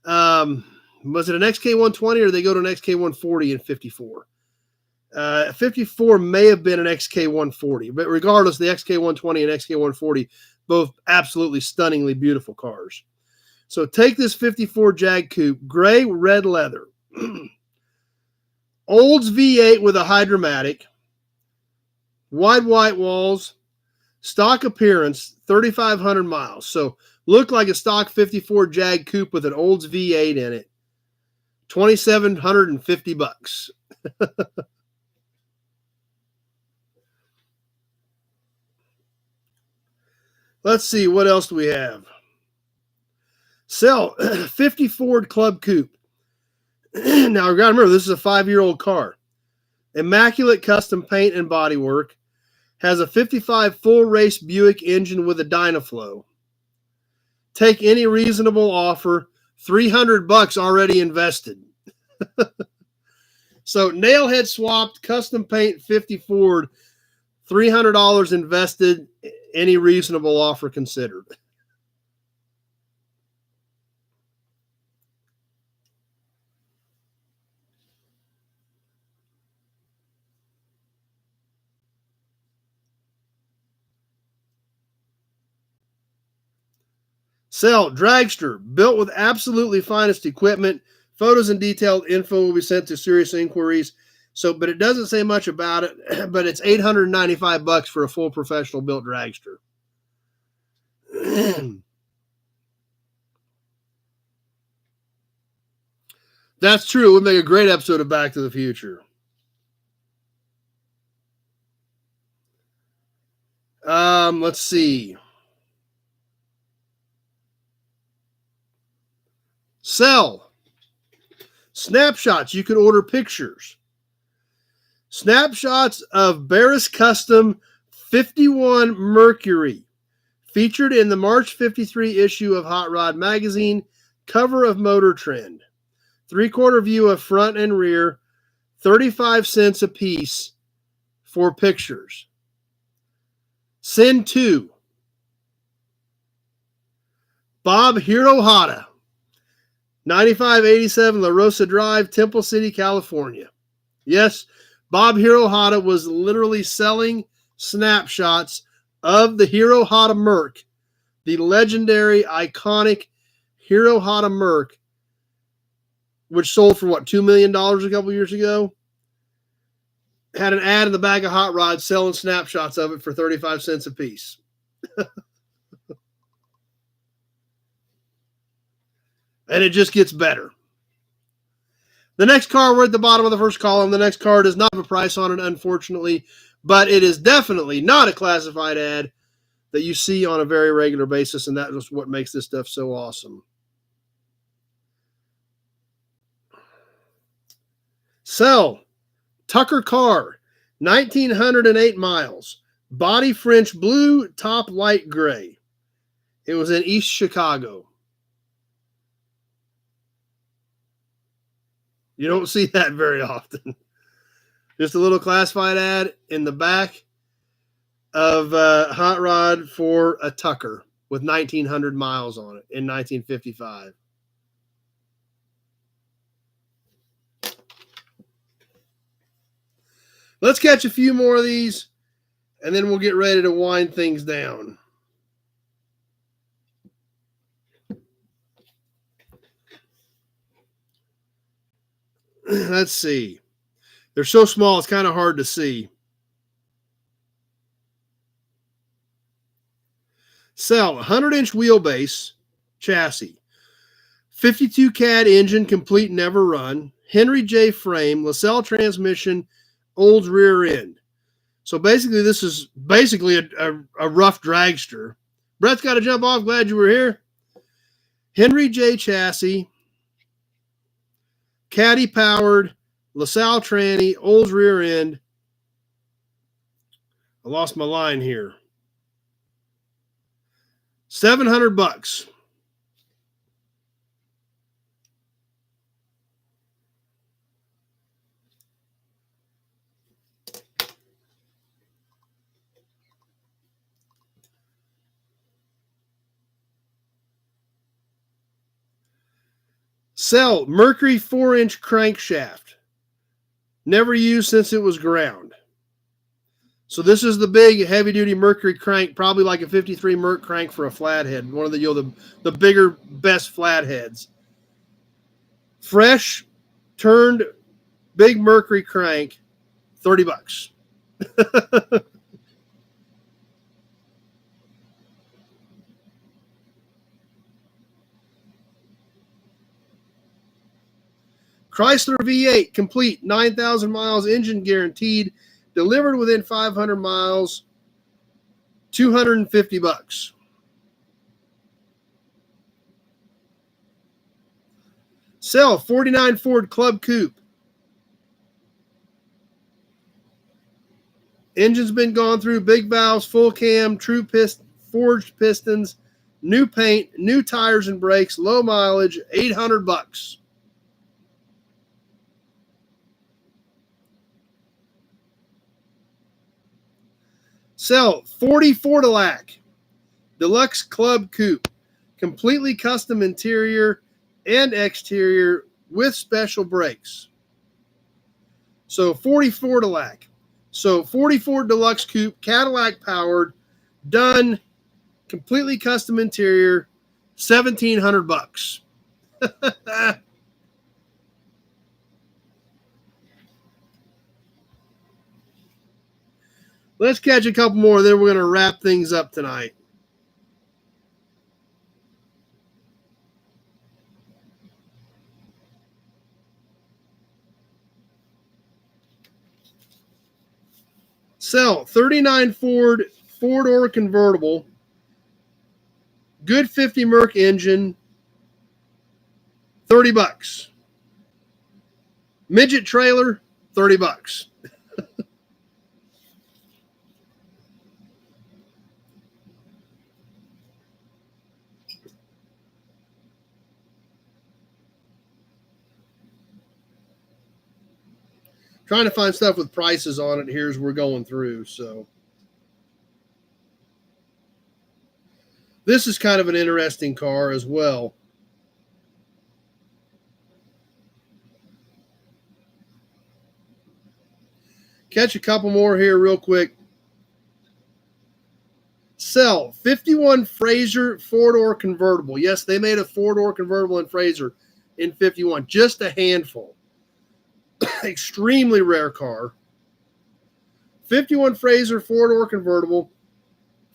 was it an XK120 or did they go to an XK140 in 54? 54 may have been an XK140, but regardless, the XK120 and XK140, both absolutely stunningly beautiful cars. So take this 54 Jag Coupe, gray, red leather. Olds V8 with a Hydromatic, wide white walls, stock appearance, 3,500 miles. So look like a stock 54 Jag Coupe with an Olds V8 in it. $2,750. Let's see, what else do we have? Sell 50 Ford Club Coupe. Now, we got to remember, this is a 5-year-old car. Immaculate custom paint and bodywork. Has a 55 full race Buick engine with a Dynaflow. Take any reasonable offer. $300 already invested. So nailhead swapped, custom paint 50 Ford, $300 invested. Any reasonable offer considered. Sell Dragster, built with absolutely finest equipment. Photos and detailed info will be sent to serious inquiries. So, but it doesn't say much about it, but it's $895 for a full professional built dragster. That's true. It would make a great episode of Back to the Future. Let's see. Sell. Snapshots. You can order pictures. Snapshots of Barris Custom 51 Mercury. Featured in the March 53 issue of Hot Rod Magazine. Cover of Motor Trend. 3/4 view of front and rear. 35 cents a piece for pictures. Send to Bob Hirohata, 9587 La Rosa Drive, Temple City, California. Yes, Bob Hirohata was literally selling snapshots of the Hirohata Merc, the legendary, iconic Hirohata Merc, which sold for what, $2 million a couple years ago? Had an ad in the back of Hot Rod selling snapshots of it for 35 cents a piece. And it just gets better. The next car, we're at the bottom of the first column. The next car does not have a price on it, unfortunately, but it is definitely not a classified ad that you see on a very regular basis, and that is what makes this stuff so awesome. Sell. Tucker car, 1,908 miles. Body French blue, top light gray. It was in East Chicago. You don't see that very often. Just a little classified ad in the back of Hot Rod for a Tucker with 1,900 miles on it in 1955. Let's catch a few more of these, and then we'll get ready to wind things down. Let's see. They're so small, it's kind of hard to see. Sell 100-inch wheelbase chassis. 52 CAD engine, complete, never run. Henry J frame, LaSalle transmission, Olds rear end. So basically, this is basically a rough dragster. Brett's got to jump off. Glad you were here. Henry J chassis, caddy powered, LaSalle tranny, Olds rear end. I lost my line here. $700. Sell Mercury 4-inch crankshaft. Never used since it was ground. So this is the big heavy-duty Mercury crank, probably like a 53 Merc crank for a flathead. One of the bigger, best flatheads. Fresh, turned, big Mercury crank, $30. Chrysler V8, complete, 9,000 miles, engine guaranteed, delivered within 500 miles, $250. Sell 49 Ford Club Coupe. Engine's been gone through, big valves, full cam, true forged pistons, new paint, new tires and brakes, low mileage, $800. Sell 40 Fordilac Deluxe Club Coupe, completely custom interior and exterior with special brakes. So 40 Fordilac. So 44 Deluxe Coupe, Cadillac powered, done, completely custom interior, $1,700. Let's catch a couple more, then we're going to wrap things up tonight. Sell 39 Ford four-door convertible, good 50 Merc engine, $30. Midget trailer, $30. Trying to find stuff with prices on it here as we're going through. So this is kind of an interesting car as well. Catch a couple more here real quick. Sell 51 Frazer four-door convertible. Yes, they made a four-door convertible in Frazer in 51. Just a handful. Extremely rare car. 51 Frazer four-door convertible.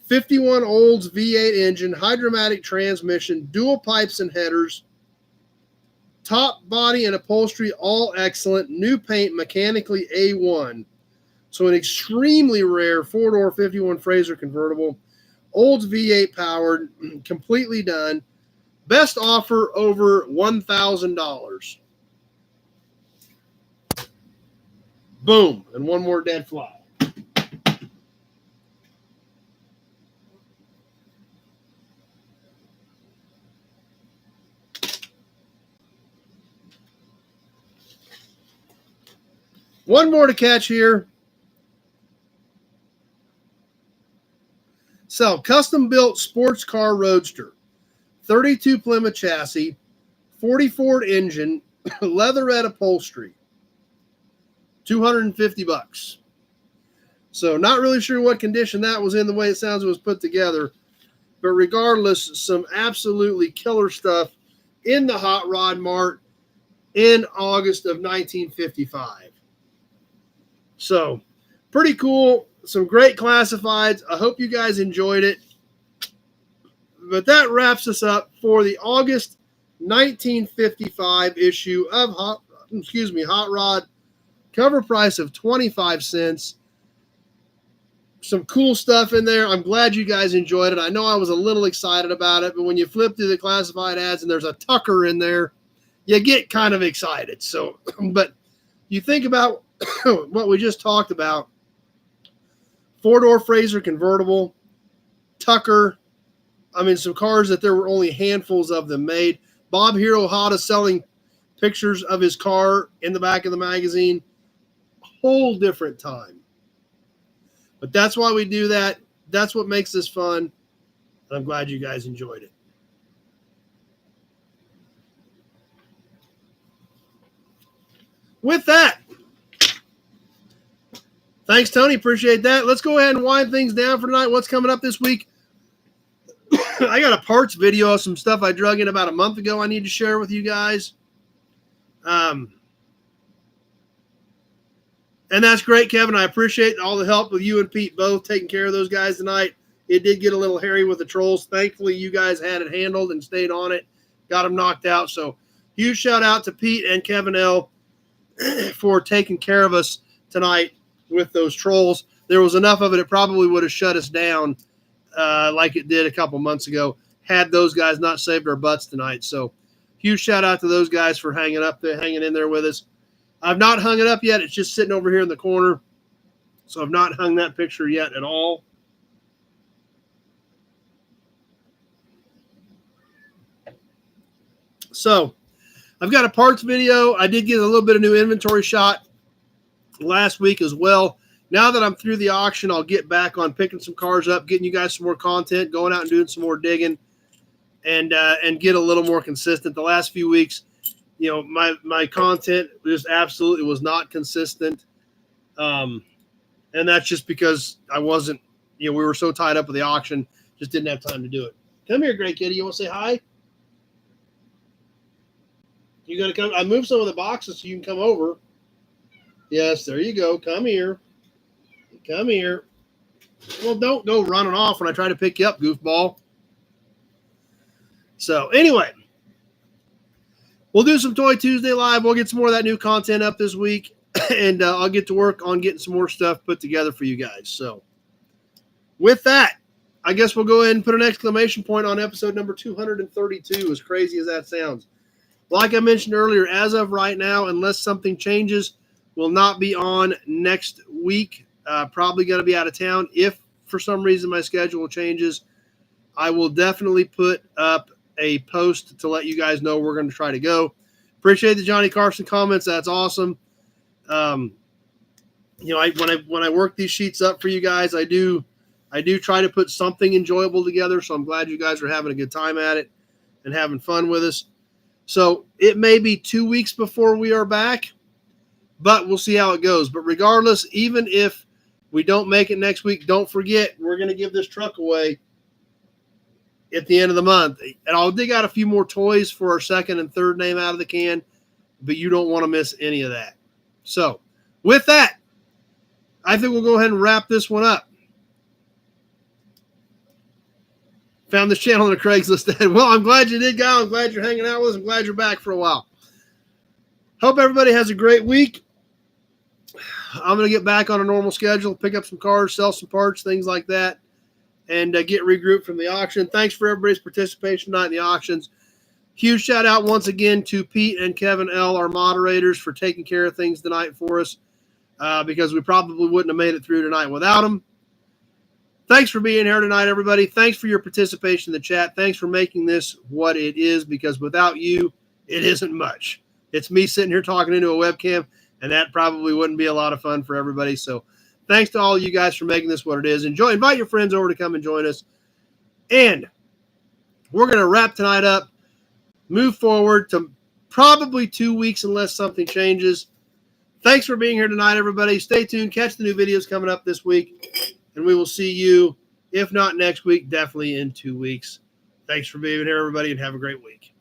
51 Olds V8 engine, hydromatic transmission, dual pipes and headers. Top, body, and upholstery, all excellent. New paint, mechanically A1. So an extremely rare four-door 51 Frazer convertible. Olds V8 powered, completely done. Best offer over $1,000. Boom. And one more dead fly. One more to catch here. Sell custom-built sports car roadster. 32 Plymouth chassis, 40 Ford engine, leatherette upholstery. $250. So not really sure what condition that was in, the way it sounds it was put together. But regardless, some absolutely killer stuff in the Hot Rod Mart in August of 1955. So pretty cool. Some great classifieds. I hope you guys enjoyed it. But that wraps us up for the August 1955 issue of Hot Rod. Cover price of 25 cents. Some cool stuff in there. I'm glad you guys enjoyed it. I know I was a little excited about it, but when you flip through the classified ads and there's a Tucker in there, you get kind of excited. So, but you think about what we just talked about. Four-door Frazer convertible, Tucker. I mean, some cars that there were only handfuls of them made. Bob Hirohata selling pictures of his car in the back of the magazine. Whole different time. But that's why we do that. That's what makes this fun. And I'm glad you guys enjoyed it. With that, thanks, Tony. Appreciate that. Let's go ahead and wind things down for tonight. What's coming up this week? I got a parts video of some stuff I drug in about a month ago I need to share with you guys. And that's great, Kevin. I appreciate all the help with you and Pete both taking care of those guys tonight. It did get a little hairy with the trolls. Thankfully, you guys had it handled and stayed on it. Got them knocked out. So huge shout out to Pete and Kevin L. for taking care of us tonight with those trolls. There was enough of it, it probably would have shut us down like it did a couple months ago had those guys not saved our butts tonight. So huge shout out to those guys for hanging in there with us. I've not hung it up yet. It's just sitting over here in the corner. So I've not hung that picture yet at all. So I've got a parts video. I did get a little bit of new inventory shot last week as well. Now that I'm through the auction, I'll get back on picking some cars up, getting you guys some more content, going out and doing some more digging, and get a little more consistent. The last few weeks, you know, my content just absolutely was not consistent. And that's just because I wasn't, you know, we were so tied up with the auction, just didn't have time to do it. Come here, great kitty. You want to say hi? You got to come. I moved some of the boxes so you can come over. Yes, there you go. Come here. Come here. Well, don't go running off when I try to pick you up, goofball. So anyway, we'll do some Toy Tuesday Live. We'll get some more of that new content up this week, and I'll get to work on getting some more stuff put together for you guys. So with that, I guess we'll go ahead and put an exclamation point on episode number 232, as crazy as that sounds. Like I mentioned earlier, as of right now, unless something changes, we'll not be on next week. Probably going to be out of town. If for some reason my schedule changes, I will definitely put up a post to let you guys know we're going to try to go. Appreciate the Johnny Carson comments. That's awesome. When I work these sheets up for you guys, I do try to put something enjoyable together. So I'm glad you guys are having a good time at it and having fun with us. So it may be 2 weeks before we are back, but we'll see how it goes. But regardless, even if we don't make it next week, don't forget, we're going to give this truck away at the end of the month. And I'll dig out a few more toys for our second and third name out of the can, but you don't want to miss any of that. So with that, I think we'll go ahead and wrap this one up. Found this channel in a Craigslist ad. Well, I'm glad you did, Kyle. I'm glad you're hanging out with us. I'm glad you're back for a while. Hope everybody has a great week. I'm going to get back on a normal schedule, pick up some cars, sell some parts, things like that, and get regrouped from the auction. Thanks for everybody's participation tonight in the auctions. Huge shout out once again to Pete and Kevin L., our moderators, for taking care of things tonight for us, because we probably wouldn't have made it through tonight without them. Thanks for being here tonight, everybody. Thanks for your participation in the chat. Thanks for making this what it is, because without you, it isn't much. It's me sitting here talking into a webcam, and that probably wouldn't be a lot of fun for everybody. So thanks to all of you guys for making this what it is. Invite your friends over to come and join us. And we're going to wrap tonight up, move forward to probably 2 weeks unless something changes. Thanks for being here tonight, everybody. Stay tuned. Catch the new videos coming up this week. And we will see you, if not next week, definitely in 2 weeks. Thanks for being here, everybody, and have a great week.